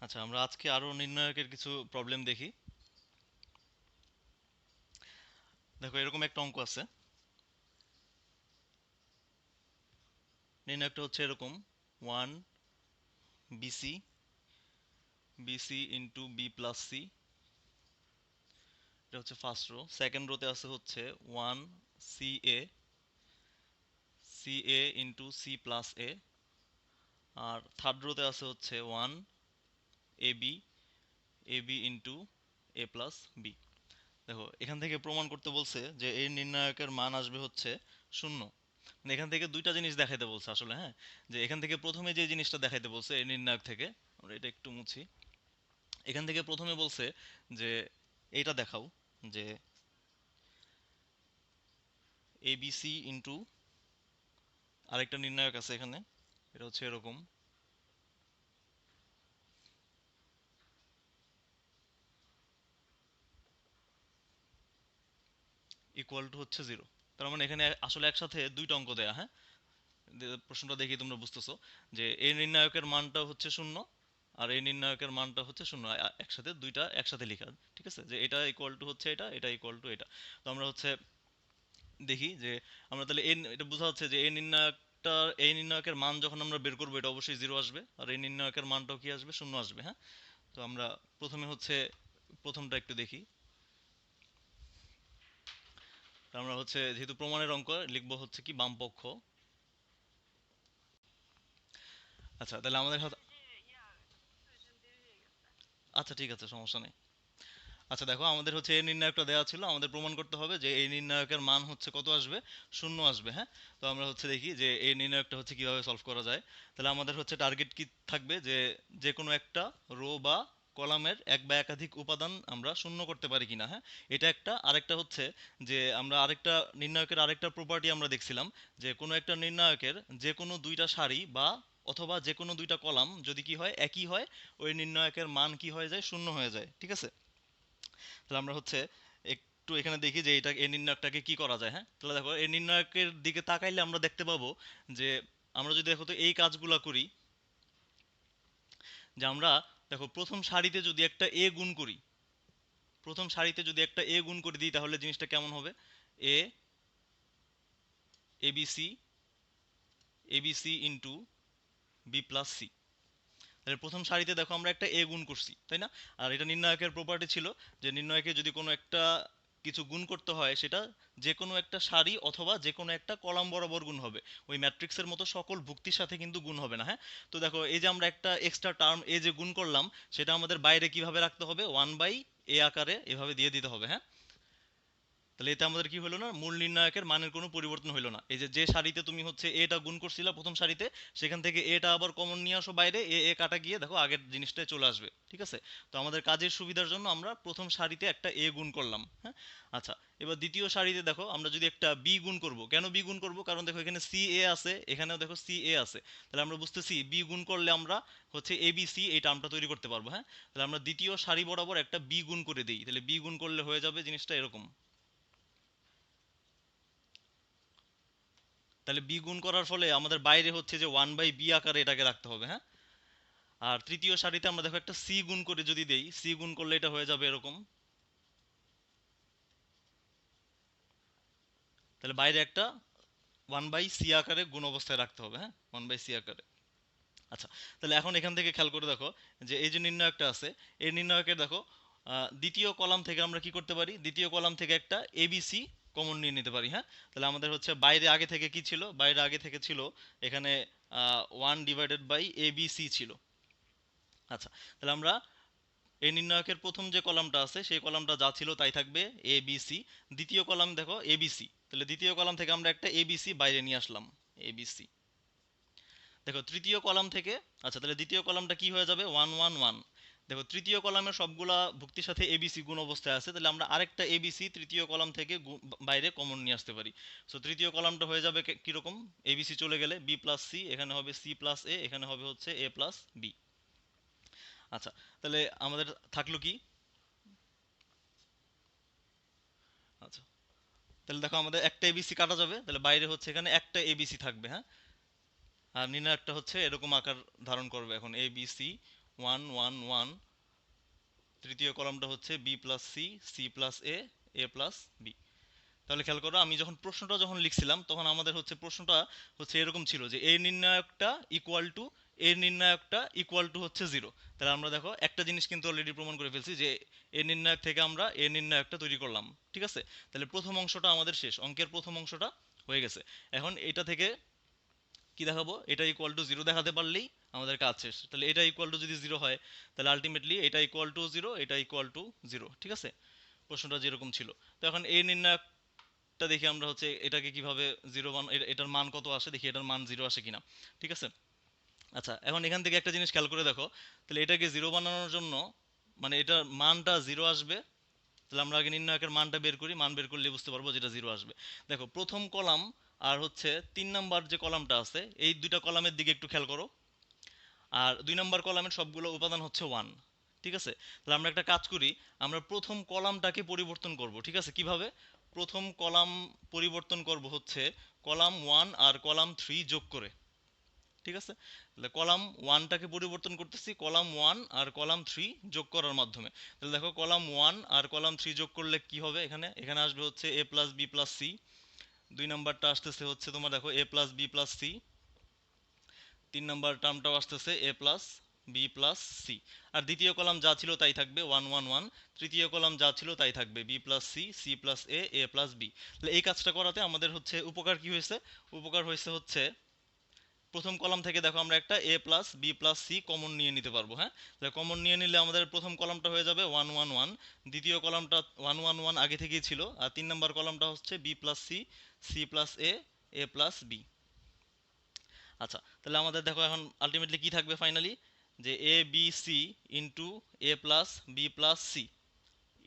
আচ্ছা, আমরা আজকে আরো নির্ণায়কের কিছু প্রবলেম দেখি। দেখো, এরকম একটা অঙ্ক আছে। নির্ণায়কটা হচ্ছে এরকম: one BC, BC into B plus C. এটা হচ্ছে ফার্স্ট রো। সেকেন্ড রোতে আছে হচ্ছে one C A, C A into C plus A. আর থার্ড রোতে আছে হচ্ছে one A B, A B into A plus B. দেখো, এখান থেকে প্রমাণ করতে বলছে যে এই নির্ণায়কের মান আসবে হচ্ছে শূন্য। মানে এখান থেকে দুইটা জিনিস দেখাইতে বলছে আসলে, হ্যাঁ। যে এখান থেকে প্রথমে যে জিনিসটা দেখাইতে বলছে এই নির্ণায়ক থেকে, আমরা এটা একটু মুছি। এখান থেকে প্রথমে বলছে যে এইটা দেখাও, যে এ বি সি ইন্টু আরেকটা নির্ণায়ক আছে এখানে, এটা হচ্ছে এরকম, ইকুয়াল টু হচ্ছে জিরো। তার মানে এখানে আসলে একসাথে দুইটা অঙ্ক দেয়া, হ্যাঁ। প্রশ্নটা দেখি তোমরা বুঝতেছো যে এই নির্ণায়কের মানটা হচ্ছে শূন্য, আর এই নির্ণায়কের মানটা হচ্ছে শূন্য। একসাথে দুইটা একসাথে লেখা, ঠিক আছে, যে এটা ইকুয়াল টু হচ্ছে এটা, এটা ইকুয়াল টু এটা। তো আমরা হচ্ছে দেখি যে আমরা তাহলে এটা বোঝা যাচ্ছে যে এই নির্ণায়কের মান যখন আমরা বের করবো এটা অবশ্যই জিরো আসবে, আর এই নির্ণায়কের মানটাও কি আসবে, শূন্য আসবে, হ্যাঁ। তো আমরা প্রথমে হচ্ছে প্রথমটা একটু দেখি। তো আমরা হচ্ছে যেহেতু প্রমাণের অঙ্ক লিখবো হচ্ছে কি বাম পক্ষ। আচ্ছা, তাহলে আমাদের হাতে, আচ্ছা ঠিক আছে, সমস্যা নেই। আচ্ছা দেখো, আমাদের হচ্ছে এই নির্ণায়কটা দেওয়া ছিল, আমাদের প্রমাণ করতে হবে যে এই নির্ণায়কের মান হচ্ছে কত আসবে, শূন্য আসবে, হ্যাঁ। তো আমরা হচ্ছে দেখি যে এই নির্ণায়কটা হচ্ছে কিভাবে সলভ করা যায়। তাহলে আমাদের হচ্ছে টার্গেট কি থাকবে, যে যে কোনো একটা রো বা কলামের এক বা একাধিক উপাদান আমরা শূন্য করতে পারি কিনা, হ্যাঁ। এটা একটা। আরেকটা হচ্ছে যে আমরা আরেকটা নির্ণায়কের আরেকটা প্রপার্টি আমরা দেখছিলাম, যে কোনো একটা নির্ণায়কের যে কোনো দুইটা সারি বা অথবা যে কোনো দুইটা কলাম যদি কি হয়, একই হয়, ওই নির্ণায়কের মান কি হয়ে যায়, শূন্য হয়ে যায়, ঠিক আছে। তাহলে আমরা হচ্ছে একটু এখানে দেখি যে এটা এই নির্ণায়কটাকে কি করা যায়, হ্যাঁ। তাহলে দেখো, এই নির্ণায়কের দিকে তাকাইলে আমরা দেখতে পাবো যে আমরা যদি দেখো তো এই কাজগুলা করি, যে আমরা দেখো প্রথম সারিতে যদি একটা এ গুণ করি, প্রথম সারিতে যদি একটা এ গুণ করে দিই তাহলে জিনিসটা কেমন হবে, A, ABC, ABC into B plus C. তাহলে প্রথম সারিতে দেখো আমরা একটা এ গুণ করছি, তাই না। আর এটা নির্ণায়কের প্রপার্টি ছিল যে নির্ণায়কে যদি কোনো একটা কিছু গুণ করতে হয়, সেটা যে কোনো একটা সারি অথবা যে কোনো একটা কলাম বরাবর গুণ হবে। ওই ম্যাট্রিক্সের মতো সকল ভুক্তির সাথে কিন্তু গুণ হবে না, হ্যাঁ। তো দেখো, এই যে আমরা একটা এক্সট্রা টার্ম এ যে গুণ করলাম, সেটা আমাদের বাইরে কিভাবে রাখতে হবে, ওয়ান বাই এ আকারে এভাবে দিয়ে দিতে হবে, হ্যাঁ। তাহলে এতে আমাদের কি হলো না, মূল নির্ণায়কের মানের কোনো পরিবর্তন হলো না। এই যে যে সারিতে তুমি হচ্ছে এটা গুণ করছিলা প্রথম সারিতে, সেখান থেকে এটা আবার কমন নিয়ে আসো বাইরে, এ এ কাটা গিয়ে দেখো আগের জিনিসটাই চলে আসবে, ঠিক আছে। তো আমাদের কাজের সুবিধার জন্য আমরা প্রথম সারিতে একটা এ গুণ করলাম, হ্যাঁ। আচ্ছা, এবার দ্বিতীয় সারিতে দেখো আমরা যদি একটা বি গুণ করব, কেন বি গুণ করব, কারণ দেখো এখানে সি এ আছে, এখানেও দেখো সি এ আছে। তাহলে আমরা বুঝতেছি বি গুণ করলে আমরা হচ্ছে এ বি সি এই টার্মটা তৈরি করতে পারবো, হ্যাঁ। তাহলে আমরা দ্বিতীয় সারি বরাবর একটা বি গুণ করে দিই, তাহলে বি গুণ করলে হয়ে যাবে জিনিসটা এরকম। তাহলে বি গুণ করার ফলে আমাদের বাইরে হচ্ছে যে ওয়ান বাই বি আকারে এটাকে রাখতে হবে, হ্যাঁ। আর তৃতীয় সারিতে আমরা দেখো একটা সি গুণ করে যদি দেই, সি গুণ করলে এটা হয়ে যাবে এরকম। তাহলে বাইরে একটা ওয়ান বাই সি আকারে গুণ অবস্থায় রাখতে হবে, হ্যাঁ, ওয়ান বাই সি আকারে। আচ্ছা, তাহলে এখন এখান থেকে খেয়াল করে দেখো যে এই যে নির্ণায়কটা আছে, এই নির্ণায়কের দেখো দ্বিতীয় কলাম থেকে আমরা কি করতে পারি, দ্বিতীয় কলাম থেকে একটা এবিসি কমন নিয়ে নিতে পারি, হ্যাঁ। তাহলে আমাদের হচ্ছে বাইরে আগে থেকে কি ছিল, বাইরে আগে থেকে ছিল এখানে ওয়ান ডিভাইডেড বাই এবিসি ছিল। আচ্ছা, তাহলে আমরা এই নির্ণায়কের প্রথম যে কলামটা আছে সেই কলামটা যা ছিল তাই থাকবে, এ বি সি। দ্বিতীয় কলাম দেখো এ বি সি, তাহলে দ্বিতীয় কলাম থেকে আমরা একটা এ বি সি বাইরে নিয়ে আসলাম, এ বি সি। দেখো তৃতীয় কলাম থেকে, আচ্ছা তাহলে দ্বিতীয় কলামটা কি হয়ে যাবে, ওয়ান ওয়ান ওয়ান। দেখো তৃতীয় কলামের সবগুলা ভুক্তির সাথে এবিসি গুণ অবস্থায় আছে, তাহলে আমরা আরেকটা এবিসি তৃতীয় কলাম থেকে বাইরে কমন নিয়ে আসতে পারি। সো তৃতীয় কলামটা হয়ে যাবে কিরকম, এবিসি চলে গেলে বি প্লাস সি, এখানে হবে সি প্লাস এ, এখানে হবে হচ্ছে এ প্লাস বি। আচ্ছা, তাহলে আমাদের থাকলো কি, আচ্ছা তাহলে দেখো আমাদের একটা এবিসি কাটা যাবে, তাহলে বাইরে হচ্ছে এখানে একটা এবিসি থাকবে, হ্যাঁ। আর নির্ণায়কটা হচ্ছে এরকম আকার ধারণ করবে এখন, এবিসি ওয়ান ওয়ান ওয়ান, তৃতীয় কলামটা হচ্ছে B plus C, C plus এ প্লাস বি। তাহলে খেয়াল করো, আমি যখন প্রশ্নটা যখন লিখছিলাম তখন আমাদের হচ্ছে প্রশ্নটা হচ্ছে এরকম ছিল যে এ নির্ণায়কটা ইকুয়াল টু, এ নির্ণায়কটা ইকুয়াল টু হচ্ছে জিরো। তাহলে আমরা দেখো একটা জিনিস কিন্তু অলরেডি প্রমাণ করে ফেলছি যে এ নির্ণায়ক থেকে আমরা এ নির্ণায়কটা তৈরি করলাম, ঠিক আছে। তাহলে প্রথম অংশটা আমাদের শেষ, অঙ্কের প্রথম অংশটা হয়ে গেছে। এখন এটা থেকে কি দেখাবো, এটা ইকুয়াল টু জিরো দেখাতে পারলেই আমাদের কাজ শেষ। তাহলে এটা ইকুয়াল টু যদি জিরো হয় তাহলে আলটিমেটলি এটা ইকুয়াল টু জিরো, এটা ইকুয়াল টু জিরো, ঠিক আছে। প্রশ্নটা যেরকম ছিল। তো এখন এ নির্ণায়কটা দেখি আমরা হচ্ছে এটাকে কিভাবে জিরো মান, এটার মান কত আসে দেখি, এটার মান জিরো আসে কিনা, ঠিক আছে। আচ্ছা, এখন এখান থেকে একটা জিনিস খেয়াল করে দেখো, তাহলে এটাকে জিরো বানানোর জন্য মানে এটার মানটা জিরো আসবে। তাহলে আমরা আগে নির্ণায়কের মানটা বের করি, মান বের করলে বুঝতে পারবো যেটা জিরো আসবে। দেখো প্রথম কলাম আর হচ্ছে 3 নাম্বার যে কলামটা আছে, এই দুইটা কলামের দিকে একটু খেয়াল করো। আর 2 নাম্বার কলামের সবগুলো উপাদান হচ্ছে ওয়ান, ঠিক আছে। তাহলে আমরা একটা কাজ করি, আমরা প্রথম কলামটাকে পরিবর্তন করব, ঠিক আছে। কিভাবে? প্রথম কলাম পরিবর্তন করব হচ্ছে কলাম ওয়ান আর কলাম থ্রি যোগ করে, ঠিক আছে। তাহলে কলাম ওয়ানটাকে পরিবর্তন করতেছি কলাম ওয়ান আর কলাম থ্রি যোগ করার মাধ্যমে। তাহলে দেখো কলাম ওয়ান আর কলাম থ্রি যোগ করলে কি হবে, এখানে এখানে আসবে হচ্ছে A plus B plus C. 2 নাম্বারটা আসতেছে হচ্ছে তোমার দেখো A plus B plus C. 3 number টার্মটাও আসতেছে A plus B plus C. আর দ্বিতীয় কলাম যা ছিল তাই থাকবে ওয়ান ওয়ান ওয়ান। তৃতীয় কলাম যা ছিল তাই থাকবে B plus C, C plus এ প্লাস বি। তাহলে এই কাজটা করাতে আমাদের হচ্ছে উপকার কি হয়েছে? উপকার হয়েছে হচ্ছে প্রথম কলাম থেকে দেখো আমরা একটা A plus B plus C common নিয়ে নিতে পারবো, হ্যাঁ। তাহলে কমন নিয়ে নিলে আমাদের প্রথম কলামটা হয়ে যাবে ওয়ান ওয়ান ওয়ান, দ্বিতীয় কলামটা ওয়ান ওয়ান ওয়ান আগে থেকেই ছিল, আর 3 নাম্বার কলামটা হচ্ছে B plus C, C plus এ প্লাস বি। আচ্ছা, তাহলে আমাদের দেখো এখন আলটিমেটলি কি থাকবে ফাইনালি, যে A B C into A plus B plus C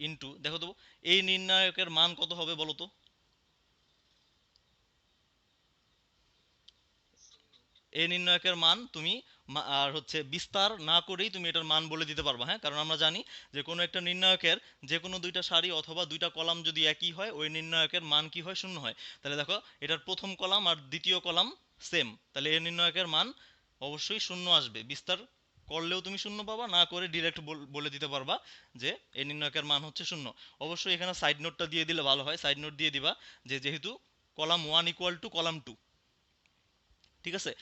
into, দেখো তো এই নির্ণায়কের মান কত হবে বলো তো। এই নির্ণায়কের মান তুমি আর হচ্ছে বিস্তার না করেই তুমি এটার মান বলে দিতে পারবা, হ্যাঁ। কারণ আমরা জানি যে কোনো একটা নির্ণায়কের যে কোনো দুইটা সারি অথবা দুইটা কলাম যদি একই হয় ওই নির্ণায়কের মান কি হয়, শূন্য হয়। তাহলে দেখো এটার প্রথম কলাম আর দ্বিতীয় কলাম সেম, তাহলে এই নির্ণায়কের মান অবশ্যই শূন্য আসবে। বিস্তার করলেও তুমি শূন্য পাবা, না করে ডিরেক্ট বলে দিতে পারবা যে এই নির্ণায়কের মান হচ্ছে শূন্য। অবশ্যই এখানে সাইড নোটটা দিয়ে দিলে ভালো হয়, সাইড নোট দিয়ে দিবা যে যেহেতু column one equal to column two, ঠিক আছে।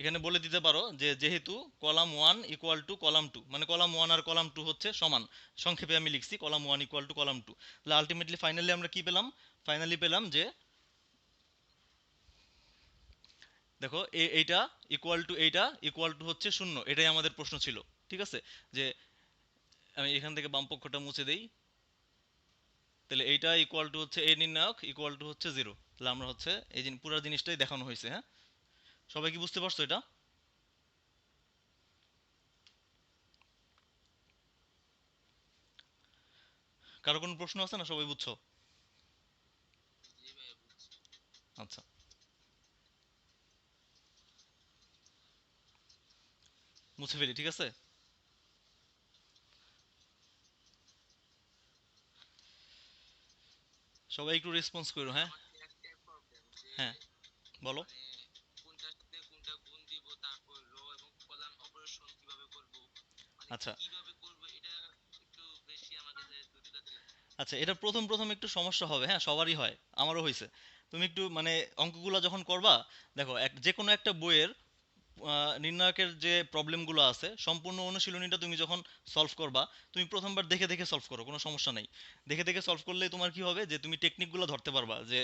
এখানে বলে দিতে পারো যে যেহেতু column one equal to column two, মানে কলাম ওয়ান আর কলাম টু হচ্ছে সমান। সংক্ষেপে আমি লিখছি column one equal to column two. তাহলে আলটিমেটলি ফাইনালি আমরা কি পেলাম? ফাইনালি পেলাম যে দেখো এইটা ইকুয়াল টু এইটা ইকুয়াল টু হচ্ছে শূন্য, এটাই আমাদের প্রশ্ন ছিল, ঠিক আছে। যে আমি এখান থেকে বাম পক্ষটা মুছে দেই, তাহলে এইটা ইকুয়াল টু হচ্ছে এ নির্ণায়ক ইকুয়াল টু হচ্ছে জিরো। তাহলে আমরা হচ্ছে এই পুরো জিনিসটাই দেখানো হয়েছে, হ্যাঁ। সবাই কি বুঝতে পারছো এটা? কারো কোনো প্রশ্ন আছে না, সবাই বুঝছো? আচ্ছা, মুছে ফেলি, ঠিক আছে। সবাই একটু রেসপন্স করো, হ্যাঁ। হ্যাঁ, বলো। আচ্ছা আচ্ছা, এটা প্রথম প্রথম একটু সমস্যা হবে, হ্যাঁ, সবারই হয়, আমারও হয়েছে। তুমি একটু মানে অঙ্কগুলো যখন করবা, দেখো যে কোনো একটা বইয়ের নির্ণায়কের যে প্রবলেমগুলো আছে সম্পূর্ণ অনুশীলনীটা তুমি যখন সলভ করবা, তুমি প্রথমবার দেখে দেখে সলভ করো, কোনো সমস্যা নেই। দেখে দেখে সলভ করলে তোমার কি হবে যে তুমি টেকনিকগুলো ধরতে পারবা যে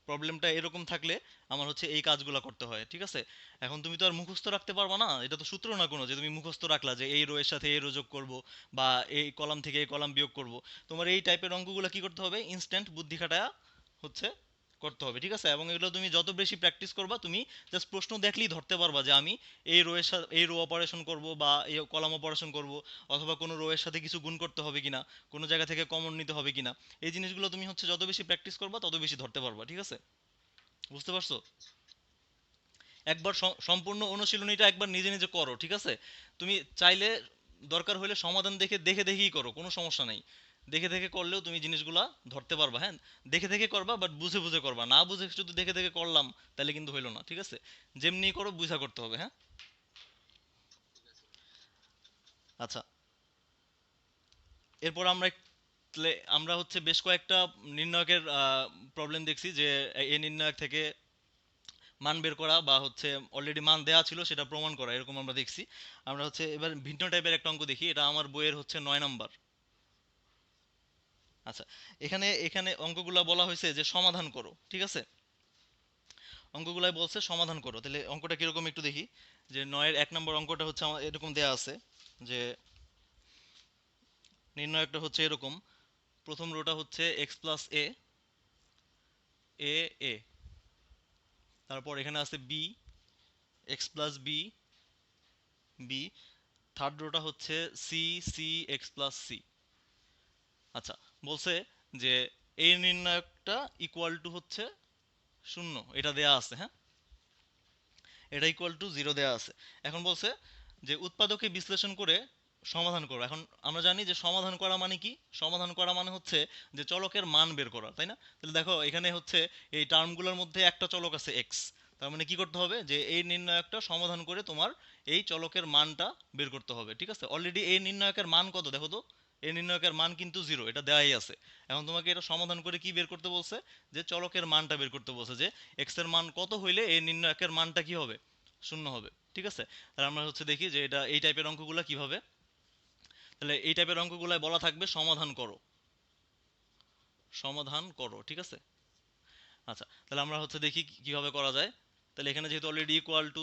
প্রবলেমটা এরকম থাকলে আমার হচ্ছে এই কাজগুলো করতে হয়, ঠিক আছে। এখন তুমি তো আর মুখস্থ রাখতে পারবা না, এটা তো সূত্র না কোনো যে তুমি মুখস্থ রাখলা যে এই রো এর সাথে এই রো যোগ করব বা এই কলাম থেকে এই কলাম বিয়োগ করব। তোমার এই টাইপের অঙ্কগুলো কি করতে হবে, ইনস্ট্যান্ট বুদ্ধি খাটায়া হচ্ছে করতে হবে, ঠিক আছে। এবং এগুলো তুমি যত বেশি প্র্যাকটিস করবা তুমি জাস্ট প্রশ্ন দেখলেই ধরতে পারবা যে আমি এই রো এর সাথে এই রো অপারেশন করব বা এই কলাম অপারেশন করব, অথবা কোনো রো এর সাথে কিছু গুণ করতে হবে কিনা, কোনো জায়গা থেকে কমন নিতে হবে কিনা। এই জিনিসগুলো তুমি হচ্ছে যত বেশি প্র্যাকটিস করবা তত বেশি ধরতে পারবা, ঠিক আছে। বুঝতে পারছো? একবার সম্পূর্ণ অনুশীলনীটা একবার নিজে নিজে করো, ঠিক আছে। তুমি চাইলে দরকার হলে সমাধান দেখে দেখে দেখেই করো, কোনো সমস্যা নাই। দেখে দেখে করলেও তুমি জিনিসগুলা ধরতে পারবা, হ্যাঁ। দেখে দেখে করবা, বাট বুঝে বুঝে করবা, না বুঝে শুধু দেখে দেখে করলাম তাহলে কিন্তু হইলো না, ঠিক আছে। যেমনি করো বুঝা করতে হবে, হ্যাঁ। আচ্ছা, এরপর আমরা হচ্ছে বেশ কয়েকটা নির্ণায়কের প্রবলেম দেখছি, যে এই নির্ণায়ক থেকে মান বের করা বা হচ্ছে অলরেডি মান দেওয়া ছিল সেটা প্রমাণ করা, এরকম আমরা দেখছি। আমরা হচ্ছে এবার ভিন্ন টাইপের একটা অঙ্ক দেখি, এটা আমার বইয়ের হচ্ছে 9 নাম্বার। আচ্ছা, এখানে এখানে অঙ্কগুলা বলা হয়েছে যে সমাধান করো, ঠিক আছে? অঙ্কগুলাই বলছে সমাধান করো, তাহলে অঙ্কটা কিরকম একটু দেখি। যে 9-এর 1 নম্বর অঙ্কটা হচ্ছে আমার এরকম দেয়া আছে, যে নির্ণায়কটা হচ্ছে এরকম। প্রথম রোটা হচ্ছে এক্স প্লাস এ, এ, এ। তারপর এখানে আছে B, x plus B, B. Third রোটা হচ্ছে C, C, X plus C. আচ্ছা, বলছে যে এই নির্ণায়কটা ইকুয়াল টু হচ্ছে 0, এটা দেয়া আছে, হ্যাঁ, এটা ইকুয়াল টু 0 দেয়া আছে। এখন বলছে যে উৎপাদকে বিশ্লেষণ করে সমাধান করো। এখন আমরা জানি যে সমাধান করা মানে কি, সমাধান করা মানে হচ্ছে যে চলকের মান বের করা, তাই না? তাহলে দেখো এখানে হচ্ছে এই টার্মগুলোর মধ্যে একটা চলক আছে এক্স, তার মানে কি করতে হবে, যে এই নির্ণায়কটা সমাধান করে তোমার এই চলকের মানটা বের করতে হবে, ঠিক আছে? অলরেডি এই নির্ণায়কের মান কত দেখো তো, এই নির্ণায়কের মান কিন্তু 0, এটা দেওয়াই আছে। এখন তোমাকে এটা সমাধান করে কি বের করতে বলছে, যে চলকের মানটা বের করতে বলছে, যে এক্স এর মান কত হইলে এই নির্ণায়কের মানটা কি হবে, 0 হবে, ঠিক আছে? তাহলে আমরা হচ্ছে দেখি যে এটা এই টাইপের অঙ্কগুলো কিভাবে। তাহলে এই টাইপের অঙ্কগুলাই বলা থাকবে সমাধান করো, সমাধান করো, ঠিক আছে? আচ্ছা, তাহলে আমরা হচ্ছে দেখি কিভাবে করা যায়। তাহলে এখানে যেহেতু অলরেডি ইকুয়াল টু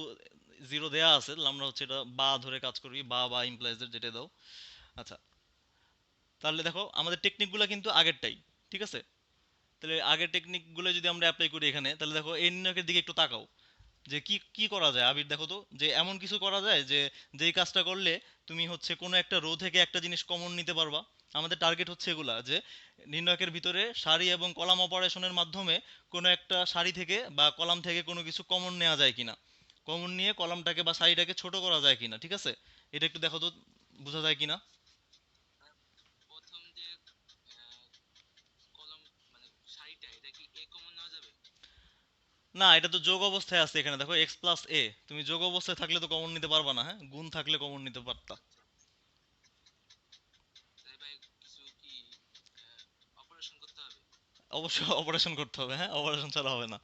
0 দেয়া আছে, তাহলে আমরা হচ্ছে এটা বা ধরে কাজ করবি, বা বা ইমপ্লাইজ যেটা দাও। আচ্ছা, তাহলে দেখো আমাদের টেকনিকগুলো কিন্তু আগেরটাই, ঠিক আছে? তাহলে আগের টেকনিকগুলো যদি আমরা অ্যাপ্লাই করি এখানে, তাহলে দেখো এই নির্ণায়কের দিকে একটু তাকাও, যে কি কি করা যায় আবির, দেখো তো, যে এমন কিছু করা যায় যে যেই কাজটা করলে তুমি হচ্ছে কোনো একটা রো থেকে একটা জিনিস কমন নিতে পারবা। আমাদের টার্গেট হচ্ছে এগুলা, যে নির্ণায়কের ভিতরে সারি এবং কলাম অপারেশনের মাধ্যমে কোনো একটা সারি থেকে বা কলাম থেকে কোনো কিছু কমন নেওয়া যায় কিনা, কমন নিয়ে কলামটাকে বা সারিটাকে ছোট করা যায় কিনা, ঠিক আছে? এটা একটু দেখো তো, বোঝা যায় কিনা। না, এটা তো যোগ অবস্থায় আছে, এখানে দেখো এক্স প্লাস এ, তুমি যোগ অবস্থায় থাকলে তো কমন নিতে পারবা না, হ্যাঁ, গুণ থাকলে কমন নিতে পারতা। অবশ্যই অপারেশন করতে হবে, হ্যাঁ, অপারেশন ছাড়া হবে না।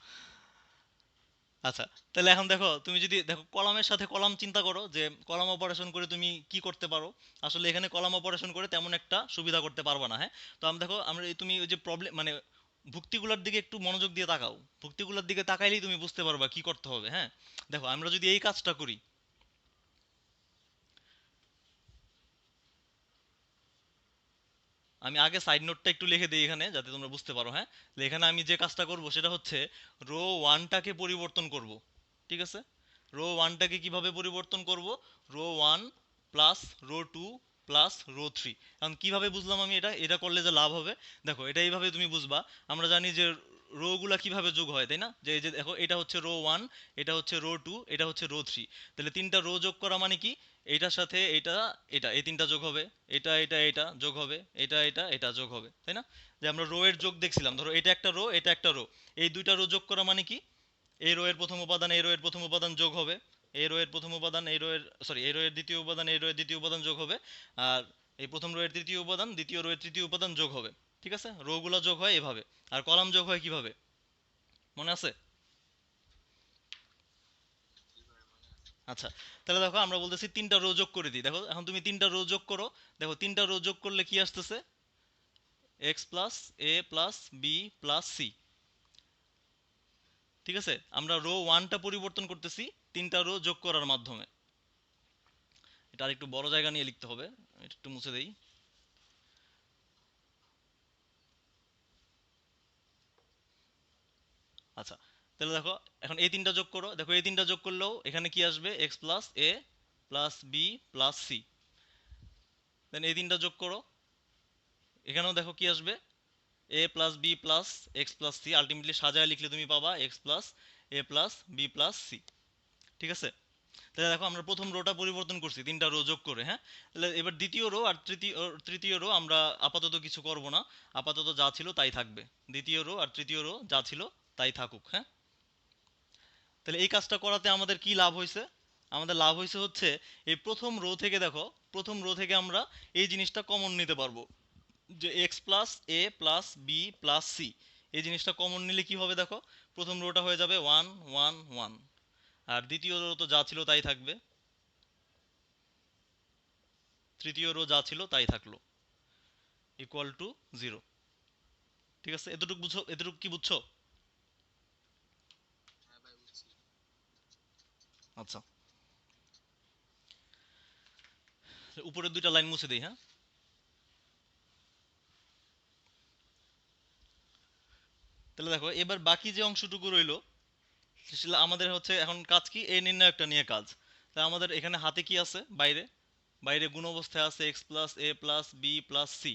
আচ্ছা, তাহলে এখন দেখো, তুমি যদি দেখো কলামের সাথে কলাম চিন্তা করো, যে কলাম অপারেশন করে তুমি কি করতে পারো। আসলে এখানে কলাম অপারেশন করে তেমন একটা সুবিধা করতে পারবা না, হ্যাঁ। তো আমি দেখো, আমরা তুমি ওই যে প্রবলেম মানে ভুক্তিগুলোর দিকে একটু মনোযোগ দিয়ে তাকাও, ভুক্তিগুলোর দিকে তাকাইলেই তুমি বুঝতে পারবা কি করতে হবে, হ্যাঁ। দেখো আমরা যদি এই কাজটা করি, আমি আগে সাইড নোটটা একটু লিখে দিই এখানে যাতে তোমরা বুঝতে পারো, হ্যাঁ। তো এখানে আমি যে কাজটা করব সেটা হচ্ছে রো ওয়ানটাকে পরিবর্তন করব, ঠিক আছে? রো ওয়ানটাকে কিভাবে পরিবর্তন করব, row one plus row two plus row three. এখন কিভাবে বুঝলাম আমি এটা, এটা করলে যে লাভ হবে, দেখো এটা এইভাবে তুমি বুঝবা। আমরা জানি যে রো গুলা কিভাবে যোগ হয়, তাই না? যে এই যে দেখো, এটা হচ্ছে রো ওয়ান, এটা হচ্ছে রো টু, এটা হচ্ছে রো থ্রি। তাহলে তিনটা রো যোগ করা মানে কি, এইটার সাথে এটা, এটা এই তিনটা যোগ হবে, এটা এটা এটা যোগ হবে, এটা এটা এটা যোগ হবে, তাই না? যে আমরা রো এর যোগ দেখছিলাম, ধরো এটা একটা রো, এটা একটা রো, এই দুইটা রো যোগ করা মানে কি, এই রো এর প্রথম উপাদান এই রো এর প্রথম উপাদান যোগ হবে, এই রো এর প্রথম উপাদান এই রো এর, সরি, এই রো এর দ্বিতীয় উপাদান এই রো এর দ্বিতীয় উপাদান যোগ হবে, আর এই প্রথম রো এর তৃতীয় উপাদান দ্বিতীয় রো এর তৃতীয় উপাদান যোগ হবে, ঠিক আছে? রো গুলো যোগ হয় এভাবে। আর কলাম যোগ হয় কিভাবে, মনে আছে? আচ্ছা, তাহলে দেখো আমরা বলতেছি তিনটা রো যোগ করে দিই, দেখো এখন তুমি তিনটা রো যোগ করো। দেখো তিনটা রো যোগ করলে কি আসতেছে, এক্স প্লাস এ প্লাস বি প্লাস সি, ঠিক আছে? আমরা রো ওয়ানটা পরিবর্তন করতেছি তিনটা রো যোগ করার মাধ্যমে। এটা আর একটু বড় জায়গা নিয়ে লিখতে হবে, এটা একটু মুছে দেই। আচ্ছা, তাহলে দেখো এখন এই তিনটা যোগ করো, দেখো এই তিনটা যোগ করলেও এখানে কি আসবে, এক্স প্লাস এ plus B plus C. Then এই তিনটা যোগ করো, এখানেও দেখো কি আসবে, A plus B plus X plus C. Ultimately সাজায় লিখলে তুমি পাবা এক্স প্লাস এ প্লাস বি প্লাস সি, ঠিক আছে? তাহলে দেখো আমরা প্রথম রোটা পরিবর্তন করছি তিনটা রো যোগ করে, হ্যাঁ। তাহলে এবার দ্বিতীয় রো আর তৃতীয় রো আমরা আপাতত কিছু করব না, আপাতত যা ছিল তাই থাকবে। দ্বিতীয় রো আর তৃতীয় রো যা ছিল তাই থাকুক, হ্যাঁ। তাহলে এই কাজটা করাতে আমাদের কি লাভ হয়েছে, আমাদের লাভ হয়েছে হচ্ছে এই প্রথম রো থেকে দেখো, প্রথম রো থেকে আমরা এই জিনিসটা কমন নিতে পারবো, যে এক্স প্লাস এ প্লাস বি প্লাস সি, এই জিনিসটা কমন নিলে কি হবে দেখো, প্রথম রোটা হয়ে যাবে 1 1 1, আর দ্বিতীয় রো তো যা ছিল তাই থাকবে, তৃতীয় রো যা ছিল তাই থাকলো, ইকুয়াল টু 0। ঠিক আছে, এতটুকু বুঝছো? এতটুকু কি বুঝছো? আচ্ছা, উপরের দুইটা লাইন মুছে দেই, হ্যাঁ। তাহলে দেখো এবার বাকি যে অংশটুকু রইলো, সেটা আমাদের হচ্ছে এখন কাজ কি, এই নির্ণায়কটা নিয়ে কাজ। তাই আমাদের এখানে হাতে কি আছে, বাইরে বাইরে গুণ অবস্থায় আছে এক্স প্লাস এ প্লাস বি প্লাস সি।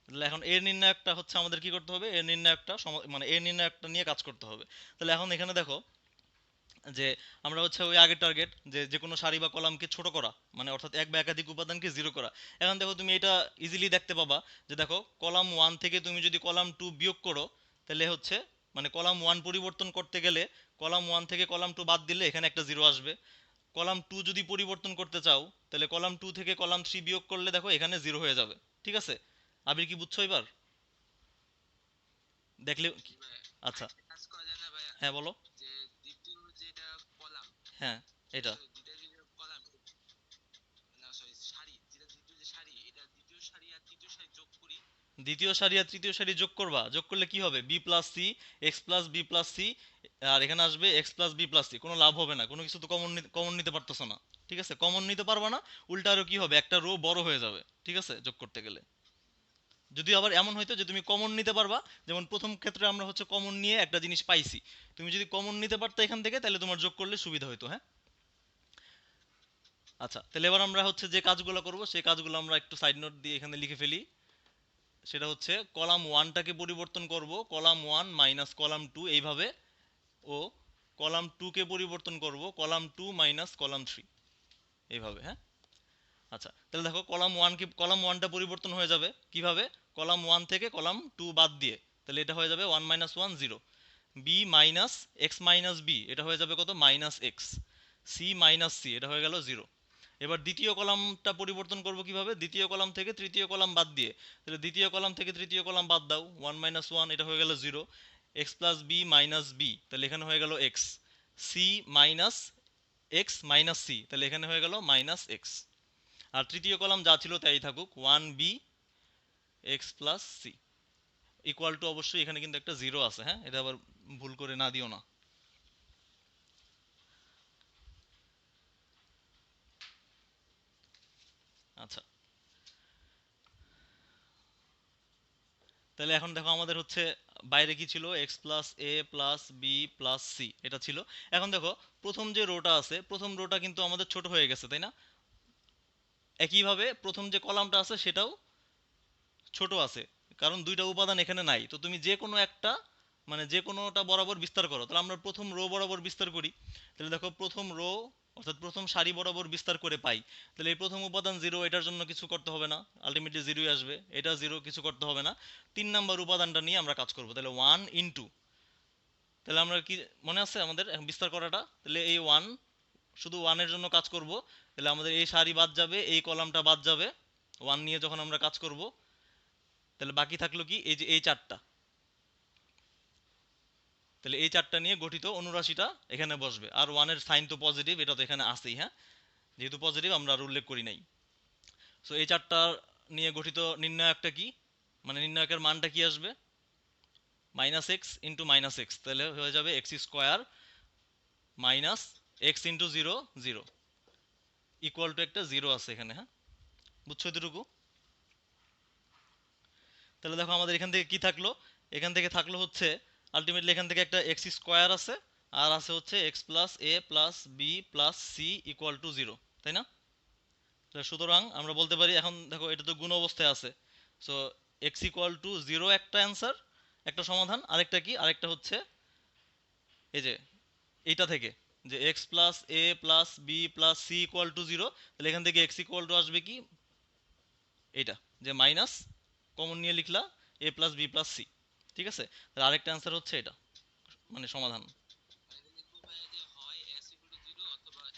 তাহলে এখন এর নির্ণায়কটা হচ্ছে আমাদের কি করতে হবে, এর নির্ণায়কটা মানে এর নির্ণায়কটা নিয়ে কাজ করতে হবে। তাহলে এখন এখানে দেখো যে আমরা হচ্ছে ওই আগের টার্গেট, যে যে কোনো সারি বা কলামকে ছোট করা, মানে অর্থাৎ এক বা একাধিক উপাদানকে জিরো করা। এখন দেখো তুমি এটা ইজিলি দেখতে পাবা, যে দেখো কলাম ওয়ান থেকে তুমি যদি কলাম টু বিয়োগ করো, তাহলে হচ্ছে মানে কলাম ওয়ান পরিবর্তন করতে গেলে কলাম ওয়ান থেকে কলাম টু বাদ দিলে এখানে একটা জিরো আসবে। কলাম টু যদি পরিবর্তন করতে চাও, তাহলে কলাম টু থেকে কলাম থ্রি বিয়োগ করলে দেখো এখানে জিরো হয়ে যাবে। ঠিক আছে, আবির কি বুঝছো এবার? দেখলে আচ্ছা, হ্যাঁ বলো। হ্যাঁ, এটা দ্বিতীয় সারি আর তৃতীয় সারি যোগ করবা, যোগ করলে কি হবে, B plus C, X plus B plus C, আর এখানে আসবে X plus B plus C. কোনো লাভ হবে না, কোনো কিছু তো কমন নিতে পারতেছো না। ঠিক আছে, কমন নিতে পারবা না, উল্টা আরো কি হবে, একটা রো বড় হয়ে যাবে। ঠিক আছে, যোগ করতে গেলে যদি আবার এমন হইতো যে তুমি কমন নিতে পারবা, যেমন প্রথম ক্ষেত্রে আমরা হচ্ছে কমন নিয়ে একটা জিনিস পাইছি, তুমি যদি কমন নিতে পারতো এখান থেকে, তাহলে তোমার যোগ করলে সুবিধা হতো, হ্যাঁ। আচ্ছা, তাহলে এবার আমরা হচ্ছে যে কাজগুলো করব সেই কাজগুলো আমরা একটু সাইড নোট দিয়ে এখানে লিখে ফেলি। সেটা হচ্ছে কলাম ওয়ানটাকে পরিবর্তন করব column one minus column two এইভাবে, ও কলাম টুকে পরিবর্তন করব column two minus column three এইভাবে, হ্যাঁ। আচ্ছা, তাহলে দেখো কলাম ওয়ানটা পরিবর্তন হয়ে যাবে কিভাবে, কলাম ওয়ান থেকে কলাম টু বাদ দিয়ে, তাহলে এটা হয়ে যাবে 1 - 1 0, b minus x minus b, এটা হয়ে যাবে কত, minus x, c minus c, এটা হয়ে গেল 0। এবার দ্বিতীয় কলামটা পরিবর্তন করব কিভাবে, দ্বিতীয় কলাম থেকে তৃতীয় কলাম বাদ দিয়ে, তাহলে দ্বিতীয় কলাম থেকে তৃতীয় কলাম বাদ দাও, 1 - 1, এটা হয়ে গেল 0, x plus b minus b, তাহলে এখানে হয়ে গেল x, c minus x minus c, তাহলে এখানে হয়ে গেল মাইনাস এক্স। আর তৃতীয় কলাম যা ছিল তাই থাকুক, 1 b x plus c, equal to, অবশ্যই এখানে কিন্তু একটা জিরো আছে, হ্যাঁ, এটা আবার ভুল করে না দিও না। আচ্ছা, তাহলে এখন দেখো আমাদের হচ্ছে বাইরে কি ছিল, এক্স প্লাস এ প্লাস বি প্লাস সি, এটা ছিল। এখন দেখো প্রথম যে রোটা আছে, প্রথম রোটা কিন্তু আমাদের ছোট হয়ে গেছে, তাই না? একইভাবে প্রথম যে কলামটা আছে সেটাও ছোট আছে, কারণ দুইটা উপাদান এখানে নাই। তো তুমি যে কোনো একটা, মানে যে কোনোটা বরাবর বিস্তার করো, তাহলে আমরা প্রথম রো বরাবর বিস্তার করি। তাহলে দেখো প্রথম রো অর্থাৎ প্রথম সারি বরাবর বিস্তার করে পাই, তাহলে এই প্রথম উপাদান জিরো, এটার জন্য কিছু করতে হবে না, আলটিমেটলি জিরোই আসবে, এটা জিরো, কিছু করতে হবে না। 3 নাম্বার উপাদানটা নিয়ে আমরা কাজ করবো, তাহলে 1 × তাহলে আমরা কি, মনে আছে আমাদের এখন বিস্তার করাটা, তাহলে এই ওয়ান, শুধু ওয়ানের জন্য কাজ করব, তাহলে আমাদের এই সারি বাদ যাবে, এই কলামটা বাদ যাবে, ওয়ান নিয়ে যখন আমরা কাজ করব, তাহলে বাকি থাকলো কি, এই যে এই চারটা, তাহলে এই চারটা নিয়ে গঠিত অনুরাশিটা এখানে বসবে। আর ওয়ানের সাইন তো পজিটিভ, এটা তো এখানে আসেই, হ্যাঁ, যেহেতু পজিটিভ আমরা আর উল্লেখ করি নাই। সো এই চারটা নিয়ে গঠিত নির্ণায়কটা কি, মানে নির্ণায়কের মানটা কি আসবে, -x × তাহলে হয়ে যাবে x² -x × 0 0, ইকুয়াল টু একটা জিরো আছে এখানে, হ্যাঁ। বুঝছো এতটুকু? তাহলে দেখো আমাদের এখান থেকে কি থাকলো, এখান থেকে থাকলো হচ্ছে আলটিমেটলি এখান থেকে একটা x² আছে, আর আছে হচ্ছে x plus A plus B plus c equal to 0, তাই না? তাহলে সুতরাং আমরা বলতে পারি, এখন দেখো এটা তো গুণ অবস্থায় আছে, সো x = 0 একটা অ্যান্সার, একটা সমাধান। আরেকটা কি, আরেকটা হচ্ছে এই যে এইটা থেকে, যে x plus A plus B plus c equal to 0, তাহলে এখান থেকে এক্স ইকুয়াল টু আসবে কি, এটা, যে মাইনাস কমন নিয়ে লিখলা এ প্লাস বি প্লাস সি। ঠিক আছে, তাহলে আরেকটা অ্যান্সার হচ্ছে এটা, মানে সমাধান।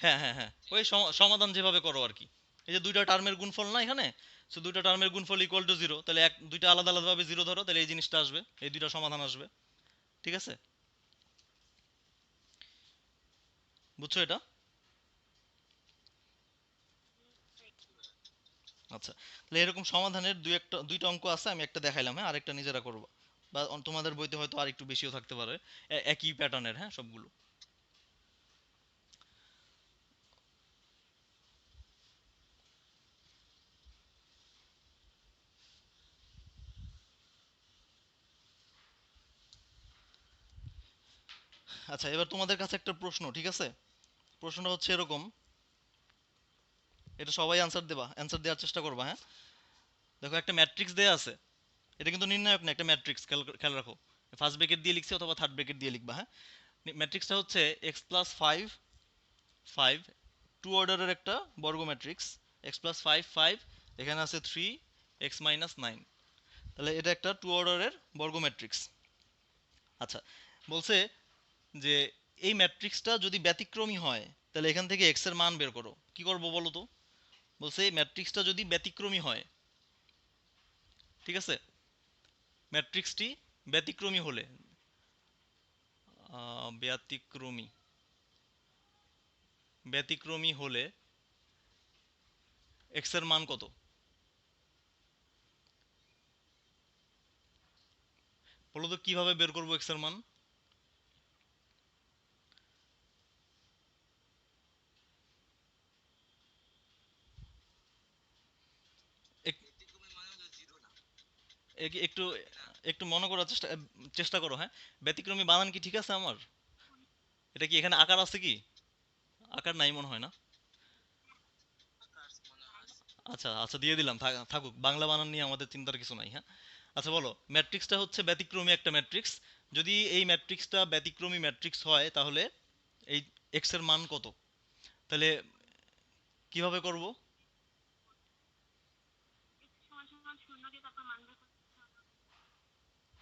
হ্যাঁ হ্যাঁ হ্যাঁ, ওই সমাধান যেভাবে করো আর কি। এই যে দুইটা টার্মের গুণফল না এখানে, সো দুইটা টার্মের গুণফল ইকুয়াল টু জিরো, তাহলে দুইটা আলাদা আলাদাভাবে জিরো ধরো, তাহলে এই জিনিসটা আসবে, এই দুইটা সমাধান আসবে। ঠিক আছে, বুঝছো এটা? আচ্ছা, তাহলে এরকম সমাধানের দুইটা অঙ্ক আছে, আমি একটা দেখাইলাম, হ্যাঁ, আরেকটা নিজেরা করবা, বা তোমাদের বইতে হয়তো আর একটু বেশিও থাকতে পারে, একই প্যাটার্নের, হ্যাঁ, সবগুলো। আচ্ছা, এবার তোমাদের কাছে একটা প্রশ্ন, ঠিক আছে? প্রশ্নটা হচ্ছে এরকম, এটা সবাই অ্যান্সার দেওয়ার চেষ্টা করবা, হ্যাঁ। দেখো, একটা ম্যাট্রিক্স দেয়া আছে, এটা কিন্তু নির্ণায়ক না, একটা ম্যাট্রিক্স, খেয়াল রাখো। ফার্স্ট ব্র্যাকেট দিয়ে লিখছি অথবা থার্ড ব্র্যাকেট দিয়ে লিখবা, হ্যাঁ। ম্যাট্রিক্সটা হচ্ছে x plus five five, two অর্ডারের একটা বর্গ matrix. X plus five five, এখানে আছে থ্রি, এক্স মাইনাস নাইন। তাহলে এটা একটা টু অর্ডারের বর্গ ম্যাট্রিক্স। আচ্ছা, বলছে যে এই ম্যাট্রিক্সটা যদি ব্যতিক্রমী হয়, তাহলে এখান থেকে এক্স এর মান বের করো। কি করবো বলো তো? বলছে এই ম্যাট্রিক্সটা যদি ব্যতিক্রমী হয়, ঠিক আছে, ম্যাট্রিক্সটি ব্যতিক্রমী হলে, ব্যতিক্রমী ব্যতিক্রমী হলে এক্স এর মান কত? বলো তো কিভাবে বের করবো এক্স এর মান? এক- একটু একটু মনে করার চেষ্টা চেষ্টা করো, হ্যাঁ। ব্যতিক্রমী বানান কি ঠিক আছে আমার? এটা কি এখানে আকার আছে কি? আকার নাই মনে হয় না। আচ্ছা আচ্ছা, দিয়ে দিলাম, থাকুক, বাংলা বানান নিয়ে আমাদের চিন্তার কিছু নাই, হ্যাঁ। আচ্ছা, বলো, ম্যাট্রিক্সটা হচ্ছে ব্যতিক্রমী একটা ম্যাট্রিক্স, যদি এই ম্যাট্রিক্সটা ব্যতিক্রমী ম্যাট্রিক্স হয়, তাহলে এই এক্স এর মান কত? তাহলে কিভাবে করব?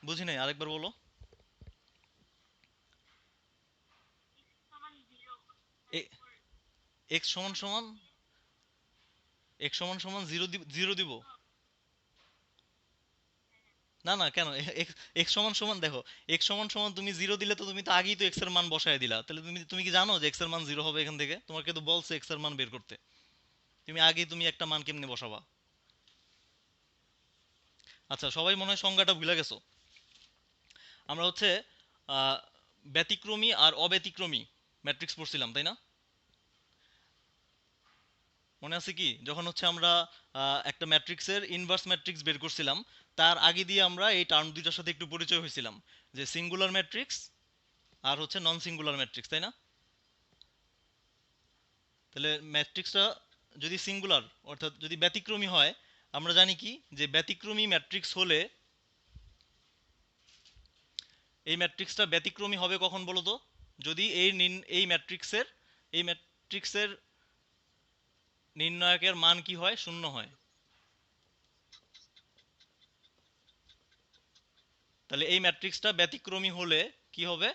বুঝি নাই, আরেকবার বলো। এক্স সমান সমান, এক্স সমান সমান জিরো, জিরো দিব? না না, কেন? এক্স সমান সমান, দেখো, এক্স সমান সমান তুমি জিরো দিলে তো তুমি তো আগেই তো এক্স এর মান বসায় দিলা, তাহলে তুমি তুমি কি জানো যে এক্স এর মান জিরো হবে এখান থেকে? তোমাকে তো বলছে এক্স এর মান বের করতে, তুমি একটা মান কেমনে বসাবা? আচ্ছা, সবাই মনে হয় সংজ্ঞাটা ভুলে গেছো। আমরা হচ্ছে আহ, ব্যতিক্রমী আর অব্যতিক্রমী ম্যাট্রিক্স পড়ছিলাম, তাই না? মনে আছে কি, যখন হচ্ছে আমরা একটা ম্যাট্রিক্সের ইনভার্স ম্যাট্রিক্স বের করছিলাম, তার আগে দিয়ে আমরা এই টার্ম দুইটার সাথে একটু পরিচয় হয়েছিলাম, যে সিঙ্গুলার ম্যাট্রিক্স আর হচ্ছে নন সিঙ্গুলার ম্যাট্রিক্স, তাই না? তাহলে ম্যাট্রিক্সটা যদি সিঙ্গুলার, অর্থাৎ যদি ব্যতিক্রমী হয়, আমরা জানি কি, যে ব্যতিক্রমী ম্যাট্রিক্স হলে এই ম্যাট্রিক্সটা ব্যতিক্রমী হবে কখন বলো তো? যদি এই ম্যাট্রিক্সের নির্ণায়কের মান কি হয়? শূন্য হয়। তাহলে এই ম্যাট্রিক্সটা ব্যতিক্রমী হলে কি হবে?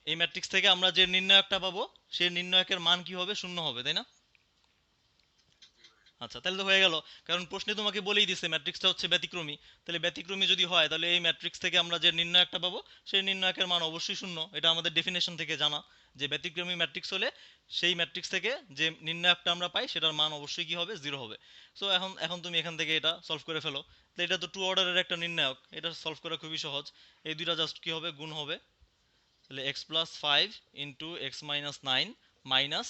এই ম্যাট্রিক্স থেকে আমরা যে নির্ণায়কটা পাবো, সেই নির্ণায়কের মান কি হবে? শূন্য হবে, তাই না? আচ্ছা, তাহলে তো হয়ে গেল, কারণ প্রশ্নে তোমাকে বলেই দিছে ম্যাট্রিক্সটা হচ্ছে ব্যতিক্রমী। তাহলে ব্যতিক্রমী যদি হয়, তাহলে এই ম্যাট্রিক্স থেকে আমরা যে নির্ণায়কটা পাবো, সেই নির্ণায়কের মান অবশ্যই শূন্য, এটা আমাদের ডেফিনেশন থেকে জানা, যে ব্যতিক্রমী ম্যাট্রিক্স হলে সেই ম্যাট্রিক্স থেকে যে নির্ণায়কটা আমরা পাই, সেটার মান অবশ্যই কি হবে? জিরো হবে। সো এখন এখন তুমি এখান থেকে এটা সলভ করে ফেলো। তো এটা তো টু অর্ডারের একটা নির্ণায়ক, এটা সলভ করা খুবই সহজ। এই দুইটা জাস্ট কি হবে? গুণ হবে। তাহলে x plus five into x minus nine minus,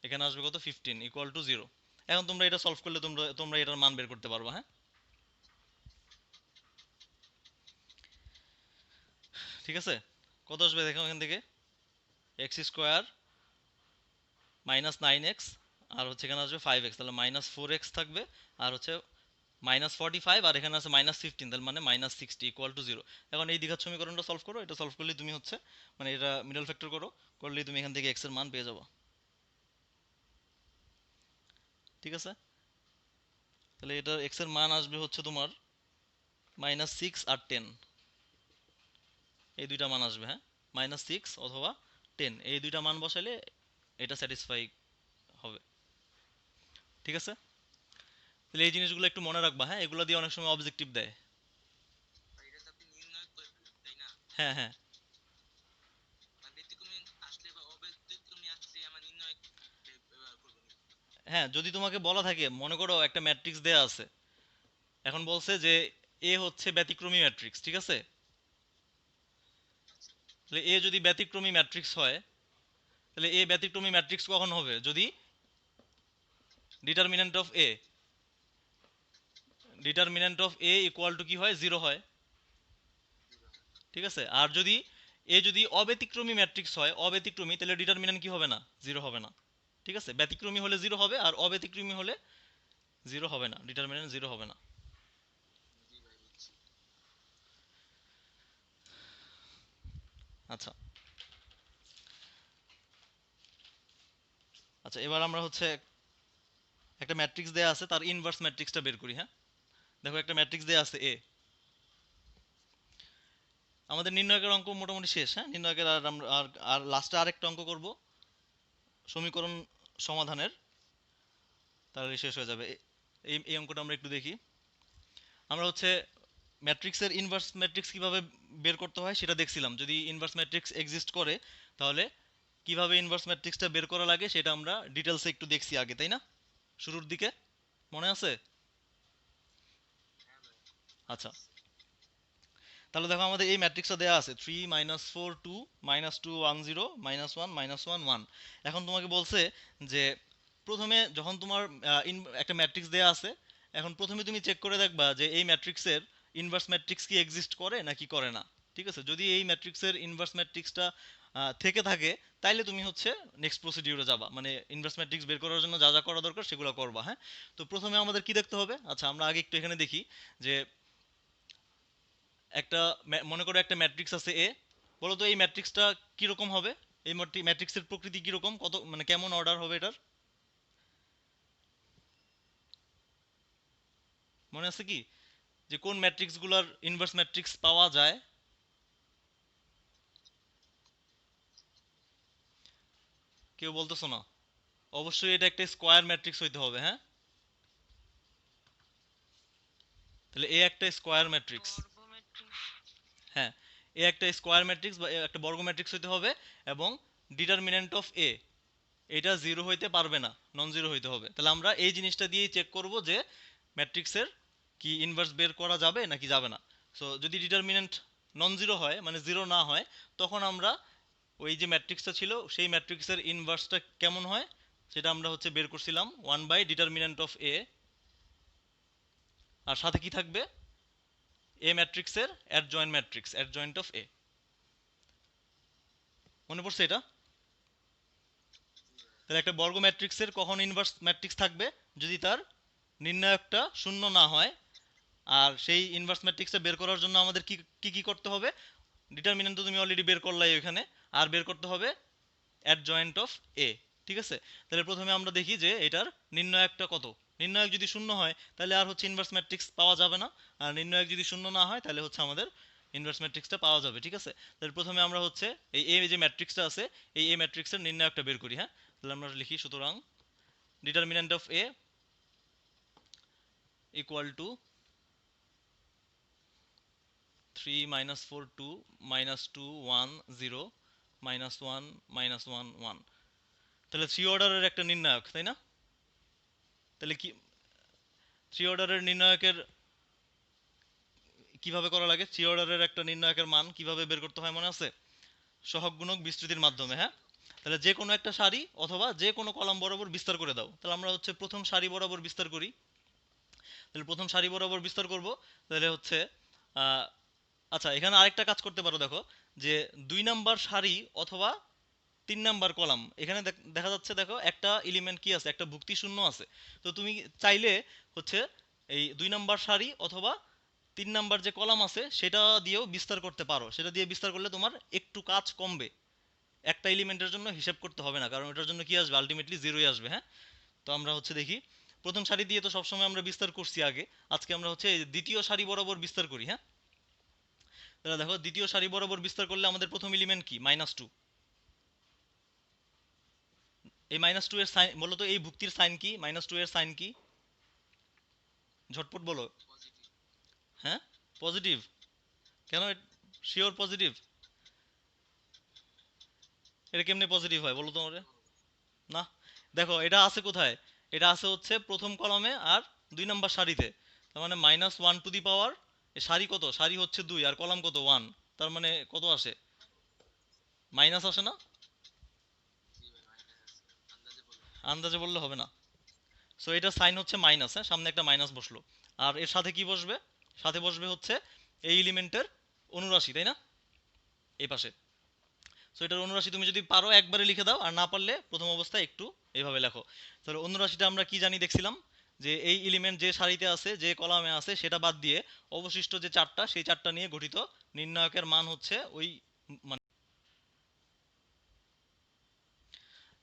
এখানে আসবে কত? 15 ইকুয়াল টু জিরো। এখন তোমরা এটা সলভ করলে তোমরা তোমরা এটার মান বের করতে পারবা, হ্যাঁ। ঠিক আছে, কত আসবে দেখো এখান থেকে? X square minus nine X, আর হচ্ছে এখানে আসবে ফাইভ এক্স, তাহলে মাইনাস ফোর এক্স থাকবে, আর হচ্ছে মাইনাস ফর্টি ফাইভ, আর এখানে আছে মাইনাস ফিফটিন, তাহলে মানে minus sixty equal to zero. এখন এই দ্বিঘাত সমীকরণটা সলভ করো, এটা সলভ করলেই তুমি হচ্ছে, মানে এটা মিডল ফ্যাক্টর করো, করলেই তুমি এখান থেকে এক্স এর মান পেয়ে যাবো। ঠিক আছে, তাহলে এটা এক্স এর মান আসবে হচ্ছে তোমার মাইনাস সিক্স আর টেন, এই দুইটা মান আসবে, হ্যাঁ। মাইনাস সিক্স অথবা 10, এই দুইটা মান বসালে এটা স্যাটিসফাই হবে। ঠিক আছে, তাহলে এই জিনিসগুলো একটু মনে রাখবা, হ্যাঁ, এগুলো দিয়ে অনেক সময় অবজেক্টিভ দেয়। হ্যাঁ হ্যাঁ, হ্যাঁ যদি তোমাকে বলা থাকে, মনে করো একটা ম্যাট্রিক্স দেয়া আছে, এখন বলছে যে এ হচ্ছে ব্যতিক্রমী ম্যাট্রিক্স, ঠিক আছে? তাহলে এ যদি ব্যতিক্রমী ম্যাট্রিক্স হয়, তাহলে এ ব্যতিক্রমী ম্যাট্রিক্স কখন হবে? যদি determinant of A, determinant of A equal to কি হয়, 0 হয়। ঠিক আছে, আর যদি এ যদি অব্যতিক্রমী ম্যাট্রিক্স হয়, অব্যতিক্রমী, তাহলে ডিটারমিন্যান্ট কি হবে না, 0 হবে না। ঠিক আছে, ব্যতিক্রমী হলে 0 হবে, আর অব্যতিক্রমী হলে 0 হবে না, ডিটারমিন্যান্ট 0 হবে না। আচ্ছা, আচ্ছা এবার আমরা হচ্ছে একটা ম্যাট্রিক্স দেয়া আছে, তার ইনভার্স ম্যাট্রিক্সটা বের করি, হ্যাঁ। দেখো একটা ম্যাট্রিক্স দেয়া আছে এ, আমাদের নির্ণয়কের অঙ্ক মোটামুটি শেষ, হ্যাঁ। নির্ণয়কের আর আমরা আর লাস্টে আরেকটা অঙ্ক করব সমীকরণ সমাধানের, তাহলে শেষ হয়ে যাবে। এই এই অঙ্কটা আমরা একটু দেখি। আমরা হচ্ছে ম্যাট্রিক্সের ইনভার্স ম্যাট্রিক্স কিভাবে বের করতে হয় সেটা দেখছিলাম। যদি ইনভার্স ম্যাট্রিক্স এক্সিস্ট করে, তাহলে কিভাবে ইনভার্স ম্যাট্রিক্সটা বের করা লাগে সেটা আমরা ডিটেলসে একটু দেখছি আগে, তাই না? শুরুর দিকে মনে আছে? আচ্ছা, তাহলে দেখো আমাদের এই ম্যাট্রিক্সটা দেওয়া আছে 3 - 4 2 -2 1 0 -1 -1 1। এখন তোমাকে বলছে যে প্রথমে যখন তোমার একটা ম্যাট্রিক্স দেওয়া আছে, এখন প্রথমে তুমি চেক করে দেখবা যে এই ম্যাট্রিক্সের ইনভার্স ম্যাট্রিক্স কি এক্সিস্ট করে নাকি করে না। ঠিক আছে, যদি এই ম্যাট্রিক্সের ইনভার্স ম্যাট্রিক্সটা থেকে থাকে, তাইলে তুমি হচ্ছে নেক্সট প্রসিডিউরে যাবা, মানে ইনভার্স ম্যাট্রিক্স বের করার জন্য যা যা করা দরকার সেগুলো করবা, হ্যাঁ। তো প্রথমে আমাদের কি দেখতে হবে? আচ্ছা আমরা আগে একটু এখানে দেখি যে একটা মনে করো একটা ম্যাট্রিক্স আছে এ, বলো তো এই ম্যাট্রিক্সটা কিরকম হবে? এই ম্যাট্রিক্সের প্রকৃতি কিরকম, কত মানে কেমন অর্ডার হবে এটার? মনে আছে কি যে কোন ম্যাট্রিক্সগুলোর ইনভার্স ম্যাট্রিক্স পাওয়া যায়? কেউ বলতেছো না? অবশ্যই এটা একটা স্কোয়ার ম্যাট্রিক্স হইতে হবে, হ্যাঁ। তাহলে এ একটা স্কোয়ার ম্যাট্রিক্স, হ্যাঁ। এ একটা স্কোয়ার ম্যাট্রিক্স বা একটা বর্গ ম্যাট্রিক্স হইতে হবে, এবং ডিটারমিন্যান্ট অফ এ এটা 0 হইতে পারবে না, নন জিরো হইতে হবে। তাহলে আমরা এই জিনিসটা দিয়েই চেক করব যে ম্যাট্রিক্সের কি ইনভার্স বের করা যাবে নাকি যাবে না। সো যদি ডিটারমিন্যান্ট নন জিরো হয়, মানে জিরো না হয়, তখন আমরা ওই যে ম্যাট্রিক্সটা ছিল সেই ম্যাট্রিক্সের ইনভার্সটা কেমন হয় সেটা আমরা হচ্ছে বের করছিলাম 1/ডিটারমিন্যান্ট অফ এ, আর সাথে কি থাকবে, এ ম্যাট্রিক্সের অ্যাডজয়েন্ট ম্যাট্রিক্স, অ্যাডজয়েন্ট অফ এ। মনে পড়ছে এটা? তাহলে একটা বর্গ ম্যাট্রিক্সের কখন ইনভার্স ম্যাট্রিক্স থাকবে? যদি তার নির্ণায়কটা শূন্য না হয়। আর সেই ইনভার্স ম্যাট্রিক্সটা বের করার জন্য আমাদের কি কি কি করতে হবে? ডিটারমিন্যান্ট তো তুমি অলরেডি বের করলাই ওখানে, আর বের করতে হবে অ্যাডজয়েন্ট অফ এ। ঠিক আছে, তাহলে প্রথমে আমরা দেখি যে এটার নির্ণায়কটা কত। নির্ণায়ক যদি শূন্য হয় তাহলে আর হচ্ছে ইনভার্স ম্যাট্রিক্স পাওয়া যাবে না, আর নির্ণায়ক যদি শূন্য না হয় তাহলে হচ্ছে আমাদের ইনভার্স ম্যাট্রিক্সটা পাওয়া যাবে। ঠিক আছে, তাহলে প্রথমে আমরা হচ্ছে এই এ যে ম্যাট্রিক্সটা আছে, এই এ ম্যাট্রিক্সের নির্ণায়কটা বের করি, হ্যাঁ। তাহলে আমরা লিখি, সুতরাং determinant of A equal to 3 - 4 2 -2 1 0 -1 -1 1। তাহলে থ্রি অর্ডারের একটা নির্ণায়ক, তাই না? তাহলে কি থ্রি অর্ডারের নির্ণায়কের কিভাবে করা লাগে? থ্রি অর্ডারের একটা নির্ণায়কের মান কিভাবে বের করতে হয় মনে আছে? সহগ গুণক বিস্তৃতির মাধ্যমে, হ্যাঁ। তাহলে যে কোনো একটা সারি অথবা যে কোনো কলাম বরাবর বিস্তার করে দাও। তাহলে আমরা হচ্ছে প্রথম সারি বরাবর বিস্তার করি। তাহলে প্রথম সারি বরাবর বিস্তার করব, তাহলে হচ্ছে আহ, আচ্ছা এখানে আরেকটা কাজ করতে পারো, দেখো যে 2 নাম্বার সারি অথবা 3 নাম্বার কলাম, এখানে দেখা যাচ্ছে, দেখো একটা এলিমেন্ট কি আছে, একটা ভুক্তি শূন্য আছে। তো তুমি চাইলে হচ্ছে এই 2 নাম্বার সারি অথবা 3 নাম্বার যে কলাম আছে সেটা দিয়েও বিস্তার করতে পারো। সেটা দিয়ে বিস্তার করলে তোমার একটু কাজ কমবে, একটা এলিমেন্টের জন্য হিসাব করতে হবে না, কারণ এটার জন্য কি আসবে, আলটিমেটলি জিরোই আসবে, হ্যাঁ। তো আমরা হচ্ছে দেখি, প্রথম সারি দিয়ে তো সবসময় আমরা বিস্তার করছি আগে, আজকে আমরা হচ্ছে এই দ্বিতীয় সারি বরাবর বিস্তার করি, হ্যাঁ। তাহলে দেখো দ্বিতীয় সারি বরাবর বিস্তার করলে আমাদের প্রথম এলিমেন্ট কি, -2। এই -2 এর সাইন বলো তো, এই ভুক্তির সাইন কি? -2 এর সাইন কি? ঝটপট বলো। হ্যাঁ, পজিটিভ। কেন? Sure positive? এটা কেমনে পজিটিভ হয় বলো তো আমারে? না, দেখো এটা আছে কোথায়? এটা আছে হচ্ছে প্রথম কলামে আর 2 নাম্বার সারিতে। তার মানে -1 সারি কত? সারি হচ্ছে 2 আর কলাম কত? 1। তার মানে কত আসে? মাইনাস আসে না? আন্দাজে বললে হবে না। সো এটা সাইন হচ্ছে মাইনাস, হ্যাঁ, সামনে একটা মাইনাস বসলো। আর এর সাথে কি বসবে? সাথে বসবে হচ্ছে এই এলিমেন্টের অনুরাশি, তাই না? এই পাশে। সো এটার অনুরাশি তুমি যদি পারো একবারে লিখে দাও, আর না পারলে প্রথম অবস্থায় একটু এইভাবে লেখো। তাহলে অনুরাশিটা আমরা কি জানি দেখছিলাম, যে এই এলিমেন্ট যে সারিতে আছে, যে কলামে আছে, সেটা বাদ দিয়ে অবশিষ্ট যে চারটা, সেই চারটা নিয়ে গঠিত নির্ণায়কের মান হচ্ছে ওই মানে।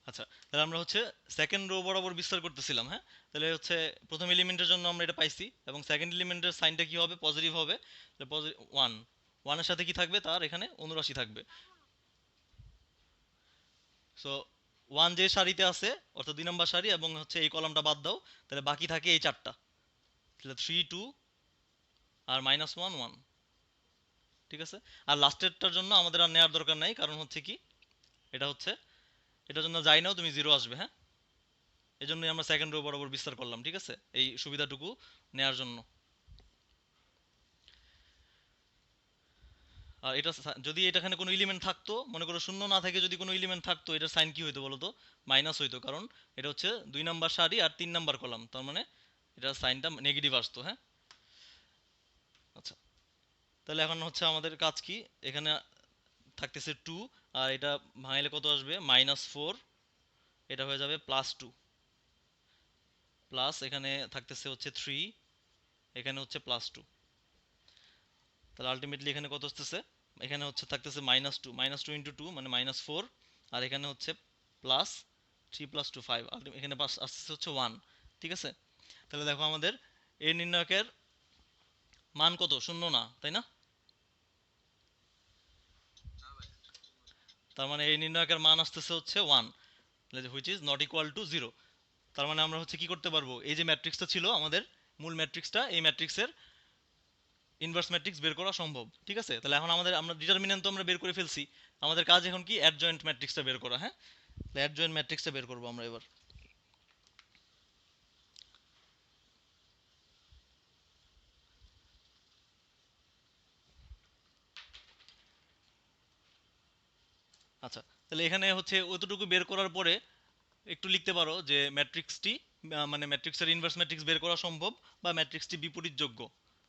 আচ্ছা, তাহলে আমরা হচ্ছে সেকেন্ড রো বরাবর বিস্তার করতেছিলাম, হ্যাঁ। তাহলে হচ্ছে প্রথম এলিমেন্টের জন্য আমরা এটা পাইছি, এবং সেকেন্ড এলিমেন্টের সাইনটা কি হবে? পজিটিভ হবে। ওয়ান, ওয়ানের সাথে কি থাকবে? তার এখানে অনুরাশি থাকবে। সো ওয়ান যে সারিতে আছে, অর্থাৎ 2 নাম্বার সারি, এবং হচ্ছে এই কলামটা বাদ দাও, তাহলে বাকি থাকে এই চারটা। তাহলে 3 2 আর -1 1। ঠিক আছে। আর লাস্টেরটার জন্য আমাদের আর নেওয়ার দরকার নাই, কারণ হচ্ছে কি, এটা হচ্ছে, এটার জন্য যাই নাও তুমি 0 আসবে, হ্যাঁ। এই জন্যই আমরা সেকেন্ড রো বরাবর বিস্তার করলাম, ঠিক আছে, এই সুবিধাটুকু নেয়ার জন্য। আর এটা যদি এখানে কোনো এলিমেন্ট থাকতো, মনে করো শূন্য না থেকে যদি কোনো এলিমেন্ট থাকতো, এটার সাইন কি হইতো বলো তো? মাইনাস হইতো, কারণ এটা হচ্ছে 2 নাম্বার সারি আর 3 নাম্বার কলাম, তার মানে এটার সাইনটা নেগেটিভ আসতো, হ্যাঁ। আচ্ছা, তাহলে এখন হচ্ছে আমাদের কাজ কি? এখানে থাকতেছে 2, আর এটা ভাঙাইলে কত আসবে? -4। এটা হয়ে যাবে +2, প্লাস এখানে থাকতেছে হচ্ছে 3, এখানে হচ্ছে +2। তাহলে আলটিমেটলি এখানে কত আসতেছে? এখানে হচ্ছে থাকতেছে -2, -2 ইন্টু 2 মানে -4, আর এখানে হচ্ছে +3 + 2 5, এখানে আসতেছে হচ্ছে 1। ঠিক আছে। তাহলে দেখো আমাদের এ নির্ণায়কের মান কত? শূন্য না, তাই না? তার মানে এই নির্ণায়কের মান আসতেছে হচ্ছে 1, which is not equal to 0। তার মানে আমরা হচ্ছে কি করতে পারবো? এই যে ম্যাট্রিক্সটা ছিল আমাদের, মূল ম্যাট্রিক্সটা, এই ম্যাট্রিক্সের ইনভার্স ম্যাট্রিক্স বের করা সম্ভব। ঠিক আছে। তাহলে এখন আমরা ডিটারমিন্যান্ট তো আমরা বের করে ফেলছি। আমাদের কাজ এখন কি? অ্যাডজয়েন্ট ম্যাট্রিক্সটা বের করা, হ্যাঁ। অ্যাডজয়েন্ট ম্যাট্রিক্সটা বের করবো আমরা এবার। আচ্ছা, তাহলে এখানে হচ্ছে অতটুকু বের করার পরে একটু লিখতে পারো যে ম্যাট্রিক্সটি, মানে ম্যাট্রিক্সের ইনভার্স ম্যাট্রিক্স বের করা সম্ভব, বা ম্যাট্রিক্সটি বিপরীতযোগ্য।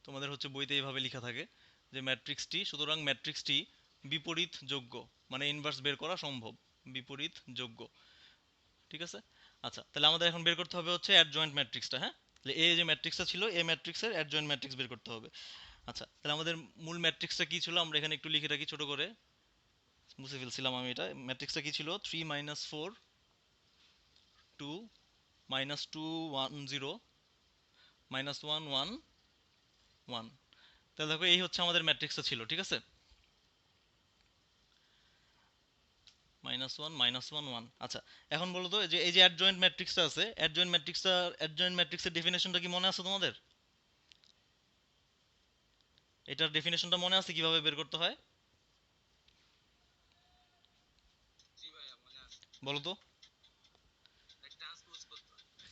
তোমাদের হচ্ছে বইতে এইভাবে লেখা থাকে যে ম্যাট্রিক্সটি, সুতরাং ম্যাট্রিক্সটি বিপরীতযোগ্য, মানে ইনভার্স বের করা সম্ভব, বিপরীতযোগ্য। ঠিক আছে। আচ্ছা, তাহলে আমাদের এখন বের করতে হবে হচ্ছে অ্যাডজয়েন্ট ম্যাট্রিক্সটা, হ্যাঁ। তাহলে এই যে ম্যাট্রিক্সটা ছিল, এই ম্যাট্রিক্সের অ্যাডজয়েন্ট ম্যাট্রিক্স বের করতে হবে। আচ্ছা, তাহলে আমাদের মূল ম্যাট্রিক্সটা কি ছিল? আমরা এখানে একটু লিখে রাখি ছোট করে, মুছে ফেলছিলাম আমি এটা। ম্যাট্রিক্সটা কি ছিল? 3 -4 2 -2 1 0 -1 1 1। তাহলে দেখো এই হচ্ছে আমাদের ম্যাট্রিক্সটা ছিল, ঠিক আছে। -1 -1 1। আচ্ছা, এখন বলো তো, যে এই যে অ্যাডজয়েন্ট ম্যাট্রিক্সটা আছে, অ্যাডজয়েন্ট ম্যাট্রিক্সের ডেফিনেশনটা কি মনে আছে তোমাদের? এটার ডেফিনেশনটা মনে আছে কিভাবে বের করতে হয়? বলো তো।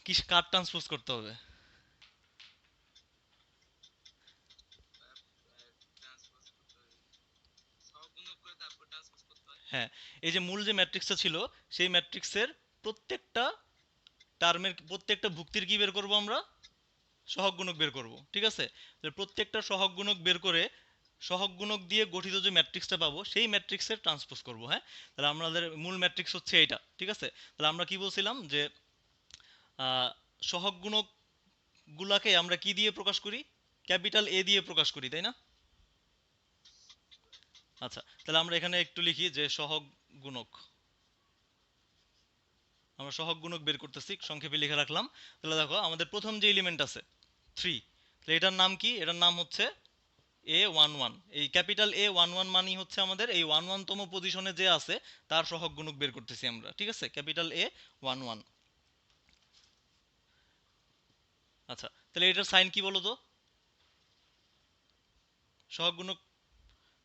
কি, কার ট্রান্সপোজ করতে হবে? হ্যাঁ, এই যে মূল যে ম্যাট্রিক্সটা ছিল, সেই ম্যাট্রিক্সের প্রত্যেকটা টার্মের, প্রত্যেকটা ভুক্তির কি বের করব আমরা? সহগ গুণক বের করব, ঠিক আছে। তাহলে প্রত্যেকটা সহগ গুণক বের করে সহগ গুণক দিয়ে গঠিত যে ম্যাট্রিক্সটা পাবো, সেই ম্যাট্রিক্সের ট্রান্সপোজ করব, হ্যাঁ। তাহলে আমাদের মূল ম্যাট্রিক্স হচ্ছে এইটা, ঠিক আছে। তাহলে আমরা কি বলছিলাম যে সহগ গুণক গুলাকে আমরা কি দিয়ে প্রকাশ করি? ক্যাপিটাল এ দিয়ে প্রকাশ করি, তাই না? আচ্ছা, তাহলে আমরা এখানে একটু লিখি যে সহগ গুণক, আমরা সহগ গুণক বের করতেছি, সংক্ষেপে লিখে রাখলাম। তাহলে দেখো আমাদের প্রথম যে এলিমেন্ট আছে 3, তাহলে এটার নাম কি? এটার নাম হচ্ছে A11, এই ক্যাপিটাল A11 মানেই হচ্ছে আমাদের এই 11 তম পজিশনে যে আছে তার সহগ গুণক বের করতেছি আমরা, ঠিক আছে, ক্যাপিটাল A11। আচ্ছা, তাহলে এটার সাইন কি বলো তো? সহগ গুণক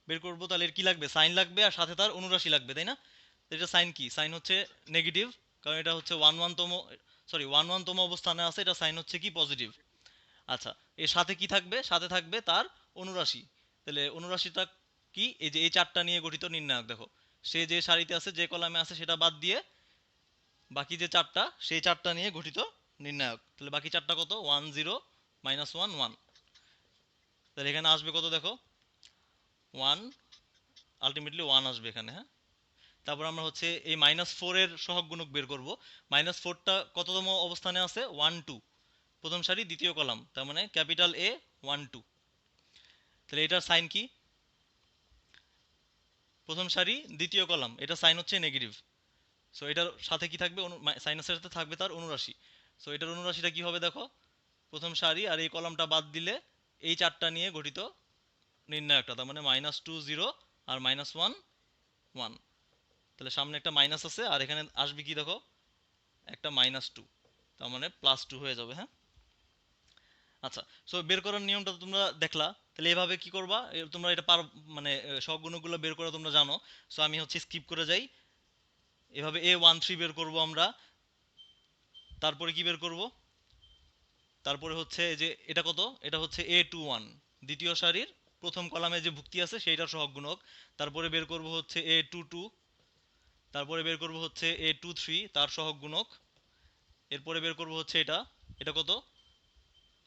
বের করবো, তাহলে এর কি লাগবে? সাইন লাগবে আর সাথে তার অনুরাশি লাগবে, তাই না? তো এটা সাইন কি? সাইন হচ্ছে নেগেটিভ, কারণ এটা হচ্ছে 11 তম, সরি 11 তম অবস্থানে আছে, এটা সাইন হচ্ছে কি? পজিটিভ। আচ্ছা, এর সাথে কি থাকবে? সাথে থাকবে তার অনুরাশি। তাহলে অনুরাশিটা কি? এই যে এই চারটা নিয়ে গঠিত নির্ণায়ক, দেখো সে যে সারিতে আছে, যে কলামে আছে সেটা বাদ দিয়ে বাকি যে চারটা, সেই চারটা নিয়ে গঠিত নির্ণায়ক। তাহলে বাকি চারটা কত? 1 0 -1 1। তাহলে এখানে আসবে কত দেখো? 1, আলটিমেটলি 1 আসবে এখানে, হ্যাঁ। তারপর আমরা হচ্ছে এই -4 এর সহগ গুণক বের করব। -4টা কততম অবস্থানে আছে? 1 2, প্রথম সারি দ্বিতীয় কলাম, তার মানে ক্যাপিটাল A 1 2। তাহলে এটার সাইন কি? প্রথম সারি দ্বিতীয় কলাম, এটা সাইন হচ্ছে নেগেটিভ। সো এটার সাথে কি থাকবে? সাইনাসের সাথে থাকবে তার অনুরাশি। সো এটার অনুরাশিটা কি হবে দেখো? প্রথম সারি আর এই কলামটা বাদ দিলে এই চারটা নিয়ে গঠিত নির্ণায়কটা, তার মানে -2 0 আর -1 1। তাহলে সামনে একটা মাইনাস আছে আর এখানে আসবে কি দেখো? একটা -2, তার মানে +2 হয়ে যাবে, হ্যাঁ। আচ্ছা, সো বের করার নিয়মটা তো তোমরা দেখলা। তাহলে এভাবে কি করবা? তোমরা এটা পার, মানে সব গুণগুলো বের করা তোমরা জানো। সো আমি হচ্ছে স্কিপ করে যাই। এভাবে A13 বের করব আমরা। তারপরে কি বের করব? তারপরে হচ্ছে যে এটা কত? এটা হচ্ছে A21, দ্বিতীয় সারির প্রথম কলামে যে ভুক্তি আছে সেইটার সহগ গুণক। তারপরে বের করব হচ্ছে A22, তারপরে বের করব হচ্ছে A23 তার সহগ গুণক। এরপরে বের করব হচ্ছে এটা, এটা কত?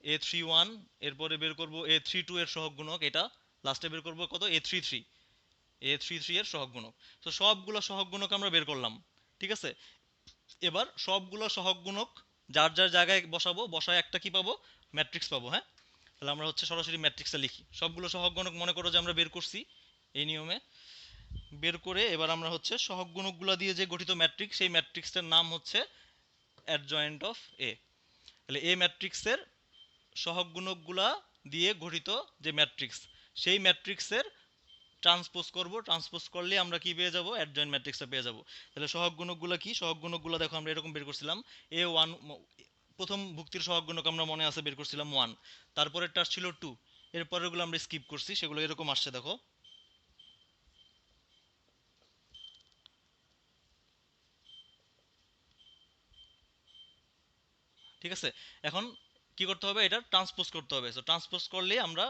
A31। এরপরে বের করব A32 এর সহগ গুণক এটা। লাস্টে বের করব কত? A33 এর সহগ গুণক। তো সবগুলো সহগ গুণক আমরা বের করলাম, ঠিক আছে। এবার সবগুলো সহগ গুণক যার যার জায়গায় বসাবো, বসায় একটা কি পাবো? ম্যাট্রিক্স পাবো, হ্যাঁ। তাহলে আমরা হচ্ছে সরাসরি ম্যাট্রিক্সটা লিখি। সবগুলো সহগ গুণক মনে করো যে আমরা বের করছি এই নিয়মে। বের করে এবার আমরা হচ্ছে সহগ গুণকগুলো দিয়ে যে গঠিত ম্যাট্রিক্স, সেই ম্যাট্রিক্সটার নাম হচ্ছে অ্যাডজয়েন্ট অফ এ। তাহলে এ ম্যাট্রিক্সের সহগ গুণকগুলা দিয়ে গঠিত যে ম্যাট্রিক্স, সেই ম্যাট্রিক্সের ট্রান্সপোজ করব। ট্রান্সপোজ করলে আমরা কি পেয়ে যাব? অ্যাডজয়েন্ট ম্যাট্রিক্সটা পেয়ে যাব। তাহলে সহগ গুণকগুলো কি? সহগ গুণকগুলো দেখো আমরা এরকম বের করছিলাম। A1, প্রথম ভুক্তির সহগ গুণক আমরা মনে আছে বের করছিলাম 1, তারপরেরটা ছিল 2, এরপরেরগুলো আমরা স্কিপ করছি, সেগুলো এরকম আসছে দেখো। ঠিক আছে, এখন কি করতে হবে? এটা ট্রান্সপোজ করতে হবে। সো ট্রান্সপোজ করলে আমরা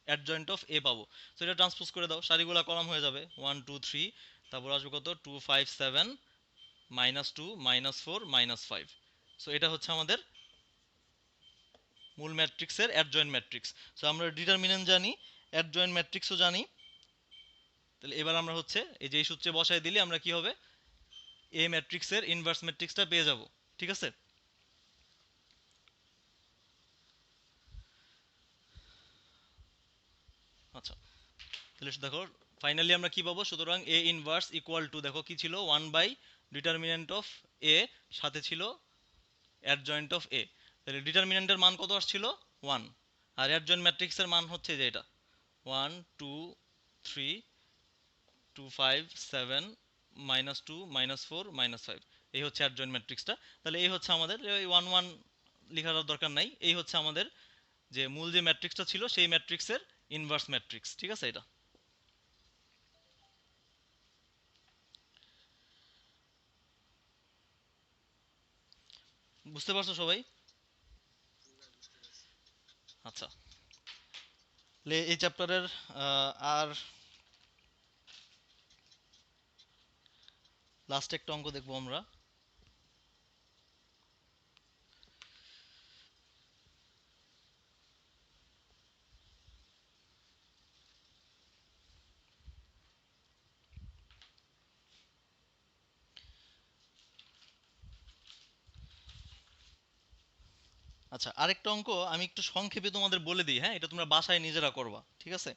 অ্যাডজয়েন্ট অফ এ পাবো। সো এটা ট্রান্সপোজ করে দাও, সারিগুলো কলাম হয়ে যাবে 1 2 3। তারপর আসবে কত? 2 5 7 -2 -4 -5। সো এটা হচ্ছে আমাদের মূল ম্যাট্রিক্সের অ্যাডজয়েন্ট ম্যাট্রিক্স। সো আমরা ডিটারমিনেন্ট জানি, অ্যাডজয়েন্ট ম্যাট্রিক্সও জানি। তাহলে এবার আমরা হচ্ছে এই যে এই সূত্রে বসায় দিলে আমরা কি হবে? এ ম্যাট্রিক্সের ইনভার্স ম্যাট্রিক্সটা পেয়ে যাব, ঠিক আছে। আচ্ছা, তাহলে দেখো ফাইনালি আমরা কি পাবো? সুতরাং এ ইনভার্স ইকুয়াল টু, দেখো কি ছিল? 1/ডিটারমিনেন্ট অফ এ, সাথে ছিল অ্যাডজয়েন্ট অফ এ। তাহলে ডিটারমিনেন্টের মান কত আসছিল? 1। আর অ্যাডজয়েন্ট ম্যাট্রিক্সের মান হচ্ছে যে এটা 1 2 3 2 5 7 -2 -4 -5। এই হচ্ছে অ্যাডজয়েন্ট ম্যাট্রিক্সটা। তাহলে এই হচ্ছে আমাদের, এই 1 1 লেখার দরকার নাই। এই হচ্ছে আমাদের যে মূল যে ম্যাট্রিক্সটা ছিল সেই ম্যাট্রিক্সের ইনভার্স ম্যাট্রিক্স, ঠিক আছে। এটা বুঝতে পারছো সবাই? আচ্ছা, এই চ্যাপ্টারের আর লাস্ট একটা অঙ্ক দেখবো আমরা। আচ্ছা, আরেকটা অঙ্ক আমি একটু সংক্ষেপে তোমাদের বলে দিই, হ্যাঁ। এটা তোমরা বাসায় নিজেরা করবা, ঠিক আছে।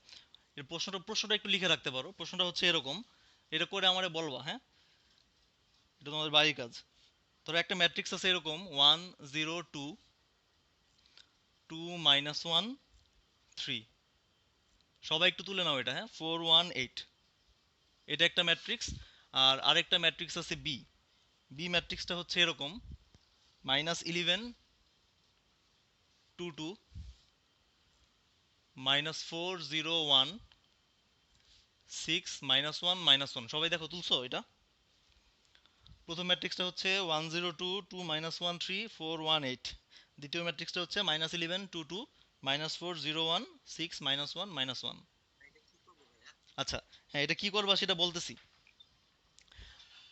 এর প্রশ্নটা একটু লিখে রাখতে পারো। প্রশ্নটা হচ্ছে এরকম, এটা করে আমারে বলবা, হ্যাঁ। এটা তোমাদের বাড়ির কাজ। ধরো একটা ম্যাট্রিক্স আছে এরকম 1 0 2 2 -1 3। সবাই একটু তুলে নাও এটা, হ্যাঁ, 4 1 8, এটা একটা ম্যাট্রিক্স। আর আরেকটা ম্যাট্রিক্স আছে বি। বি ম্যাট্রিক্সটা হচ্ছে এরকম, -11 2 2 -4 0 1 6 -1 -1। সবাই দেখো তুলছো এটা? প্রথম ম্যাট্রিক্সটা হচ্ছে 1 0 2 2 -1 3 4 1 8। দ্বিতীয় ম্যাট্রিক্সটা হচ্ছে -11 2 2 -4 0 1 6 -1 -1। আচ্ছা, হ্যাঁ, এটা কি করবা সেটা বলতেছি।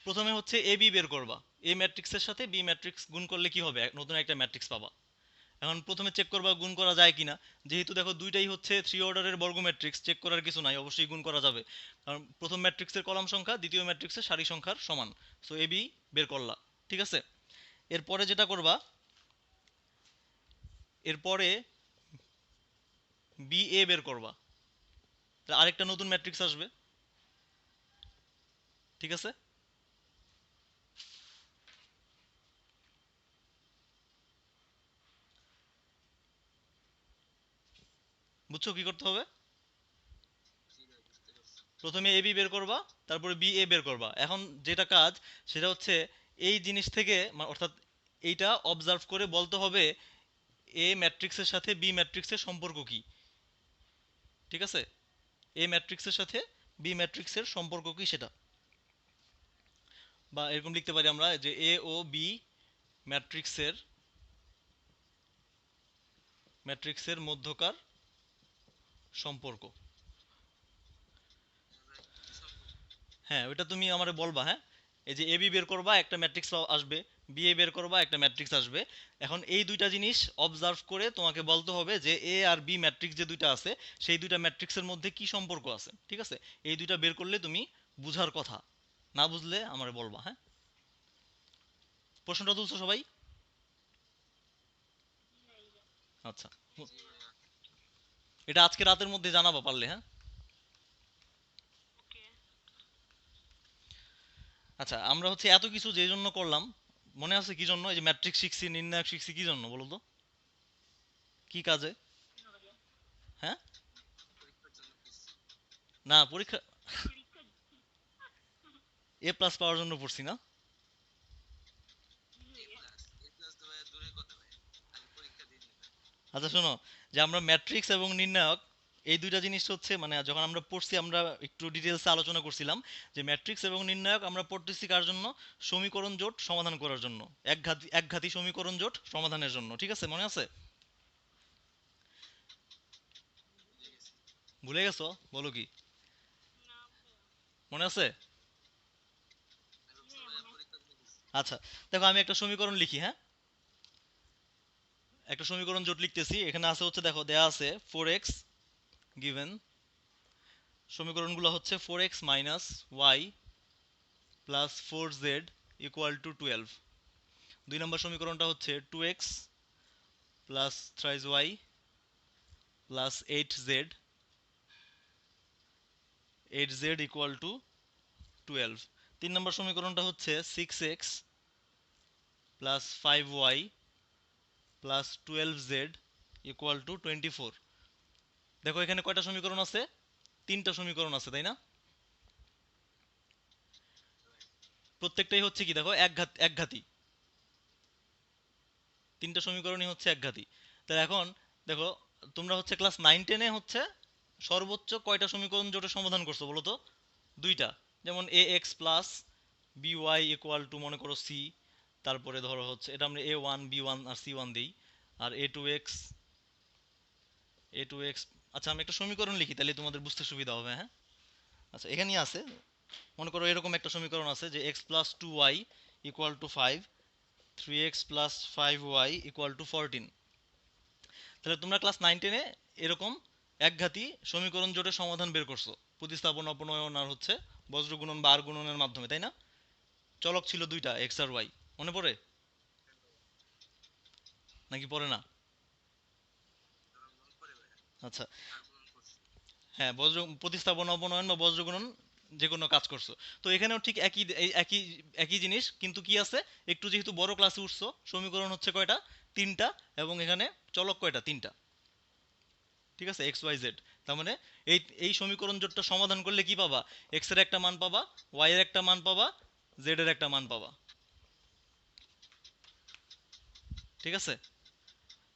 প্রথমে হচ্ছে এ বি বের করবা। এ ম্যাট্রিক্সের সাথে বি ম্যাট্রিক্স গুণ করলে কি হবে, নতুন একটা ম্যাট্রিক্স পাবা। এখন প্রথমে চেক করবা গুণ করা যায় কিনা। যেহেতু দেখো দুইটাই হচ্ছে 3 অর্ডারের বর্গ ম্যাট্রিক্স, চেক করার কিছু নাই, অবশ্যই গুণ করা যাবে। কারণ প্রথম ম্যাট্রিক্সের কলাম সংখ্যা দ্বিতীয় ম্যাট্রিক্সের সারি সংখ্যার সমান। সো এ বি বের করলা, ঠিক আছে। এরপরে যেটা করবা, এরপরে বি এ বের করবা, আরেকটা নতুন ম্যাট্রিক্স আসবে, ঠিক আছে। বুঝছো কি করতে হবে? প্রথমে এ বি বের করবা, তারপরে বি এ বের করবা। এখন যেটা কাজ সেটা হচ্ছে এই জিনিস থেকে অর্থাৎ এইটা অবজার্ভ করে বলতে হবে এ ম্যাট্রিক্সের সাথে বি ম্যাট্রিক্সের সম্পর্ক কি, ঠিক আছে। এ ম্যাট্রিক্সের সাথে বি ম্যাট্রিক্সের সম্পর্ক কি সেটা। বা এরকম লিখতে পারি আমরা যে এ ও বি ম্যাট্রিক্সের ম্যাট্রিক্সের মধ্যকার সম্পর্ক। হ্যাঁ, ওইটা তুমি আমারে বলবা, হ্যাঁ। এই যে এ বি বের করবা, একটা ম্যাট্রিক্স আসবে, বি এ বের করবা, একটা ম্যাট্রিক্স আসবে। এখন এই দুইটা জিনিস অবজার্ভ করে তোমাকে বলতে হবে যে এ আর বি ম্যাট্রিক্স যে দুইটা আছে সেই দুইটা ম্যাট্রিক্সের মধ্যে কি সম্পর্ক আছে, ঠিক আছে। এই দুইটা বের করলে তুমি বুঝার কথা, না বুঝলে আমারে বলবা, হ্যাঁ। প্রশ্নটা তুলছো সবাই? আচ্ছা, এটা আজকে রাতের মধ্যে জানাবা পারলে, হ্যাঁ। আচ্ছা, আমরা হচ্ছে এত কিছু যে জন্য করলাম, মনে আছে কি জন্য? এই যে ম্যাট্রিক্স শিখছি, নির্ণায়ক শিখছি, কি জন্য বলো তো? কি কাজে? হ্যাঁ, না পরীক্ষা, এ প্লাস পাওয়ার জন্য পড়ছি না। আচ্ছা শোনো, যে আমরা ম্যাট্রিক্স এবং নির্ণায়ক এই দুইটা জিনিস হচ্ছে মানে যখন আমরা পড়ছি আমরা একটু ডিটেলসে আলোচনা করছিলাম যে ম্যাট্রিক্স এবং নির্ণায়ক আমরা পড়তেছি কার জন্য? সমীকরণ জোট সমাধান করার জন্য, একঘাতি সমীকরণ জোট সমাধানের জন্য, ঠিক আছে, মনে আছে? ভুলে গেছো? বলো কি, মনে আছে? আচ্ছা, দেখো আমি একটা সমীকরণ লিখি, হ্যাঁ। একটা সমীকরণ জোট লিখতেছি, এখানে আছে হচ্ছে দেখো দেয়া আছে 4x গিভেন। সমীকরণগুলো হচ্ছে 4x minus y plus 4z equal to 12। 2 নম্বর সমীকরণটা হচ্ছে 2x plus thrice y plus 8z equal to 12। 3 নম্বর সমীকরণটা হচ্ছে 6x plus 5y plus 12z equal to 24। দেখো এখানে কয়টা সমীকরণ আছে? 3টা সমীকরণ আছে, তাই না? প্রত্যেকটাই হচ্ছে কি দেখো একঘাতি। 3টা সমীকরণই হচ্ছে একঘাতি। তাহলে এখন দেখো, তোমরা হচ্ছে ক্লাস 9 10-এ হচ্ছে সর্বোচ্চ কয়টা সমীকরণ জোটের সমাধান করছো বলো তো? 2টা। যেমন A X plus B Y equal to মনে করো সি, তারপরে ধরো হচ্ছে এটা আমরা a1 b1 আর c1 দিই, আর a2x। আচ্ছা, আমি একটা সমীকরণ লিখি তাহলে তোমাদের বুঝতে সুবিধা হবে, হ্যাঁ। আচ্ছা, এখানেই আছে, মনে করো এরকম একটা সমীকরণ আছে যে x plus 2y equal to 5, 3x plus 5y equal to 14। তাহলে তোমরা ক্লাস 9 10-এ এরকম একঘাতি সমীকরণ জোটের সমাধান বের করছো প্রতিস্থাপন অপনয়ন আর হচ্ছে বজ্রগুণন বা আর গুণনের মাধ্যমে, তাই না? চলক ছিল দুইটা, এক্স আর ওয়াই, মনে পড়ে নাকি পড়ে না? আচ্ছা, হ্যাঁ, প্রতিস্থাপন অপনয়ন বা বজ্রগুণন যে কোনো কাজ করছো। তো এখানেও ঠিক একই জিনিস, কিন্তু কি আছে, একটু যেহেতু বড় ক্লাসে উঠছো, সমীকরণ হচ্ছে কয়টা? 3টা। এবং এখানে চলক কয়টা? 3টা, ঠিক আছে, এক্স ওয়াই জেড। তার মানে এই এই সমীকরণ জোটটা সমাধান করলে কি পাবা, এক্স এর একটা মান পাবা, ওয়াই এর একটা মান পাবা, জেড এর একটা মান পাবা। ঠিক আছে?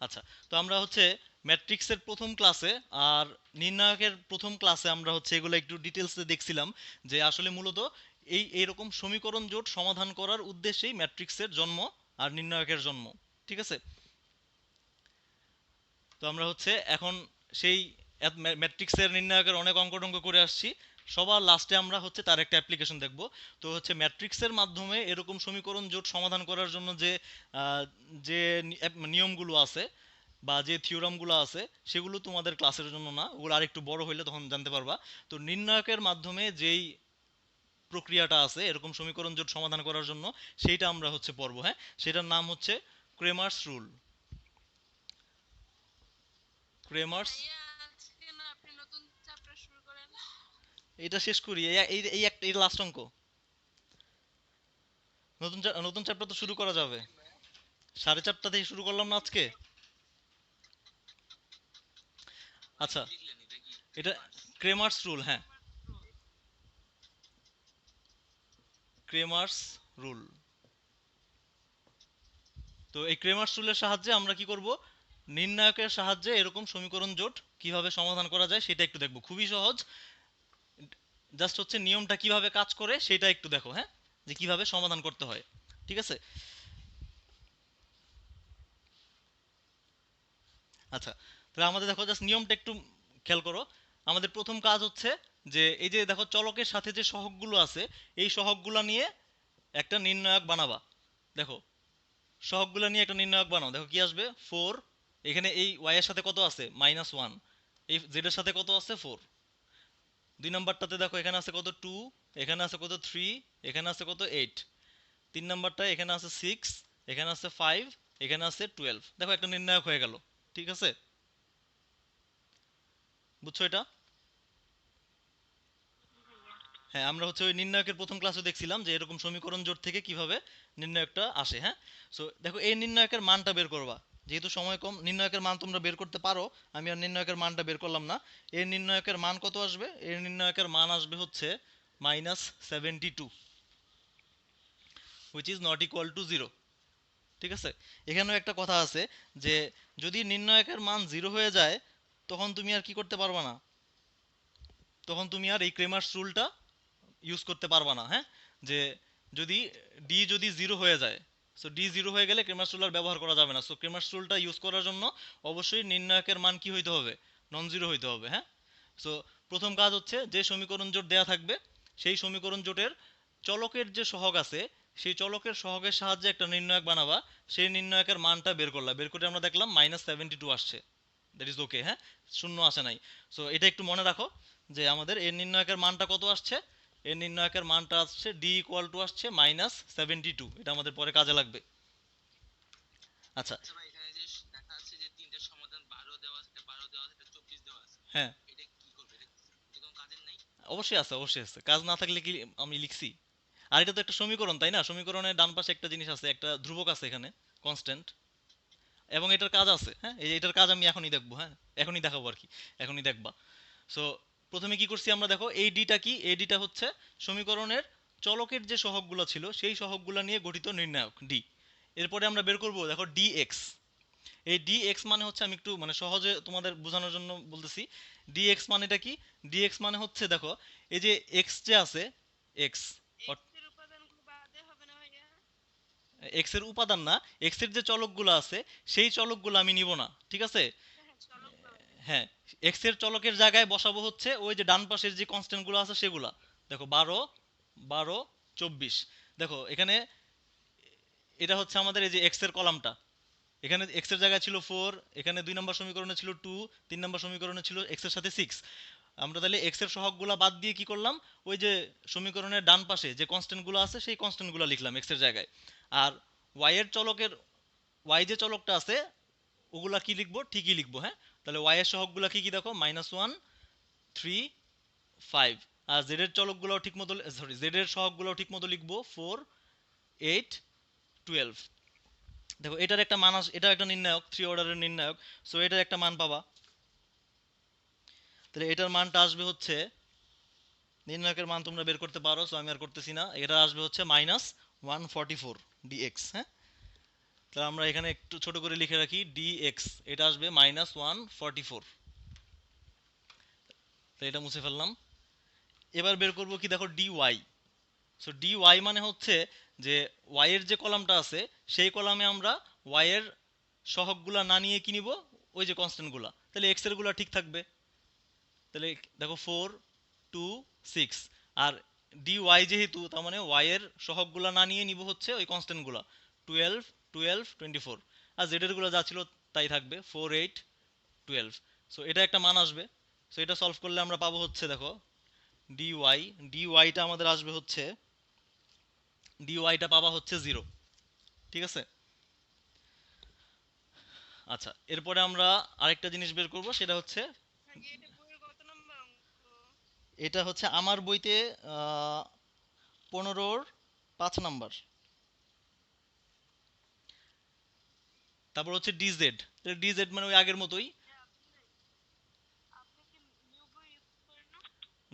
আচ্ছা, তো আমরা হচ্ছে ম্যাট্রিক্সের প্রথম ক্লাসে আর নির্ণায়কের প্রথম ক্লাসে আমরা হচ্ছে এগুলো একটু ডিটেলসে দেখছিলাম যে আসলে মূলত এইরকম সমীকরণ জোট সমাধান করার উদ্দেশ্যেই ম্যাট্রিক্সের জন্ম আর নির্ণায়কের জন্ম। ঠিক আছে? তো আমরা হচ্ছে এখন সেই ম্যাট্রিক্সের নির্ণায়কের অনেক অঙ্ক টঙ্ক করে আসছি, সবার লাস্টে আমরা হচ্ছে তার একটা অ্যাপ্লিকেশন দেখব। তো হচ্ছে ম্যাট্রিক্সের মাধ্যমে এরকম সমীকরণ জোট সমাধান করার জন্য যে আহ, যে নিয়মগুলো আছে বা যে থিওরামগুলো আছে সেগুলো তোমাদের ক্লাসের জন্য না, ওগুলো আরেকটু বড় হইলে তখন জানতে পারবা। তো নির্ণায়কের মাধ্যমে যেই প্রক্রিয়াটা আছে এরকম সমীকরণ জোট সমাধান করার জন্য, সেইটা আমরা হচ্ছে পড়বো। হ্যাঁ, সেটার নাম হচ্ছে ক্রেমার্স রুল। ক্রেমার্স, ভাইয়া আজকে না আপনি নতুন চ্যাপ্টার শুরু করেন। এটা শেষ করি, এই এই এই একটা এই লাস্ট অঙ্ক। নতুন চ্যাপ্টার তো শুরু করা যাবে, 4:30 থেকে শুরু করলাম না আজকে। আচ্ছা, এটা ক্রেমার্স রুল। হ্যাঁ, ক্রেমার্স রুল। তো এই ক্রেমার্স রুলের সাহায্যে আমরা কি করব, নির্ণায়কের সাহায্যে এরকম সমীকরণ জোট কিভাবে সমাধান করা যায় সেটা একটু দেখব, খুবই সহজ। জাস্ট হচ্ছে নিয়মটা কিভাবে কাজ করে সেটা একটু দেখো, হ্যাঁ, যে কিভাবে সমাধান করতে হয়। ঠিক আছে? আচ্ছা, তাহলে আমাদের দেখো জাস্ট নিয়মটা একটু খেয়াল করো। আমাদের প্রথম কাজ হচ্ছে যে এই যে দেখো চলকের সাথে যে সহগগুলো আছে, এই সহগগুলো নিয়ে একটা নির্ণায়ক বানাবা। দেখো, সহগগুলো নিয়ে একটা নির্ণায়ক বানাও, দেখো কি আসবে, 4। এখানে এই ওয়াই এর সাথে কত আছে, -1। এই জেড এর সাথে কত আছে, 4। দুই নাম্বারটাতে দেখো এখানে আছে কত, 2। এখানে আছে কত, 3। এখানে আছে কত, 8। তিন নাম্বারটায় এখানে আছে 6। এখানে আছে 5। এখানে আছে 12। দেখো একটা নির্ণায়ক হয়ে গেল। ঠিক আছে? বুঝছো এটা? হ্যাঁ, আমরা হচ্ছে ওই নির্ণায়কের প্রথম ক্লাসে দেখছিলাম যে এরকম সমীকরণ জোট থেকে কিভাবে নির্ণায়কটা আসে। হ্যাঁ, সো দেখো এই নির্ণায়কের মানটা বের করবা। যেহেতু সময় কম, নির্ণায়কের মান তোমরা বের করতে পারো, আমি আর নির্ণায়কের মানটা বের করলাম না। এর নির্ণায়কের মান কত আসবে, এর নির্ণায়কের মান আসবে হচ্ছে -72, which is not equal to 0। ঠিক আছে? এখানেও একটা কথা আছে যে যদি নির্ণায়কের মান 0 হয়ে যায় তখন তুমি আর কি করতে পারবা না, তখন তুমি আর এই ক্রেমার্স রুলটা ইউজ করতে পারবা না। হ্যাঁ, যে যদি ডি যদি 0 হয়ে যায়, সো ডি 0 হয়ে গেলে ক্রেমার্স রুল আর ব্যবহার করা যাবে না। সো ক্রেমার্স রুলটা ইউজ করার জন্য অবশ্যই নির্ণায়কের মান কি হইতে হবে, নন জিরো হইতে হবে। হ্যাঁ, সো প্রথম কাজ হচ্ছে যে সমীকরণ জোট দেয়া থাকবে সেই সমীকরণ জোটের চলকের যে সহগ আছে সেই চলকের সহগের সাহায্যে একটা নির্ণায়ক বানাবা। সেই নির্ণায়কের মানটা বের করলা, বের করে আমরা দেখলাম -72 আসছে। That is okay. হ্যাঁ, শূন্য আসে নাই। সো এটা একটু মনে রাখো যে আমাদের এর নির্ণায়কের মানটা কত আসছে, এর নির্ণায়কের মানটা আসছে ডি ইকুয়াল টু আসছে -72। এটা আমাদের পরে কাজে লাগবে। আচ্ছা। আচ্ছা ভাই, এখানে যে দেখা যাচ্ছে যে তিনটা সমাধান 12 দেওয়া আছে, 12 দেওয়া আছে, 24 দেওয়া আছে, হ্যাঁ, এটা কি করবে? এটা কোনো কাজের নাই? অবশ্যই আছে, অবশ্যই আছে, কাজ না থাকলে কি আমি লিখছি? আর এটা তো একটা সমীকরণ, তাই না? সমীকরণের ডান পাশে একটা জিনিস আছে, একটা ধ্রুবক আছে এখানে, কনস্ট্যান্ট। এবং এটার কাজ আছে। হ্যাঁ, এই যে এটার কাজ আমি এখনই দেখবো। হ্যাঁ, এখনই দেখাবো আর কি, এখনই দেখবা। সো প্রথমে কি করছি আমরা, দেখো এই ডিটা কি, এই ডিটা হচ্ছে সমীকরণের চলকের যে সহগগুলো ছিল সেই সহগগুলো নিয়ে গঠিত নির্ণায়ক ডি। এরপরে আমরা বের করব, দেখো ডি এক্স। এই ডি এক্স মানে হচ্ছে, আমি একটু মানে সহজে তোমাদের বোঝানোর জন্য বলতেছি, ডি এক্স মানেটা কি। ডি এক্স মানে হচ্ছে দেখো এই যে এক্স যে আছে, এক্স, এক্স এর উপাদানগুলো বাদে হবে না ভাইয়া? এক্স এর উপাদান না, এক্স এর যে চলকগুলো আছে সেই চলকগুলো আমি নিব না। ঠিক আছে? হ্যাঁ হ্যাঁ, চলক বাদ। হ্যাঁ, এক্স এর চলকের জায়গায় বসাবো হচ্ছে ওই যে ডান পাশের যে কনস্ট্যান্টগুলো আছে সেগুলা। দেখো 12, 12, 24। দেখো এখানে এটা হচ্ছে আমাদের এই যে এক্স এর কলামটা, এখানে এক্স এর জায়গায় ছিল 4, এখানে 2 নম্বর সমীকরণে ছিল 2, 3 নম্বর সমীকরণে ছিল এক্স এর সাথে 6। আমরা তাহলে এক্স এর সহগগুলা বাদ দিয়ে কি করলাম, ওই যে সমীকরণের ডান পাশে যে কনস্ট্যান্টগুলো আছে সেই কনস্ট্যান্টগুলো লিখলাম এক্স এর জায়গায়। আর ওয়াই এর চলকের, ওয়াই যে চলকটা আছে ওগুলা কি লিখবো, ঠিকই লিখবো। হ্যাঁ, তাহলে ওয়াই এর সহগগুলা কি কি দেখো, -1, 3, 5। আর জেড এর চলকগুলোও ঠিক মতো, সরি জেড এর সহগগুলোও ঠিক মতো লিখবো, 4, 8, 12। দেখো এটার একটা মান এটা একটা নির্ণায়ক, 3 অর্ডারের নির্ণায়ক। সো এটার একটা মান পাবা। তাহলে এটার মানটা আসবে হচ্ছে, নির্ণায়কের মান তোমরা বের করতে পারো, সো আমি আর করতেছি না। এটা আসবে হচ্ছে -144 dx, হ্যাঁ। তাহলে আমরা এখানে একটু ছোট করে লিখে রাখি dx, এটা আসবে -144। তো এটা মুছে ফেললাম। এবার বের করব কি, দেখো dy। সো dy মানে হচ্ছে যে y এর যে কলামটা আছে সেই কলামে আমরা y এর সহগগুলা না নিয়ে কি নিব, ওই যে কনস্ট্যান্টগুলা, তাহলে x এর গুলা ঠিক থাকবে। তাহলে দেখো 4 2 6, আর dy যেহেতু, তার মানে y এর সহগগুলা না নিয়ে নিব হচ্ছে ওই কনস্ট্যান্টগুলা, 12 12 24, আর z এর গুলা যা ছিল তাই থাকবে, 4 8 12। সো এটা একটা মান আসবে। সো এটা সলভ করলে আমরা পাবো হচ্ছে, দেখো dy, টা আমাদের আসবে হচ্ছে, টা পাবা হচ্ছে 0। ঠিক আছে। আচ্ছা, এরপরে আমরা আরেকটা জিনিস বের করব, সেটা হচ্ছে, ভাইয়া এটা বইয়ের কত নম্বর অঙ্ক? এটা হচ্ছে আমার বইতে 15-র 5 নাম্বার। তারপর হচ্ছে ডিজেড। ডিজেড মানে ওই আগের মতোই। ভাইয়া আপনি কি নিউ বই ইউজ করেন না?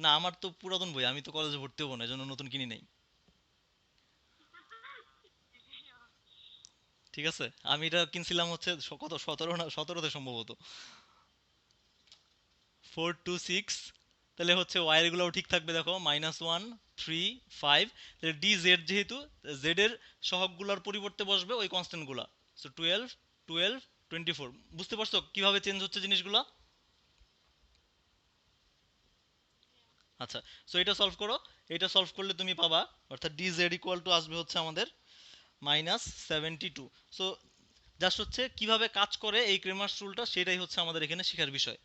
না, আমার তো পুরাতন বই, আমি তো কলেজে ভর্তি হবো না, এজন্য নতুন কিনি নাই। ঠিক আছে, আমি এটা কিনছিলাম হচ্ছে কত, 17 না 17-তে সম্ভবত, 4 2 6। তাহলে হচ্ছে ওয়ার গুলোও ঠিক থাকবে, দেখো -1 3 5। তাহলে ডি জেড যেহেতু, জেড এর সহগগুলোর পরিবর্তে বসবে ওই কনস্ট্যান্ট গুলা। সো 12 12 24। বুঝতে পারছো কিভাবে চেঞ্জ হচ্ছে জিনিসগুলা? আচ্ছা, সো এটা সলভ করো। এটা সলভ করলে তুমি পাবা, অর্থাৎ ডি জেড ইকুয়াল টু আসবে হচ্ছে আমাদের -72। সো জাস্ট হচ্ছে কিভাবে কাজ করে এই ক্রেমার্স রুলটা, সেটাই হচ্ছে আমাদের এখানে শেখার বিষয়।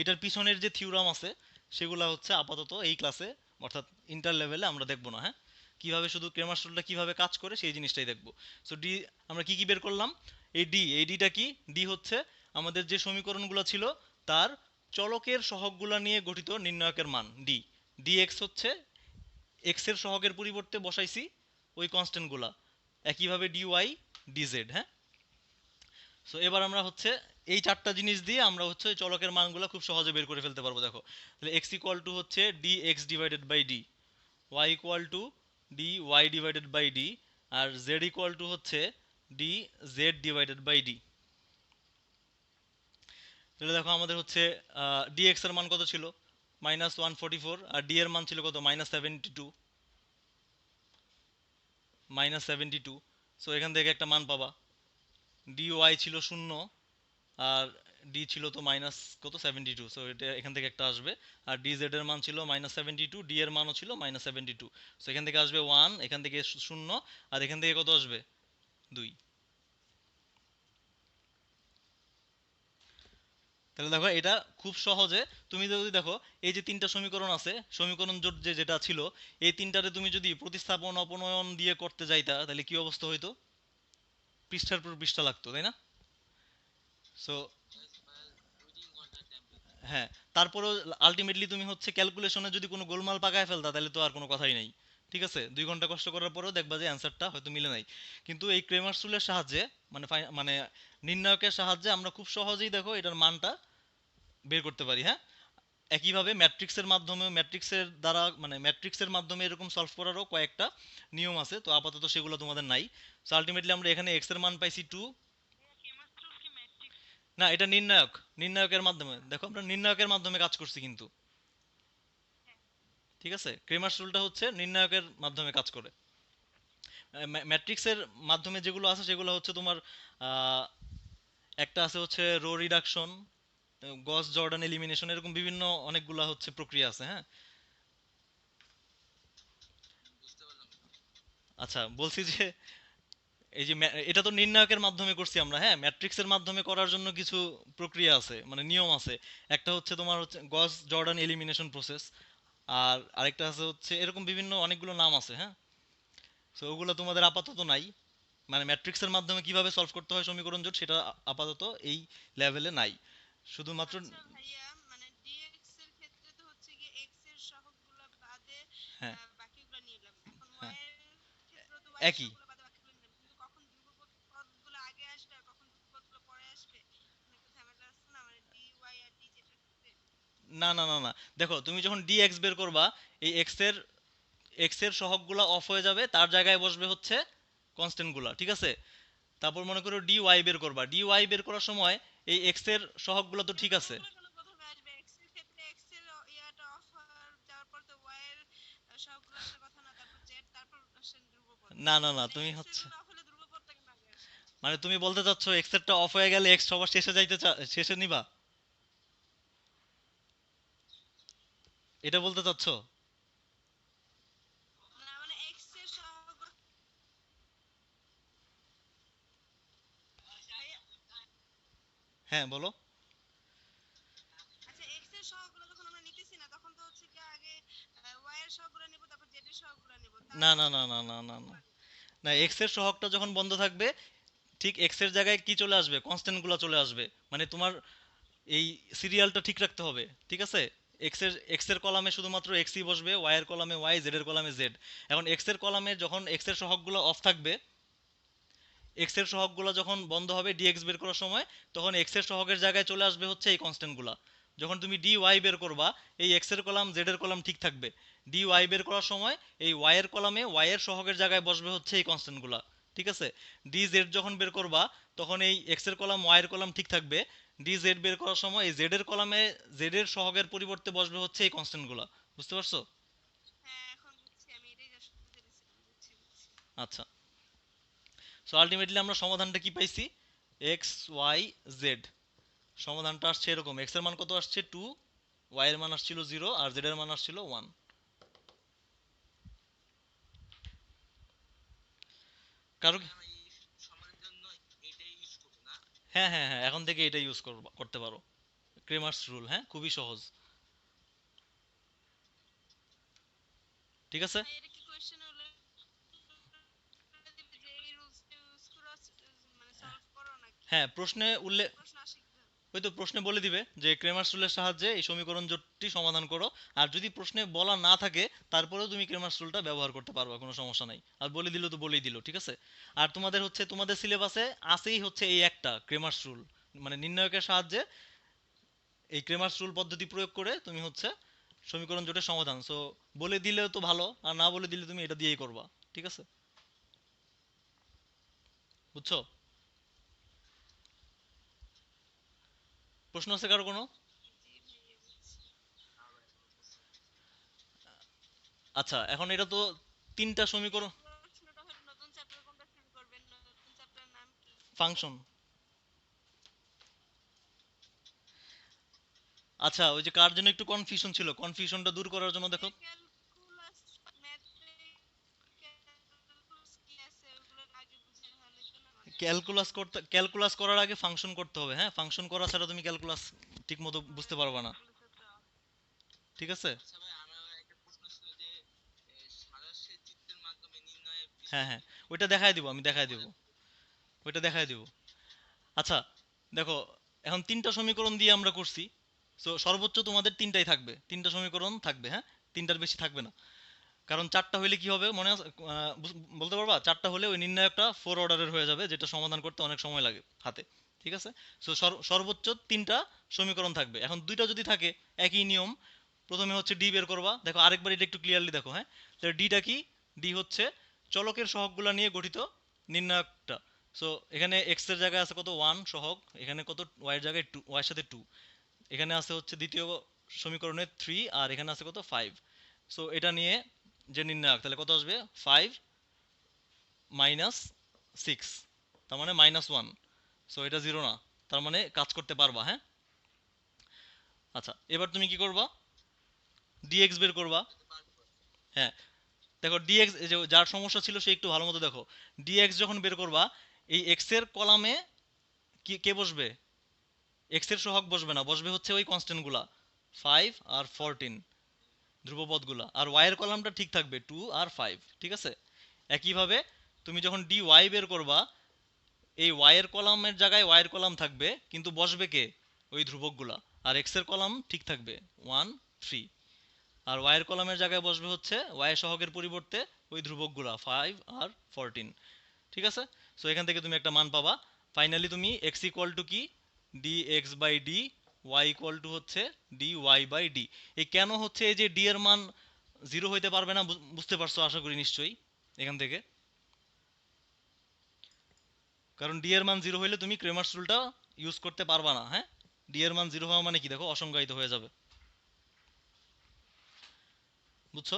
এটার পিছনের যে থিওরাম আছে সেগুলো হচ্ছে আপাতত এই ক্লাসে, অর্থাৎ ইন্টার লেভেলে আমরা দেখবো না, হ্যাঁ। কিভাবে শুধু ক্রেমার্স রুলটা কিভাবে কাজ করে সেই জিনিসটাই দেখবো। সো ডি, আমরা কি কি বের করলাম? এই ডিটা কি, ডি হচ্ছে আমাদের যে সমীকরণগুলো ছিল তার চলকের সহগগুলো নিয়ে গঠিত নির্ণায়কের মান ডি। ডিএক্স হচ্ছে এক্স এর সহগের পরিবর্তে বসাইছি ওই কনস্ট্যান্টগুলা। একইভাবে ডিওয়াই ডিজেড, হ্যাঁ। সো এবার আমরা হচ্ছে এই চারটা জিনিস দিয়ে আমরা হচ্ছে চলকের মানগুলো খুব সহজে বের করে ফেলতে পারবো, দেখো। তাহলে এক্স ইকুয়াল টু হচ্ছে D X divided by D, Y equal to D Y divided by D, আর জেড ইকুয়াল টু হচ্ছে D Z divided by D. তাহলে দেখো আমাদের হচ্ছে ডি এক্স এর মান কত ছিল, -144, আর ডি এর মান ছিল কত, -72, -72। সো এখান থেকে একটা মান পাবা। ডি ওয়াই ছিল 0, আর ডি ছিল তো -72, সো এটা এখান থেকে একটা আসবে। আর ডি জেড এর মান ছিল -72, ডি এর মানও ছিল -72। সো এখান থেকে আসবে 1, এখান থেকে 0, আর এখান থেকে কত আসবে, 2। তাহলে দেখো এটা খুব সহজে, তুমি যদি দেখো এই যে তিনটা সমীকরণ আছে, সমীকরণ জোট যে যেটা ছিল, এই তিনটারে তুমি যদি প্রতিস্থাপন অপনয়ন দিয়ে করতে যাইতা, তাহলে কি অবস্থা হইতো? পৃষ্ঠার পর পৃষ্ঠা লাগতো, তাই না? সো ভাইয়া 2-3 ঘন্টা টাইম লাগবে। হ্যাঁ, তারপরেও আলটিমেটলি তুমি হচ্ছে ক্যালকুলেশনে যদি কোনো গোলমাল পাকায় ফেলতা, তাহলে তো আর কোনো কথাই নেই। ঠিক আছে, 2 ঘন্টা কষ্ট করার পরেও দেখবা যে অ্যান্সারটা হয়তো মিলে নাই। কিন্তু এই ক্রেমার রুলের সাহায্যে, মানে মানে নির্ণায়কের সাহায্যে আমরা খুব সহজেই দেখো এটার মানটা বের করতে পারি, হ্যাঁ। একইভাবে ম্যাট্রিক্সের মাধ্যমে, ম্যাট্রিক্সের দ্বারা, মানে ম্যাট্রিক্সের মাধ্যমে এরকম সলভ করারও কয়েকটা নিয়ম আছে, তো আপাতত সেগুলো তোমাদের নাই। সো আলটিমেটলি আমরা এখানে এক্স এর মান পাইছি 2। ভাইয়া কেমাস্ট্রুল কি ম্যাট্রিক্স? না, এটা নির্ণায়ক, নির্ণায়কের মাধ্যমে দেখো, আমরা নির্ণায়কের মাধ্যমে কাজ করছি কিন্তু। হ্যাঁ। ঠিক আছে, ক্রেমার্স রুলটা হচ্ছে নির্ণায়কের মাধ্যমে কাজ করে। ম্যাট্রিক্সের মাধ্যমে যেগুলো আছে সেগুলো হচ্ছে তোমার, আহ, একটা আছে হচ্ছে রো রিডাকশন, গস জর্ডান এলিমিনেশন, এরকম বিভিন্ন অনেকগুলা হচ্ছে প্রক্রিয়া আছে, হ্যাঁ। বুঝতে পারলাম না। আচ্ছা, বলছি যে এই যে এটা তো নির্ণায়কের মাধ্যমে করছি আমরা, হ্যাঁ। ম্যাট্রিক্সের মাধ্যমে করার জন্য কিছু প্রক্রিয়া আছে, মানে নিয়ম আছে। একটা হচ্ছে তোমার হচ্ছে গস জর্ডান এলিমিনেশন প্রসেস, আর আরেকটা আছে হচ্ছে, এরকম বিভিন্ন অনেকগুলো নাম আছে, হ্যাঁ। সো ওগুলো তোমাদের আপাতত নাই, মানে ম্যাট্রিক্সের মাধ্যমে কিভাবে সলভ করতে হয় সমীকরণ জোট, সেটা আপাতত এই লেভেলে নাই, শুধুমাত্র। আচ্ছা ভাইয়া, মানে ডিএক্স এর ক্ষেত্রে তো হচ্ছে গিয়ে এক্স এর সহগগুলো বাদে হ্যাঁ, বাকিগুলো নিলাম। এখন হ্যাঁ, ওয়াই এর ক্ষেত্রে তো ওয়াই এর একই। সহগগুলো বাদে বাকিগুলো নিলাম, কিন্তু কখন ধ্রুবপদ পদগুলো আগে আসবে আর কখন ধ্রুবপদগুলো পরে আসবে, মানে একটু ঝামেলা আছে না, মানে ডি ওয়াই আর ডি জেড এর ক্ষেত্রে। না না না না, দেখো তুমি যখন ডি এক্স বের করবা, এই এক্স এর সহগগুলা অফ হয়ে যাবে, তার জায়গায় বসবে হচ্ছে কনস্ট্যান্ট গুলা, ঠিক আছে? তারপর মনে করো ডি ওয়াই বের করবা, ডি ওয়াই বের করার সময় এই এক্স এর সহগগুলো তো ঠিক আছে। সহগগুলো কেন প্রথমে আসবে? এক্স এর ক্ষেত্রে এক্স এর ইয়াটা অফ যাওয়ার পর তো ওয়াই এর সহগগুলো আসার কথা না, তারপর জেড, তারপর আসে ধ্রুবপদ। না না না, মানে তুমি এক্স এর হচ্ছে গুলো অফ হলে ধ্রুবপদটা কেন আগে আসে? মানে তুমি বলতে চাচ্ছ এক্স এরটা অফ হয়ে গেলে এক্স সবার শেষে যাইতে শেষে নিবা, এটা বলতে চাচ্ছ? না মানে এক্স এর সহগ, ভাইয়া, হ্যাঁ বলো। আচ্ছা এক্স এর সহগগুলো যখন আমরা নিতেছি না, তখন তো হচ্ছে কি আগে ওয়াই এর সহগগুলো নিব, তারপর জেড এর সহগগুলো নিব, না তারপর না হচ্ছে না না না না না, না এক্স এর সহগটা যখন বন্ধ থাকবে, ঠিক এক্স এর জায়গায় কি চলে আসবে, কনস্ট্যান্ট গুলো চলে আসবে। মানে তোমার এই সিরিয়ালটা ঠিক রাখতে হবে, ঠিক আছে? এক্স এর কলামে শুধুমাত্র এক্সই বসবে, ওয়াই এর কলামে ওয়াই, জেড এর কলামে জেড। এখন এক্স এর কলামে যখন এক্স এর সহগগুলো অফ থাকবে, এক্স এর সহগগুলো যখন বন্ধ হবে ডিএক্স বের করার সময়, তখন এক্স এর সহগের জায়গায় চলে আসবে হচ্ছে এই কনস্ট্যান্টগুলো। যখন তুমি ডি ওয়াই বের করবা, এই এক্স এর কলাম জেড এর কলাম ঠিক থাকবে। ডি ওয়াই বের করার সময় এই ওয়াই এর কলামে ওয়াই এর সহগের জায়গায় বসবে হচ্ছে এই কনস্ট্যান্টগুলো, ঠিক আছে? ডি জেড যখন বের করবা, তখন এই এক্স এর কলাম ওয়াই এর কলাম ঠিক থাকবে। ডি জেড বের করার সময় এই জেড এর কলামে জেড এর সহগের পরিবর্তে বসবে হচ্ছে এই কনস্ট্যান্টগুলো। বুঝতে পারছো? হ্যাঁ এখন বুঝছি, আমি এটাই জাস্ট বুঝতে পেরেছিলাম, বুঝছি বুঝছি। আচ্ছা, সো আলটিমেটলি আমরা সমাধানটা কি পাইছি? এক্স ওয়াই জেড, সমাধানটা আসছে এরকম। এক্স এর মান কত আসছে 2, ওয়াই এর মান আসছিল 0, আর জেড এর মান আসছিল 1। কারো তাহলে কি? আমরা এই সমাধানের জন্য এটাই ইউজ করব না? হ্যাঁ হ্যাঁ হ্যাঁ, এখন থেকে এটা ইউজ করতে পারো, ক্রেমার্স রুল, হ্যাঁ খুবই সহজ, ঠিক আছে? ভাই এটা কি কোশ্চেন হলো যে এই রুলসটা ইউজ করে মানে সলভ করো নাকি? হ্যাঁ, প্রশ্নে উল্লেখ, প্রশ্ন আসে কিভাবে? ওই তো প্রশ্নে বলে দিবে যে ক্রেমার্স রুলের সাহায্যে এই সমীকরণ জোটটি সমাধান করো। আর যদি প্রশ্নে বলা না থাকে, তারপরেও তুমি ক্রেমার্স রুলটা ব্যবহার করতে পারবা, কোনো সমস্যা নাই। আর বলে দিল তো বলেই দিল, ঠিক আছে? আর তোমাদের হচ্ছে তোমাদের সিলেবাসে আছেই হচ্ছে এই একটা ক্রেমার্স রুল, মানে নির্ণায়কের সাহায্যে এই ক্রেমার্স রুল পদ্ধতি প্রয়োগ করে তুমি হচ্ছে সমীকরণ জোটের সমাধান। সো বলে দিলেও তো ভালো, আর না বলে দিলে তুমি এটা দিয়েই করবা, ঠিক আছে? বুঝছো? প্রশ্ন আছে কারো কোনো? জি ভাইয়া বুঝছি। আচ্ছা, এখন এটা তো তিনটা ভাইয়া সমীকরণ। প্রশ্নটা হলো নতুন চ্যাপ্টার কোনটা শুরু করবেন? নতুন চ্যাপ্টারের নাম কি? ফাংশন। আচ্ছা, ওই যে কার জন্য একটু কনফিউশন ছিল, কনফিউশনটা দূর করার জন্য দেখো, ভাইয়া ক্যালকুলাস, ম্যাথে ক্যালকুলাস কি আছে ওগুলো আগে বুঝে তাহলে তো না মানে ক্যালকুলাস করার আগে ফাংশন করতে হবে। হ্যাঁ, ফাংশন করা ছাড়া তুমি ক্যালকুলাস ঠিকমতো বুঝতে পারবা না, ওগুলো তো ঠিক আছে? আচ্ছা ভাই, আমার একটা প্রশ্ন ছিল যে সারাংশের চিত্রের মাধ্যমে নির্ণয়ের হ্যাঁ হ্যাঁ, বিষয়টি ওইটা দেখায় দিব, আমি একটু দেখায় দিব, বলেন তো। ওইটা দেখায় দিব। আচ্ছা, দেখো, এখন তিনটা সমীকরণ দিয়ে আমরা করছি। সো সর্বোচ্চ তোমাদের তিনটাই থাকবে, তিনটা সমীকরণ থাকবে, হ্যাঁ, তিনটার বেশি থাকবে না। কারণ চারটা হলে কি হবে মনে আছে, বলতে পারবা? চারটা হলে ওই নির্ণায়কটা 4 অর্ডারের হয়ে যাবে, যেটা সমাধান করতে অনেক সময় লাগে হাতে, ঠিক আছে? সো সর্বোচ্চ তিনটা সমীকরণ থাকবে। এখন দুইটা যদি থাকে, একই নিয়ম। প্রথমে হচ্ছে ডি বের করবা, দেখো আরেকবার এটা একটু ক্লিয়ারলি দেখো, হ্যাঁ? তাহলে ডিটা কি? ডি হচ্ছে চলকের সহগগুলা নিয়ে গঠিত নির্ণায়কটা। সো এখানে এক্স এর জায়গায় আছে কত 1 সহগ, এখানে কত ওয়াই এর জায়গায় 2, ওয়াই এর সাথে 2, এখানে আছে হচ্ছে দ্বিতীয় সমীকরণে 3, আর এখানে আছে কত 5। সো এটা নিয়ে যে নির্ণায়ক, তাহলে কত আসবে 5 মাইনাস 6, তার মানে -1। সো এটা 0 না, তার মানে কাজ করতে পারবা, হ্যাঁ? আচ্ছা, এবার তুমি কি করবা? ডিএক্স বের করবা। এটা তো পারবো। হ্যাঁ, দেখো ডিএক্স, যে যার সমস্যা ছিল সে একটু ভালো মতো দেখো। ডিএক্স যখন বের করবা, এই এক্স এর কলামে কি কে বসবে? এক্স এর সহগ বসবে না, বসবে হচ্ছে ওই কনস্ট্যান্ট গুলা, 5 আর 14, ধ্রুবপদগুলা। আর ওয়াই এর কলামটা ঠিক থাকবে 2 আর 5, ঠিক আছে? একইভাবে তুমি যখন ডি ওয়াই বের করবা, এই ওয়াই এর কলামের জায়গায় ওয়াই এর কলাম থাকবে, কিন্তু বসবে কে? ওই ধ্রুবকগুলা। আর এক্স এর কলাম ঠিক থাকবে 1, 3, আর ওয়াই এর কলামের জায়গায় বসবে হচ্ছে ওয়াই সহগের পরিবর্তে ওই ধ্রুবকগুলা 5 আর 14, ঠিক আছে? সো এখান থেকে তুমি একটা মান পাবা। ফাইনালি তুমি এক্স ইকুয়াল টু কি? D x by D Y equal to হচ্ছে ডি ওয়াই বাই ডি। এই কেন হচ্ছে এই যে ডি এর মান জিরো হইতে পারবে না বুঝতে পারছো আশা করি নিশ্চয়ই এখান থেকে। কারণ ডি এর মান জিরো হইলে তুমি ক্রেমার্স রুলটা ইউজ করতে পারবা না। হ্যাঁ, ডি এর মান জিরো হওয়া মানে কি দেখো অসংজ্ঞায়িত হয়ে যাবে, বুঝছো?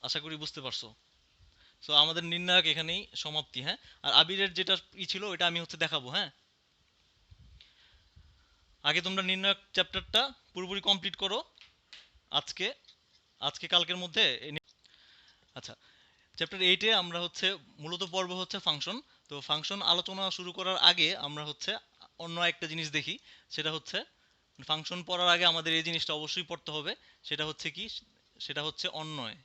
আশা করি বুঝতে পারছো। সো আমাদের নির্ণায়ক এখানেই সমাপ্তি। হ্যাঁ, আর আবিরের যেটা ছিল ওটা আমি হচ্ছে দেখাবো। হ্যাঁ, আগে তোমরা নির্ণায়ক চ্যাপ্টারটা পুরোপুরি কমপ্লিট করো আজকে আজকে কালকের মধ্যে। আচ্ছা, চ্যাপ্টার 8-এ আমরা হচ্ছে মূলত পর্ব হচ্ছে ফাংশন। তো ফাংশন আলোচনা শুরু করার আগে আমরা হচ্ছে অন্য একটা জিনিস দেখি, সেটা হচ্ছে ফাংশন পড়ার আগে আমাদের এই জিনিসটা অবশ্যই পড়তে হবে। সেটা হচ্ছে কি, সেটা হচ্ছে অন্বয়,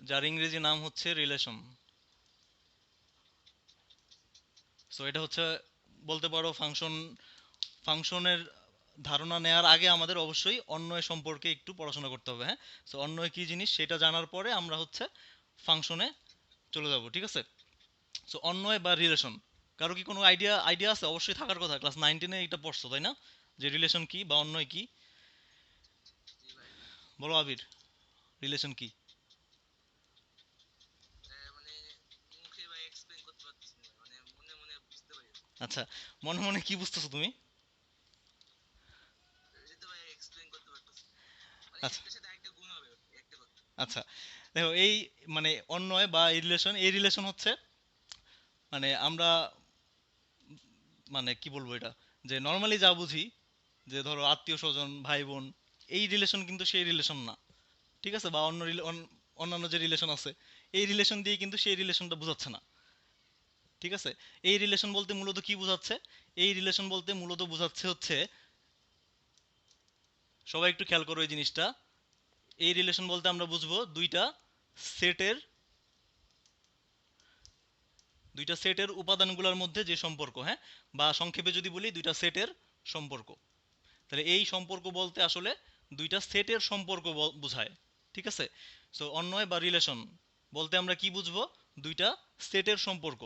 যার ইংরেজি নাম হচ্ছে রিলেশন। সো এটা হচ্ছে বলতে পারো ফাংশনের ধারণা নেওয়ার আগে আমাদের অবশ্যই অন্বয় সম্পর্কে একটু পড়াশোনা করতে হবে। হ্যাঁ, সো অন্বয় কি জিনিস সেটা জানার পরে আমরা হচ্ছে ফাংশনে চলে যাব, ঠিক আছে? সো অন্বয় বা রিলেশন, কারো কি কোনো আইডিয়া আইডিয়া আছে? অবশ্যই থাকার কথা, ক্লাস 9-10-এ এটা পড়ছো তাই না, যে রিলেশন কি বা অন্বয় কি? জি ভাই। বলো আবির, রিলেশন কি? মানে মুখে ভাই এক্সপ্লেইন করতে পারতেছি না, মানে মনে মনে বুঝতে পারি। আচ্ছা, মনে মনে কি বুঝতেছো তুমি? এটা তো ভাই এক্সপ্লেইন করতে পারতেছি না। মানে আচ্ছা একটার সাথে আরেকটা গুণ হবে একটা কথা। আচ্ছা, দেখো এই মানে অন্বয় বা এই রিলেশন হচ্ছে মানে আমরা মানে কি বলবো এটা, যে নর্মালি যা বুঝি, যে ধরো আত্মীয় স্বজন ভাই বোন, এই রিলেশন কিন্তু সেই রিলেশন না, ঠিক আছে? বা অন্যান্য যে রিলেশন আছে, এই রিলেশন দিয়ে কিন্তু সেই রিলেশনটা বোঝাচ্ছে না, ঠিক আছে? এই রিলেশন বলতে মূলত কি বোঝাচ্ছে? এই রিলেশন বলতে মূলত বোঝাচ্ছে হচ্ছে, সবাই একটু খেয়াল করো এই জিনিসটা, এই রিলেশন বলতে আমরা বুঝবো সেটের দুইটা সেটের উপাদানগুলোর মধ্যে যে সম্পর্ক। হ্যাঁ, বা সংক্ষেপে যদি বলি দুইটা সেটের সম্পর্ক। তাহলে এই সম্পর্ক বলতে আসলে দুইটা সেটের সম্পর্ক বোঝায়, ঠিক আছে? সো অন্বয় বা রিলেশন বলতে আমরা কি বুঝবো? দুইটা সেটের সম্পর্ক,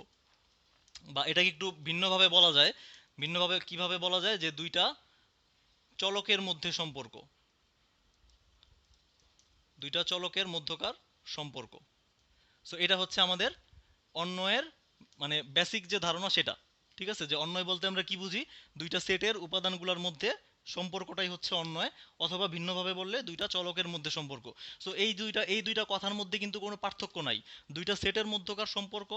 বা এটাকে একটু ভিন্নভাবে বলা যায়। ভিন্নভাবে কিভাবে বলা যায়, যে দুইটা চলকের মধ্যে সম্পর্ক, দুইটা চলকের মধ্যকার সম্পর্ক। সো এটা হচ্ছে আমাদের অন্বয়ের মানে বেসিক যে ধারণা সেটা, ঠিক আছে? যে অন্বয় বলতে আমরা কি বুঝি? দুইটা সেটের উপাদানগুলোর মধ্যে সম্পর্কটাই হচ্ছে অন্বয়, অথবা ভিন্নভাবে বললে দুইটা চলকের মধ্যে সম্পর্ক। সো এই দুইটা কথার মধ্যে কিন্তু কোনো পার্থক্য নাই। দুইটা সেটের মধ্যকার সম্পর্ক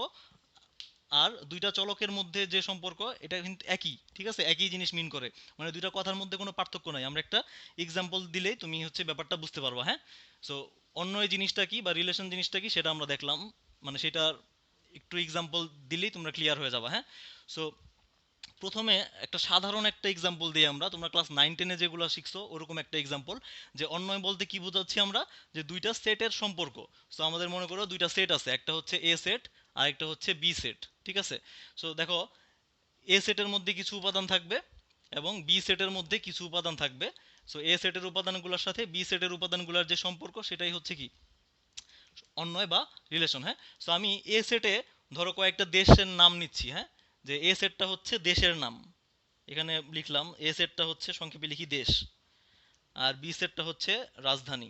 আর দুইটা চলকের মধ্যে যে সম্পর্ক, এটা কিন্তু একই, ঠিক আছে? একই জিনিস মিন করে, মানে দুইটা কথার মধ্যে কোনো পার্থক্য নাই। আমরা একটা এক্সাম্পল দিলেই তুমি হচ্ছে ব্যাপারটা বুঝতে পারবা। হ্যাঁ, সো অন্যয় জিনিসটা কি বা রিলেশন জিনিসটা কি সেটা আমরা দেখলাম, মানে সেটার একটু এক্সাম্পল দিলেই তোমরা ক্লিয়ার হয়ে যাবা। হ্যাঁ, সো প্রথমে একটা সাধারণ একটা এক্সাম্পল দিই আমরা, তোমরা ক্লাস 9-10-এ যেগুলো শিখছো ওরকম একটা এক্সাম্পল, যে অন্যয় বলতে কি বোঝাচ্ছি আমরা? যে দুইটা সেটের সম্পর্ক। সো আমাদের মনে করো দুইটা সেট আছে, একটা হচ্ছে এ সেট আর একটা হচ্ছে বি সেট, ঠিক আছে? সো দেখো, এ সেটের মধ্যে কিছু উপাদান থাকবে এবং বি সেটের মধ্যে কিছু উপাদান থাকবে। সো এ সেটের উপাদানগুলোর সাথে বি সেটের উপাদানগুলোর যে সম্পর্ক সেটাই হচ্ছে কি অন্বয় বা রিলেশন। হ্যাঁ, সো আমি এ সেটে ধরো কয়েকটা দেশের নাম নিচ্ছি। হ্যাঁ, যে এ সেটটা হচ্ছে দেশের নাম, এখানে লিখলাম এ সেটটা হচ্ছে সংক্ষেপে লিখি দেশ, আর বি সেটটা হচ্ছে রাজধানী,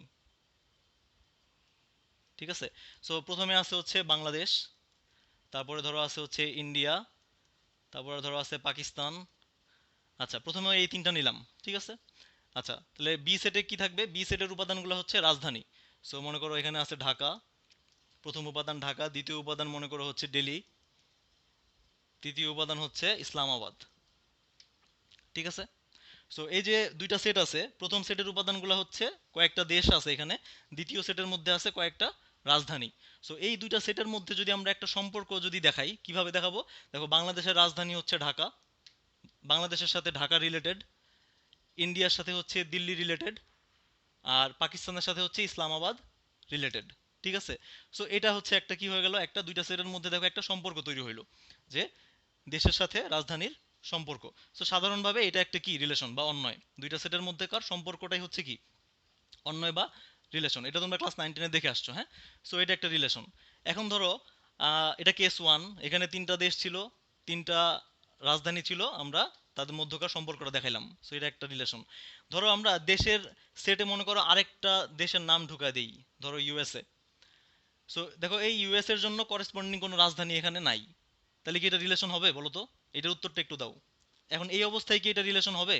ঠিক আছে? সো প্রথমে আছে হচ্ছে বাংলাদেশ, তারপরে ধরো আছে হচ্ছে ইন্ডিয়া, তারপরে ধরো আছে পাকিস্তান। আচ্ছা, প্রথমে এই তিনটা নিলাম, ঠিক আছে? আচ্ছা, তাহলে বি সেটে কি থাকবে? বি সেটের উপাদানগুলো হচ্ছে রাজধানী। সো মনে করো এখানে আছে ঢাকা, প্রথম উপাদান ঢাকা, দ্বিতীয় উপাদান মনে করো হচ্ছে দিল্লি, তৃতীয় উপাদান হচ্ছে ইসলামাবাদ, ঠিক আছে? সো এই যে দুইটা সেট আছে, প্রথম সেটের উপাদানগুলো হচ্ছে কয়েকটা দেশ আছে এখানে, দ্বিতীয় সেটের মধ্যে আছে কয়েকটা রাজধানী। সো এই দুইটা সেটের মধ্যে যদি আমরা একটা সম্পর্ক যদি দেখাই, কিভাবে দেখাবো? দেখো, বাংলাদেশের রাজধানী হচ্ছে ঢাকা, বাংলাদেশের সাথে ঢাকা রিলেটেড, ইন্ডিয়ার সাথে হচ্ছে দিল্লি রিলেটেড, আর পাকিস্তানের সাথে হচ্ছে ইসলামাবাদ রিলেটেড, ঠিক আছে? সো এটা হচ্ছে একটা কি হয়ে গেল, একটা দুইটা সেটের মধ্যে দেখো একটা সম্পর্ক তৈরি হইলো, যে দেশের সাথে রাজধানীর সম্পর্ক। সো সাধারণভাবে এটা একটা কি রিলেশন বা অন্যয়, দুইটা সেটের মধ্যেকার সম্পর্কটাই হচ্ছে কি অন্যয় বা রিলেশন। এটা তোমরা ক্লাস 9-10-এ দেখে আসছো। হ্যাঁ, সো এটা একটা রিলেশন। এখন ধরো এটা কেস ওয়ান, এখানে তিনটা দেশ ছিল, তিনটা রাজধানী ছিল, আমরা তাদের মধ্যকার সম্পর্কটা দেখাইলাম। সো এটা একটা রিলেশন। ধরো আমরা দেশের সেটে মনে করো আরেকটা দেশের নাম ঢুকায় দিই, ধরো ইউএসএ। সো দেখো এই ইউএস এর জন্য করেসপন্ডিং কোনো রাজধানী এখানে নাই, তাহলে কি এটা রিলেশন হবে বলো তো? এটার উত্তরটা একটু দাও। এখন এই অবস্থায় কি এটা রিলেশন হবে?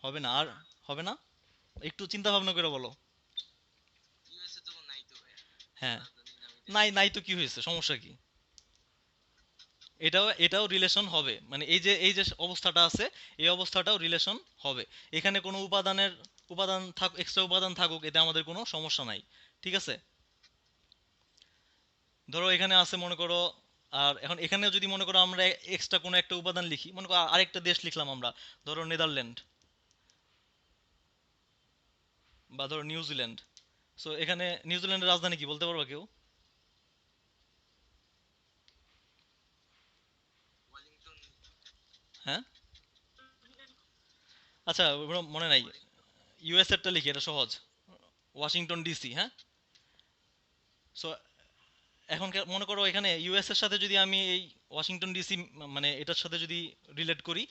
হবে না। আর হবে না? একটু চিন্তা ভাবনা করে বলো। ইউএসএ তো নাই তো ভাইয়া, হ্যাঁ, রাজধানীর নামই নাই দেশে। নাই তো কি হয়েছে, সমস্যা কি? এটাও রিলেশন হবে, মানে এই যে অবস্থাটা আছে, এই অবস্থাটাও রিলেশন হবে। এখানে কোনো উপাদান থাক, এক্সট্রা উপাদান থাকুক, এতে আমাদের কোনো সমস্যা নাই। ঠিক আছে? ধরো এখানে আছে মনে করো, আর এখন এখানে যদি মনে করো আমরা এক্সট্রা কোনো একটা উপাদান লিখি, মনে করো আরেকটা দেশ লিখলাম আমরা, ধরো নেদারল্যান্ড বা ধরো নিউজিল্যান্ড। সো এখানে নিউজিল্যান্ডের রাজধানী কি বলতে পারবা কেউ? ওয়েলিংটন। হ্যাঁ, আচ্ছা মনে নাই। ইউএস এরটা লিখি, এটা সহজ, ওয়াশিংটন ডিসি। হ্যাঁ। সো এখন মনে করো এখানে ইউএস এর সাথে যদি আমি এই ওয়াশিংটন ডিসি মানে এটার সাথে যদি রিলেট করি,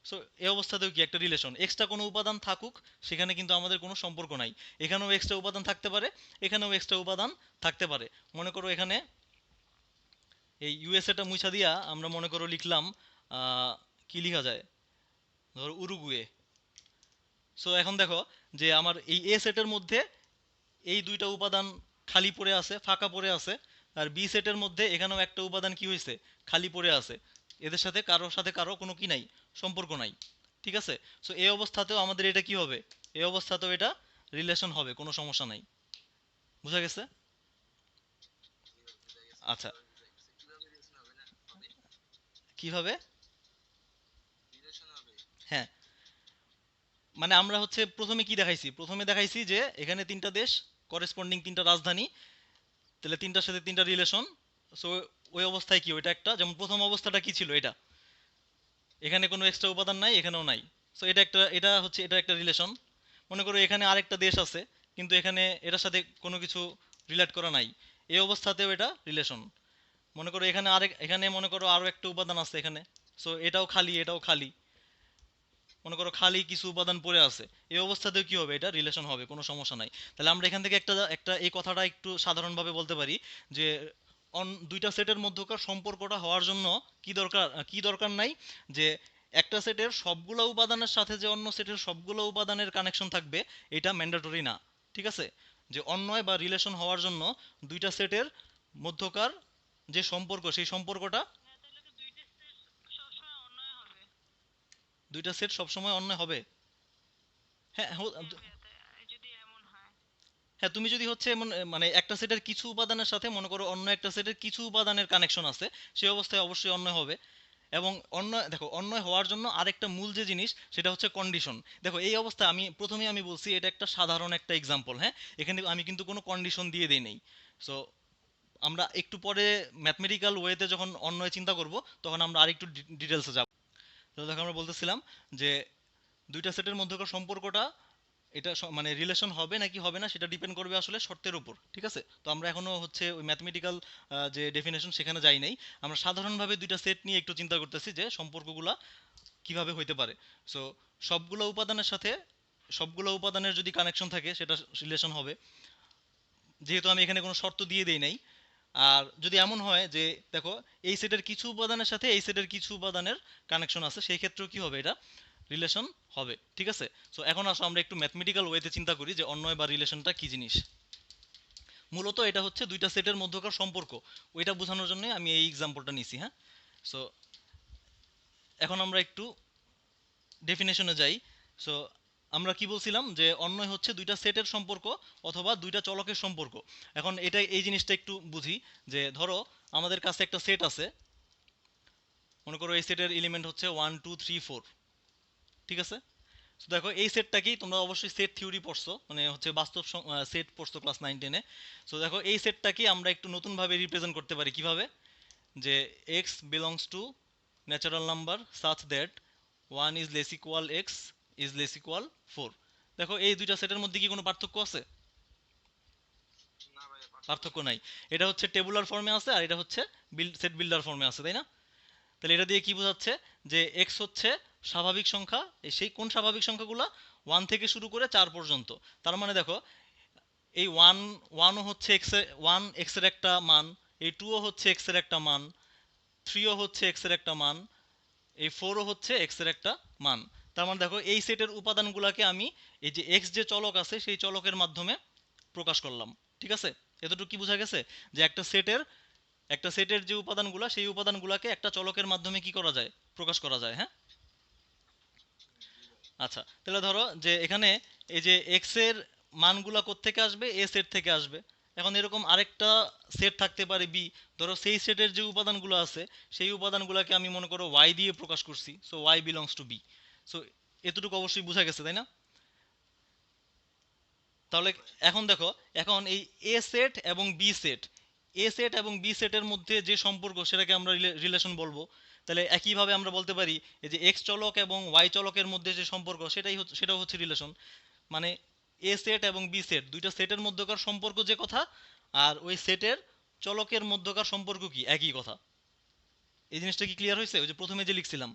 সো এই অবস্থাতেও কি একটা রিলেশন, এক্সট্রা কোনো উপাদান থাকুক সেখানে কিন্তু আমাদের কোনো সম্পর্ক নাই। এখানেও এক্সট্রা উপাদান থাকতে পারে, এখানেও এক্সট্রা উপাদান থাকতে পারে। মনে করো এখানে এই ইউএসএটা মুছা দিয়া আমরা মনে করো লিখলাম কি লিখা যায়, ধরো উরুগুয়ে। সো এখন দেখো যে আমার এই এ সেটের মধ্যে এই দুইটা উপাদান খালি পড়ে আছে, ফাঁকা পড়ে আছে। আর বি সেটের মধ্যে এখানেও একটা উপাদান কি হয়েছে, খালি পড়ে আছে। এদের সাথে কারোর সাথে কারো কোনো কি নাই, সম্পর্ক নাই। ঠিক আছে? সো এই অবস্থাতেও আমাদের এটা কি হবে, এই অবস্থাতেও এটা রিলেশন হবে, কোনো সমস্যা নাই। বুঝা গেছে? বুঝা গেছে, আচ্ছা। ভালোভাবে বুঝা গেছে। কিভাবে রিলেশন হবে না হবে? কিভাবে? রিলেশন হবে। হ্যাঁ, মানে আমরা হচ্ছে প্রথমে কি দেখাইছি, প্রথমে দেখাইছি যে এখানে তিনটা দেশ, করেসপন্ডিং তিনটা রাজধানী, তাহলে তিনটার সাথে তিনটা রিলেশন। সো ওই অবস্থায় কি, ওইটা একটা, যেমন প্রথম অবস্থাটা কি ছিল, এটা এখানে কোনো এক্সট্রা উপাদান নাই, এখানেও নাই। সো এটা হচ্ছে এটা একটা রিলেশন। মনে করো এখানে আরেকটা দেশ আছে, কিন্তু এখানে এটার সাথে কোনো কিছু রিলেট করা নাই, এই অবস্থাতেও এটা রিলেশন। মনে করো এখানে মনে করো আরো একটা উপাদান আছে এখানে, সো এটাও খালি, এটাও খালি। মনে করো খালি কিছু উপাদান পড়ে আছে, এই অবস্থাতেও কি হবে, এটা রিলেশন হবে, কোনো সমস্যা নাই। তাহলে আমরা এখান থেকে একটা একটা এই কথাটা একটু সাধারণভাবে বলতে পারি যে দুইটা সেটের মধ্যকার সম্পর্কটা হওয়ার জন্য কি দরকার নাই যে একটা সেটের সবগুলো উপাদানের সাথে যে অন্য সেটের সবগুলো উপাদানের কানেকশন থাকবে, এটা ম্যান্ডেটরি না। ঠিক আছে? যে অন্যয় বা রিলেশন হওয়ার জন্য দুইটা সেটের মধ্যকার যে সম্পর্ক, সেই সম্পর্কটা, হ্যাঁ, তাহলে তো দুইটা সেট সবসময় অন্যয় হবে। দুইটা সেট সবসময় অন্য হবে। হ্যাঁ, হ্যাঁ ভাইয়া, যদি এমন হয়। হ্যাঁ, তুমি যদি হচ্ছে মানে একটা সেটের কিছু উপাদানের সাথে মনে করো অন্য একটা সেটের কিছু উপাদানের কানেকশন আছে, সেই অবস্থায় অবশ্যই অন্যয় হবে। এবং দেখো অন্যয় হওয়ার জন্য আরেকটা মূল যে জিনিস, সেটা হচ্ছে কন্ডিশন। দেখো এই অবস্থায় আমি বলছি এটা একটা সাধারণ একটা এক্সাম্পল। হ্যাঁ, এখানে আমি কিন্তু কোনো কন্ডিশন দিয়ে দেই নেই। সো আমরা একটু পরে ম্যাথমেটিক্যাল ওয়েতে যখন অন্যয় চিন্তা করব, তখন আমরা আরেকটু ডিটেলসে যাব। তো দেখো আমরা বলতেছিলাম যে দুইটা সেটের মধ্যকার সম্পর্কটা, এটা মানে রিলেশন হবে নাকি হবে না সেটা ডিপেন্ড করবে আসলে শর্তের উপর। ঠিক আছে? তো আমরা এখনো হচ্ছে ওই ম্যাথমেটিক্যাল যে ডেফিনেশন সেখানে যাই নাই। আমরা সাধারণভাবে দুইটা সেট নিয়ে একটু চিন্তা করতেছি যে সম্পর্কগুলা কিভাবে হইতে পারে। সো সবগুলো উপাদানের সাথে সবগুলো উপাদানের যদি কানেকশন থাকে, সেটা রিলেশন হবে, যেহেতু আমি এখানে কোনো শর্ত দিয়ে দেই নাই। আর যদি এমন হয় যে দেখো এই সেটের কিছু উপাদানের সাথে এই সেটের কিছু উপাদানের কানেকশন আছে, সেই ক্ষেত্রেও কি হবে, এটা রিলেশন হবে। ঠিক আছে? সো এখন আসো আমরা একটু ম্যাথমেটিক্যাল ওয়েতে চিন্তা করি যে অন্যয় বা রিলেশনটা কি জিনিস। মূলত এটা হচ্ছে দুইটা সেটের মধ্যকার সম্পর্ক, ওইটা বোঝানোর জন্য আমি এই এক্সাম্পলটা নিছি। হ্যাঁ। সো এখন আমরা একটু ডেফিনেশনে যাই। সো আমরা কি বলছিলাম যে অন্যয় হচ্ছে দুইটা সেটের সম্পর্ক অথবা দুইটা চলকের সম্পর্ক। এখন এই জিনিসটা একটু বুঝি, যে ধরো আমাদের কাছে একটা সেট আছে, মনে করো এই সেটের এলিমেন্ট হচ্ছে 1 2 3 4। ঠিক আছে? তো দেখো এই সেটটাকেই তোমরা অবশ্যই সেট থিওরি পড়ছো, মানে হচ্ছে বাস্তব সেট পড়ছো ক্লাস 9 10-এ। সো দেখো এই সেটটাকে আমরা একটু নতুনভাবে রিপ্রেজেন্ট করতে পারি কিভাবে, যে x belongs to natural number such that 1 is less equal x is less equal 4। দেখো এই দুইটা সেটের মধ্যে কি কোনো পার্থক্য আছে? না ভাইয়া, পার্থক্য নাই। এটা হচ্ছে টেবুলার ফর্মে আছে আর এটা হচ্ছে সেট বিল্ডার ফর্মে আছে, তাই না? তাহলে এটা দিয়ে কি বোঝাচ্ছে যে এক্স হচ্ছে স্বাভাবিক সংখ্যা, সেই কোন স্বাভাবিক সংখ্যাগুলো 1 থেকে শুরু করে 4 পর্যন্ত। তার মানে দেখো এই ওয়ানও হচ্ছে এক্স এর একটা মান, এই টুও হচ্ছে এক্স এর একটা মান, থ্রিও হচ্ছে এক্স এর একটা মান, এই ফোরও হচ্ছে এক্স এর একটা মান। তার মানে দেখো এই সেটের উপাদানগুলোকে আমি এই যে এক্স যে চলক আছে সেই চলকের মাধ্যমে প্রকাশ করলাম। ঠিক আছে, এতটুকু কি বোঝা গেছে যে একটা সেটের যে উপাদানগুলো সেই উপাদানগুলোকে একটা চলকের মাধ্যমে কি করা যায়, প্রকাশ করা যায়। হ্যাঁ, আচ্ছা তাহলে ধরো যে এখানে এই যে এক্স এর মানগুলা কোত্থেকে আসবে, এ সেট থেকে আসবে। এখন এরকম আরেকটা সেট থাকতে পারে বি, ধরো সেই সেটের যে উপাদানগুলো আছে সেই উপাদানগুলোকে আমি মনে করো ওয়াই দিয়ে প্রকাশ করছি, so y belongs to B. So এতটুকু অবশ্যই বোঝা গেছে, তাই না? তাহলে এখন দেখো, এখন এই এ সেট এবং বি সেট, এ সেট এবং বি সেটের মধ্যে যে সম্পর্ক সেটাকে আমরা রিলেশন বলবো। তাহলে একইভাবে আমরা বলতে পারি এই যে এক্স চলক এবং ওয়াই চলকের মধ্যে যে সম্পর্ক সেটাও হচ্ছে রিলেশন। মানে এ সেট এবং বি সেট দুইটা সেটের মধ্যকার সম্পর্ক যে কথা, আর ওই সেটের চলকের মধ্যকার সম্পর্ক কি একই কথা। এই জিনিসটা কি ক্লিয়ার হয়েছে? ওই যে প্রথমে যে লিখছিলাম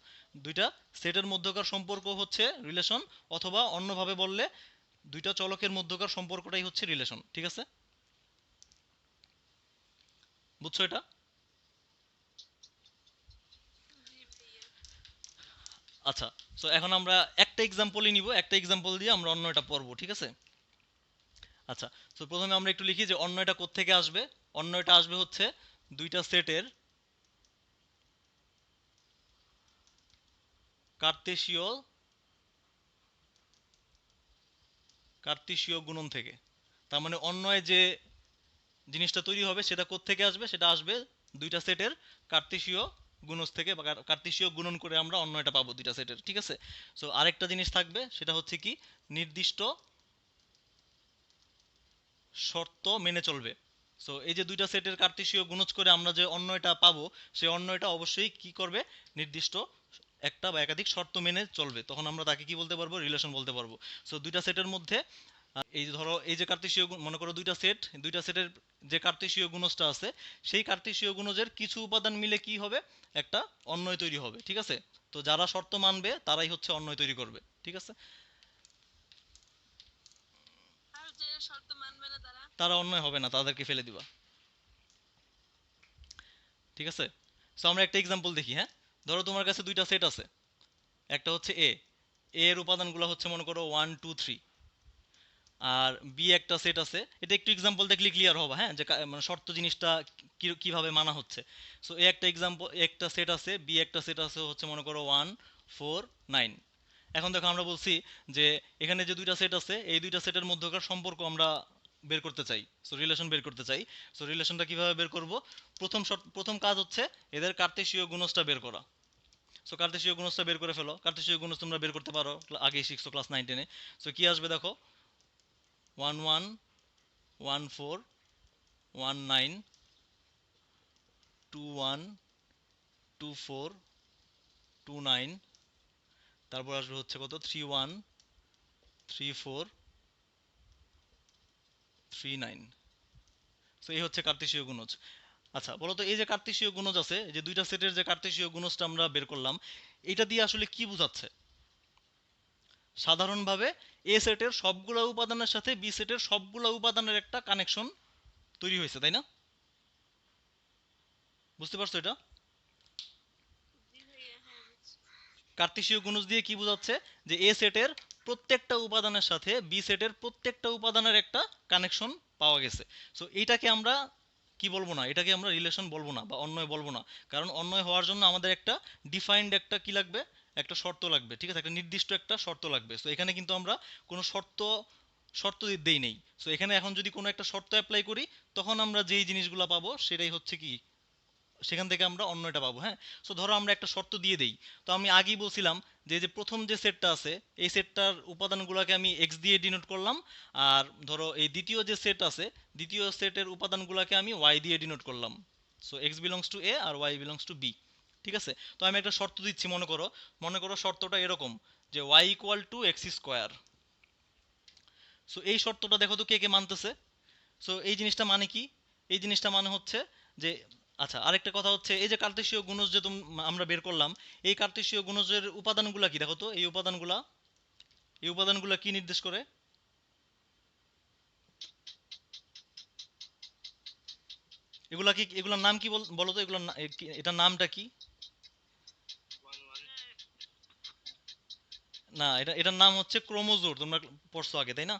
দুইটা সেটের মধ্যকার সম্পর্ক হচ্ছে রিলেশন, অথবা অন্যভাবে বললে দুইটা চলকের মধ্যকার সম্পর্কটাই হচ্ছে রিলেশন। ঠিক আছে, বুঝছো এটা? জি ভাইয়া। আচ্ছা, সো এখন আমরা একটা এক্সাম্পলই নিব, একটা এক্সাম্পল দিয়ে আমরা অন্য এটা পড়বো। ঠিক আছে, আচ্ছা। সো প্রথমে আমরা একটু লিখি যে অন্য এটা কোত্থেকে আসবে। অন্য এটা আসবে হচ্ছে দুইটা সেটের কার্তেশীয় কার্তেশীয় গুণন থেকে। তার মানে অন্যয় যে জিনিসটা তৈরি হবে সেটা কোত্থেকে আসবে, সেটা আসবে দুইটা সেটের কার্তেশীয় গুণজ থেকে, বা কার্তেশীয় গুণন করে আমরা অন্যয়টা পাবো দুইটা সেটের। ঠিক আছে, সো আরেকটা জিনিস থাকবে সেটা হচ্ছে কি নির্দিষ্ট শর্ত মেনে চলবে। সো এই যে দুইটা সেটের কার্তেশীয় গুণজ করে আমরা যে অন্যয়টা পাবো, সেই অন্যয়টা অবশ্যই কি করবে, নির্দিষ্ট একটা বা একাধিক শর্ত মেনে চলবে, তখন আমরা তাকে কি বলতে পারবো, রিলেশন বলতে পারবো। সো দুইটা সেটের মধ্যে এই যে ধরো এই যে কার্তেশীয় মনে করো দুইটা সেটের যে কার্তেশীয় গুণজটা আছে সেই কার্তেশীয় গুণজের কিছু উপাদান মিলে কি হবে, একটা অন্যয় তৈরি হবে। ঠিক আছে, তো যারা শর্ত মানবে তারাই হচ্ছে অন্যয় তৈরি করবে। ঠিক আছে, আর যে শর্ত মানবে না তারা? তারা অন্যয় হবে না, তাদেরকে ফেলে দিবা। ঠিক আছে, সো আমরা একটা এক্সাম্পল দেখি। হ্যাঁ, ধরো তোমার কাছে দুইটা সেট আছে, একটা হচ্ছে এ, এর উপাদানগুলো হচ্ছে মনে করো 1 2 3, আর বি একটা সেট আছে। এটা একটু এক্সাম্পল দেখলে ক্লিয়ার হবে, হ্যাঁ, যে মানে শর্ত জিনিসটা কিভাবে মানা হচ্ছে। সো এ একটা এক্সাম্পল, একটা সেট আছে, বি একটা সেট আছে হচ্ছে মনে করো 1 4 9। এখন দেখো আমরা বলছি যে এখানে যে দুইটা সেট আছে এই দুইটা সেটের মধ্যকার সম্পর্ক আমরা বের করতে চাই, সো রিলেশন বের করতে চাই। সো রিলেশনটা কিভাবে বের করব, প্রথম কাজ হচ্ছে এদের কার্তেশীয় গুণজটা বের করা। সো কার্তেশীয় গুণজটা বের করে ফেলো। কার্তেশীয় গুণজ তোমরা বের করতে পারো, আগেই শিখছো ক্লাস 9 10-এ। সো কি আসবে দেখো, 1 1 1 4 1 9, 2 1 2 4 2 9, তারপর আসবে হচ্ছে কত 3 1 3 4 3 9। সো এই হচ্ছে কার্তেশীয় গুণজ। আচ্ছা বলো তো, এই যে কার্তেশীয় গুণজ আছে, এই যে দুইটা সেটের যে কার্তেশীয় গুণজটা আমরা বের করলাম, এটা দিয়ে আসলে কি বোঝাচ্ছে? সাধারণভাবে এ সেটের সবগুলা উপাদানের সাথে বি সেটের সবগুলা উপাদানের একটা কানেকশন তৈরি হয়েছে, তাই না? বুঝতে পারছো এটা? জি ভাইয়া, হ্যাঁ বুঝছি। কার্তেশীয় গুণজ দিয়ে কি বোঝাচ্ছে, যে এ সেটের প্রত্যেকটা উপাদানের সাথে বি সেটের প্রত্যেকটা উপাদানের একটা কানেকশন পাওয়া গেছে। সো এইটাকে আমরা কি বলবো না, এটাকে আমরা রিলেশন বলবো না বা অন্যয় বলবো না। কারণ অন্যয় হওয়ার জন্য আমাদের একটা ডিফাইন্ড একটা কি লাগবে, একটা শর্ত লাগবে। ঠিক আছে, একটা নির্দিষ্ট একটা শর্ত লাগবে। সো এখানে কিন্তু আমরা কোনো শর্ত শর্ত দেই নেই। সো এখানে এখন যদি কোনো একটা শর্ত অ্যাপ্লাই করি, তখন আমরা যেই জিনিসগুলো পাবো সেটাই হচ্ছে কি, সেখান থেকে আমরা অন্যটা পাবো। হ্যাঁ, সো ধরো আমরা একটা শর্ত দিয়ে দেই। তো আমি আগেই বলছিলাম যে যে প্রথম যে সেটটা আছে এই সেটটার উপাদানগুলোকে আমি এক্স দিয়ে ডিনোট করলাম, আর ধরো এই দ্বিতীয় যে সেট আছে দ্বিতীয় সেটের উপাদানগুলোকে আমি ওয়াই দিয়ে ডিনোট করলাম। So x belongs to A আর ওয়াই বিলংস টু বি। ঠিক আছে, তো আমি একটা শর্ত দিচ্ছি, মনে করো শর্তটা এরকম যে y equal to x square. So এই শর্তটা দেখো তো কে কে মানতেছে। সো এই জিনিসটা মানে কি, এই জিনিসটা মানে হচ্ছে যে আচ্ছা, আরেকটা কথা হচ্ছে এই যে কার্তেশীয় গুণজ যে আমরা বের করলাম, এই কার্তেশীয় গুণজের উপাদানগুলা কি দেখো তো, এই উপাদানগুলা কি নির্দেশ করে? এগুলা কি, এগুলার নাম কি বলো তো, এটার নামটা কি? 1 1 না, এটার নাম হচ্ছে ক্রোমোজোর, তোমরা পড়ছো আগে তাই না?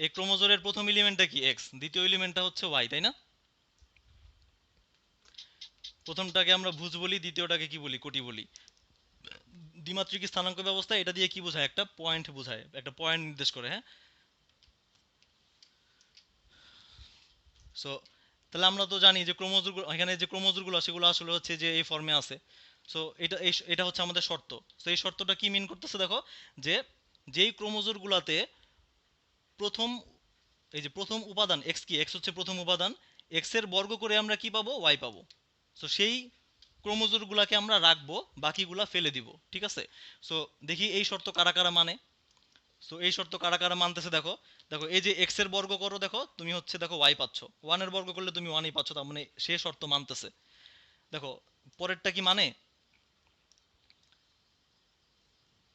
এই ক্রোমোজোরের প্রথম এলিমেন্টটা কি এক্স, দ্বিতীয় এলিমেন্টটা হচ্ছে ওয়াই, তাই না? প্রথমটাকে আমরা ভুজ বলি, দ্বিতীয়টাকে কি বলি, কোটি বলি। দ্বিমাত্রিক স্থানাঙ্ক ব্যবস্থা এটা দিয়ে কি বোঝায়, একটা পয়েন্ট বোঝায়, একটা পয়েন্ট নির্দেশ করে, হ্যাঁ। সো তাহলে আমরা তো জানি যে ক্রোমোজোরগুলো, এখানে যে ক্রোমোজোরগুলো সেগুলো আসলে হচ্ছে যে এই ফর্মে আছে। সো এটা হচ্ছে আমাদের শর্ত। সো এই শর্তটা কি মিন করতেছে দেখো, যে যেই ক্রোমোজোরগুলোতে প্রথম, এই যে প্রথম উপাদান এক্স, কি এক্স হচ্ছে প্রথম উপাদান, এক্স এর বর্গ করে আমরা কি পাবো, ওয়াই পাবো। সো সেই ক্রোমোজোরগুলোকে আমরা রাখবো, বাকিগুলা ফেলে দিব, ঠিক আছে। সো দেখি এই শর্ত কারা কারা মানে। সো এই শর্ত কারা কারা মানতেছে দেখো। দেখো এই যে এক্স এর বর্গ করো, দেখো তুমি হচ্ছে দেখো ওয়াই পাচ্ছ, ওয়ান এর বর্গ করলে তুমি ওয়ানই পাচ্ছ, তার মানে সে শর্ত মানতেছে। দেখো পরেরটা কি মানে,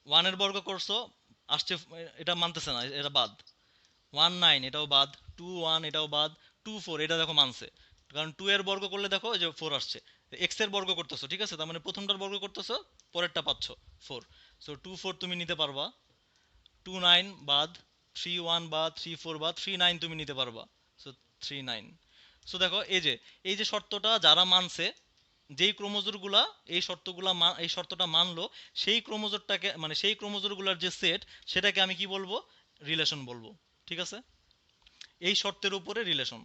ওয়ান এর বর্গ করছো আসছে, এটা মানতেছে না, এটা বাদ। 1 9 এটাও বাদ, 2 1 এটাও বাদ, 2 4 এটা দেখো মানছে, কারণ 2 এর বর্গ করলে দেখো এই যে 4 আসছে। এক্স এর বর্গ করতেছো, ঠিক আছে, তার মানে প্রথমটার বর্গ করতেছো, পরেরটা পাচ্ছ 4। সো 2 4 তুমি নিতে পারবা, 2 9 বাদ, 3 1 বাদ, 3 4 বাদ, 3 9 তুমি নিতে পারবা। সো 3 9। সো দেখো এই যে শর্তটা যারা মানছে, যেই ক্রোমোজোরগুলা এই শর্তটা মানলো, সেই ক্রোমোজোরটাকে মানে সেই ক্রোমোজোরগুলোর যে সেট, সেটাকে আমি কি বলবো, রিলেশন বলবো, ঠিক আছে। এই শর্তের উপরে রিলেশন,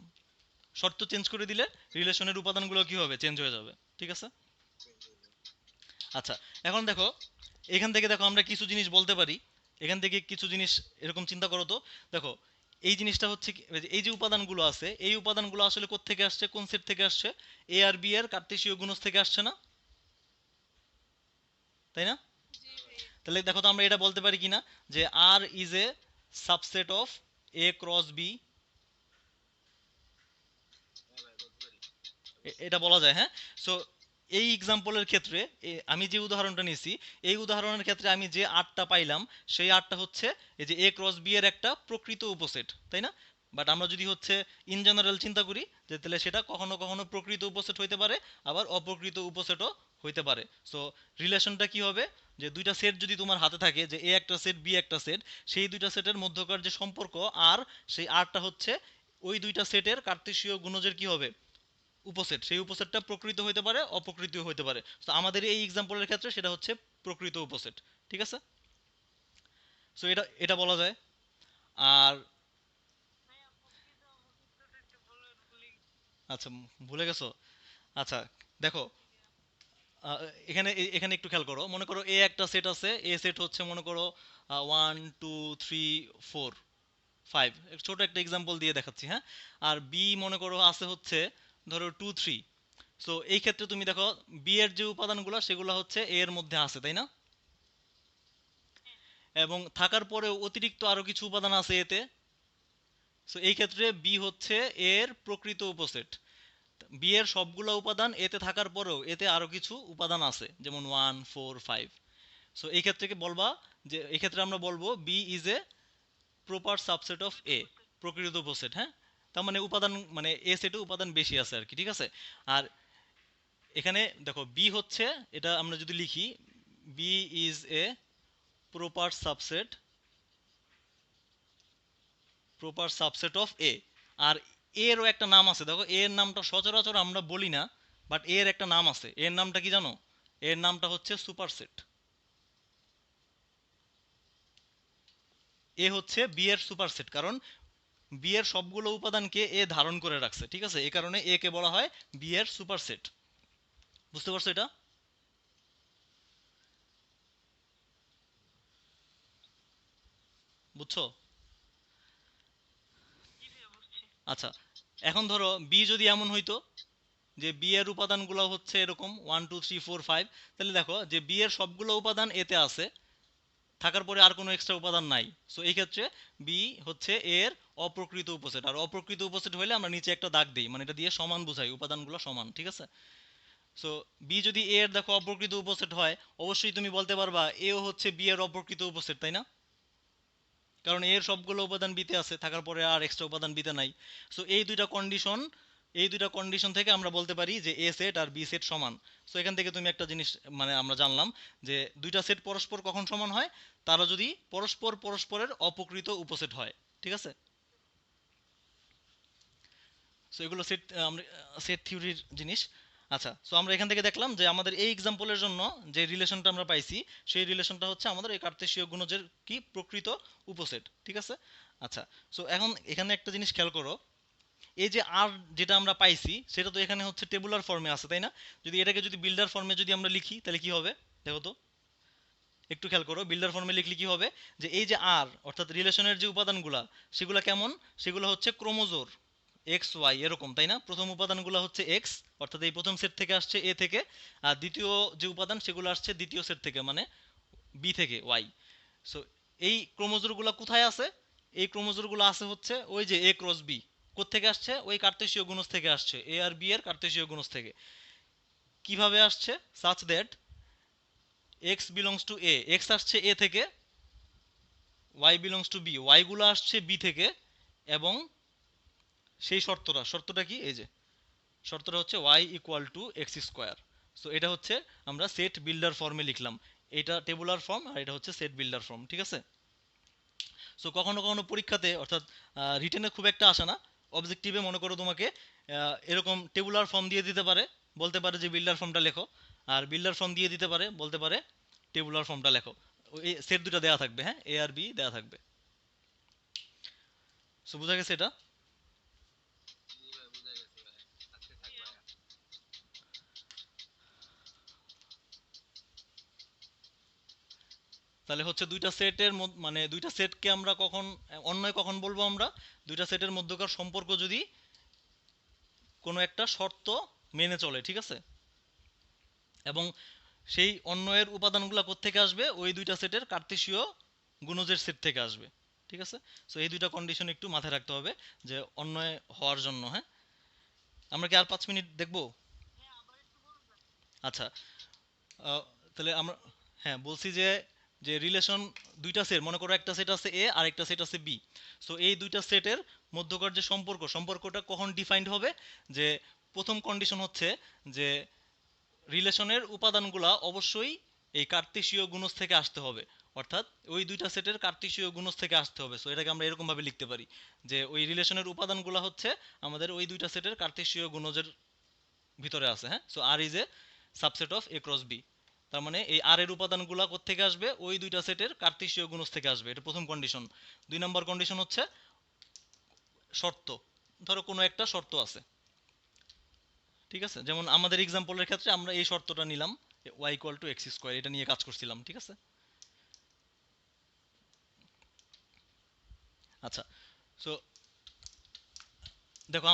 শর্ত চেঞ্জ করে দিলে রিলেশনের উপাদানগুলো কি হবে, চেঞ্জ হয়ে যাবে, ঠিক আছে। আচ্ছা, এখন দেখো এখান থেকে দেখো আমরা কিছু জিনিস বলতে পারি, এখান থেকে কিছু জিনিস এরকম চিন্তা করো তো। দেখো এই জিনিসটা হচ্ছে এই যে উপাদানগুলো আছে, এই উপাদানগুলো আসলে কোত্থেকে আসছে, কোন সেট থেকে আসছে, এ আর বি এর কার্তেশীয় গুণজ থেকে আসছে না, তাই না? জি ভাইয়া। তাহলে দেখো তো আমরা এটা বলতে পারি কিনা, যে R is a subset of A cross B, হ্যাঁ ভাই বলতে পারি। এটা বলা যায়, হ্যাঁ। সো এই এক্সাম্পলের ক্ষেত্রে আমি যে উদাহরণটা নিয়েছি, এই উদাহরণের ক্ষেত্রে আমি যে আটটা পাইলাম, সেই আটটা হচ্ছে এই যে এ ক্রস বি এর একটা প্রকৃত উপসেট, তাই না? বাট আমরা যদি হচ্ছে ইন জেনারেল চিন্তা করি, যে তাহলে সেটা কখনো কখনো প্রকৃত উপসেট হইতে পারে, আবার অপ্রকৃত উপসেটও হইতে পারে। সো রিলেশনটা কি হবে, যে দুইটা সেট যদি তোমার হাতে থাকে, যে এ একটা সেট বি একটা সেট, সেই দুইটা সেটের মধ্যকার যে সম্পর্ক আর, সেই আরটা হচ্ছে ওই দুইটা সেটের কার্তেশীয় গুণজের কি হবে, উপসেট। সেই উপসেটটা প্রকৃত হইতে পারে, অপ্রকৃত হইতে পারে। তো আমাদের এই এক্সাম্পলের ক্ষেত্রে সেটা হচ্ছে প্রকৃত উপসেট, ঠিক আছে। সো এটা এটা বলা যায়। আর ভাইয়া প্রকৃত অবকৃতটা একটু বলবেন, ভুলে গেছি। আচ্ছা, ভুলে গেছো। আচ্ছা দেখো, আহ, এখানে একটু খেয়াল করো, মনে করো এ একটা সেট আছে, এ সেট হচ্ছে মনে করো 1 2 3 4 5, ছোট একটা এক্সাম্পল দিয়ে দেখাচ্ছি, হ্যাঁ। আর বি মনে করো আছে হচ্ছে ধরো 2 3। সো এই ক্ষেত্রে তুমি দেখো বি এর যে উপাদানগুলো সেগুলো হচ্ছে এ এর মধ্যে আছে, তাই না? এবং থাকার পরেও অতিরিক্ত আরো কিছু উপাদান আছে এতে। সো এই ক্ষেত্রে বি হচ্ছে এর প্রকৃত উপসেট। বি এর সবগুলো উপাদান এতে থাকার পরেও এতে আরো কিছু উপাদান আছে, যেমন 1 4 5। সো এই ক্ষেত্রে কি বলবা, যে এই ক্ষেত্রে আমরা বলবো B is a proper subset of A, প্রকৃত উপসেট, হ্যাঁ। তার মানে উপাদান, মানে এ সেটে উপাদান বেশি আছে আর কি, ঠিক আছে। আর এখানে দেখো বি হচ্ছে, এটা আমরা যদি লিখি, B is a proper subset, proper subset of A. আর এরও একটা নাম আছে, দেখো এর নামটা সচরাচর আমরা বলি না, বাট এর একটা নাম আছে, এর নামটা কি জানো, এর নামটা হচ্ছে সুপারসেট। এ হচ্ছে বি এর সুপারসেট, কারণ বি এর সবগুলো উপাদানকে এ ধারণ করে রাখছে, ঠিক আছে, এই কারণে এ কে বলা হয় বি এর সুপারসেট। বুঝতে পারছো এটা? বুঝছো? জি ভাইয়া বুঝছি। আচ্ছা, এখন ধরো বি যদি এমন হইতো যে বি এর উপাদানগুলো হচ্ছে এরকম 1 2 3 4 5, তাহলে দেখো যে বি এর সবগুলো উপাদান এতে আছে, থাকার পরে আর কোনো এক্সট্রা উপাদান নাই, সো এই ক্ষেত্রে বি হচ্ছে এর অপ্রকৃত উপসেট। আর অপ্রকৃত উপসেট হলে আমরা নিচে একটা দাগ দিই, মানে এটা দিয়ে সমান বোঝাই, উপাদানগুলো সমান, ঠিক আছে। সো বি যদি এ এর দেখো অপ্রকৃত উপসেট হয়, অবশ্যই তুমি বলতে পারবা এও হচ্ছে বি এর অপ্রকৃত উপসেট, তাই না? কারণ এর সবগুলো উপাদান বিতে আছে, থাকার পরে আর এক্সট্রা উপাদান বিতে নাই। সো এই দুইটা কন্ডিশন থেকে আমরা বলতে পারি যে এ সেট আর বি সেট সমান। সো এখান থেকে তুমি একটা জিনিস মানে আমরা জানলাম যে দুইটা সেট পরস্পর কখন সমান হয়, তারা যদি পরস্পর পরস্পরের অপ্রকৃত উপসেট হয়, ঠিক আছে। সো এগুলো সেট আমরা সেট থিওরির জিনিস। আচ্ছা, সো আমরা এখান থেকে দেখলাম যে আমাদের এই এক্সাম্পলের জন্য যে রিলেশনটা আমরা পাইছি, সেই রিলেশনটা হচ্ছে আমাদের এই কার্তেশীয় গুণজের কি প্রকৃত উপসেট, ঠিক আছে। আচ্ছা, সো এখন এখানে একটা জিনিস খেয়াল করো, এই যে আর যেটা আমরা পাইছি সেটা তো এখানে হচ্ছে টেবুলার ফর্মে আছে, তাই না? যদি এটাকে যদি বিল্ডার ফর্মে যদি আমরা লিখি তাহলে কি হবে দেখো তো, একটু খেয়াল করো, বিল্ডার ফর্মে লিখলে কি হবে, যে এই যে আর অর্থাৎ রিলেশনের যে উপাদানগুলা সেগুলো কেমন, সেগুলো হচ্ছে ক্রোমোজোর এক্স ওয়াই এরকম, তাই না? প্রথম উপাদানগুলো হচ্ছে এক্স, অর্থাৎ এই প্রথম সেট থেকে আসছে এ থেকে, আর দ্বিতীয় যে উপাদান সেগুলো আসছে দ্বিতীয় সেট থেকে, মানে বি থেকে ওয়াই। সো এই ক্রোমোজোরগুলো কোথায় আছে? এই ক্রোমোজোরগুলো আছে হচ্ছে ওই যে এ ক্রস বি। কোত্থেকে আসছে? ওই কার্তেশীয় গুণজ থেকে আসছে, এ আর বি এর কার্তেশীয় গুণজ থেকে। কিভাবে আসছে? Such that x belongs to A, x আসছে এ থেকে, y belongs to B, y গুলো আসছে বি থেকে, এবং সেই শর্তটা কি, এই যে শর্তটা হচ্ছে y equal to x square. So এটা হচ্ছে আমরা সেট বিল্ডার ফর্মে লিখলাম, এটা টেবুলার ফর্ম আর এটা হচ্ছে সেট বিল্ডার ফর্ম, ঠিক আছে। সো কখনো কখনো পরীক্ষাতে অর্থাৎ রিটেনে খুব একটা আসে না, অবজেক্টিভে মনে করো তোমাকে এরকম টেবুলার ফর্ম দিয়ে দিতে পারে, বলতে পারে যে বিল্ডার ফর্মটা লেখো, আর বিল্ডার ফর্ম দিয়ে দিতে পারে, বলতে পারে টেবুলার ফর্মটা লেখো। এই সেট দুটো দেওয়া থাকবে, হ্যাঁ, এ আর বি দেওয়া থাকবে। সো বোঝা গেছে এটা? জি ভাই, বুঝা গেছে ভাই। আজকে থাক ভাই। তাহলে হচ্ছে দুইটা সেটের মানে দুইটা সেটকে আমরা কখন অন্যয় কখন বলবো আমরা, দুইটা সেটের মধ্যকার সম্পর্ক যদি কোনো একটা শর্ত মেনে চলে, ঠিক আছে। এবং সেই অন্যয়ের উপাদানগুলো কোত্থেকে আসবে? ওই দুইটা সেটের কার্তেশীয় গুণজের সেট থেকে আসবে, ঠিক আছে। সো এই দুইটা কন্ডিশন একটু মাথায় রাখতে হবে যে অন্যয় হওয়ার জন্য, হ্যাঁ। আমরা কি আর 5 মিনিট দেখবো? আচ্ছা, আহ, তাহলে আমরা, হ্যাঁ বলছি যে যে রিলেশন দুইটা সেট, মনে করো একটা সেট আছে এ আর একটা সেট আছে বি। সো এই দুইটা সেটের মধ্যকার যে সম্পর্কটা কখন ডিফাইন্ড হবে, যে প্রথম কন্ডিশন হচ্ছে যে রিলেশনের উপাদানগুলা অবশ্যই এই কার্তেশীয় গুণজ থেকে আসতে হবে, অর্থাৎ ওই দুইটা সেটের কার্তেশীয় গুণজ থেকে আসতে হবে। সো এটাকে আমরা এরকম ভাবে লিখতে পারি যে ওই রিলেশনের উপাদানগুলা হচ্ছে আমাদের ওই দুইটা সেটের কার্তেশীয় গুণজের ভিতরে আছে, হ্যাঁ। So R is a subset of A cross B. তার মানে এই আর এর উপাদানগুলা কোত্থেকে আসবে? ওই দুইটা সেটের কার্তেশীয় গুণজ থেকে আসবে, এটা প্রথম কন্ডিশন। 2 নম্বর কন্ডিশন হচ্ছে শর্ত, ধরো কোনো একটা শর্ত আছে, ঠিক আছে। যেমন আমাদের এক্সাম্পলের ক্ষেত্রে আমরা এই শর্তটা নিলাম, y equal to x square, এটা নিয়ে কাজ করছিলাম, ঠিক আছে। আচ্ছা, সো দেখো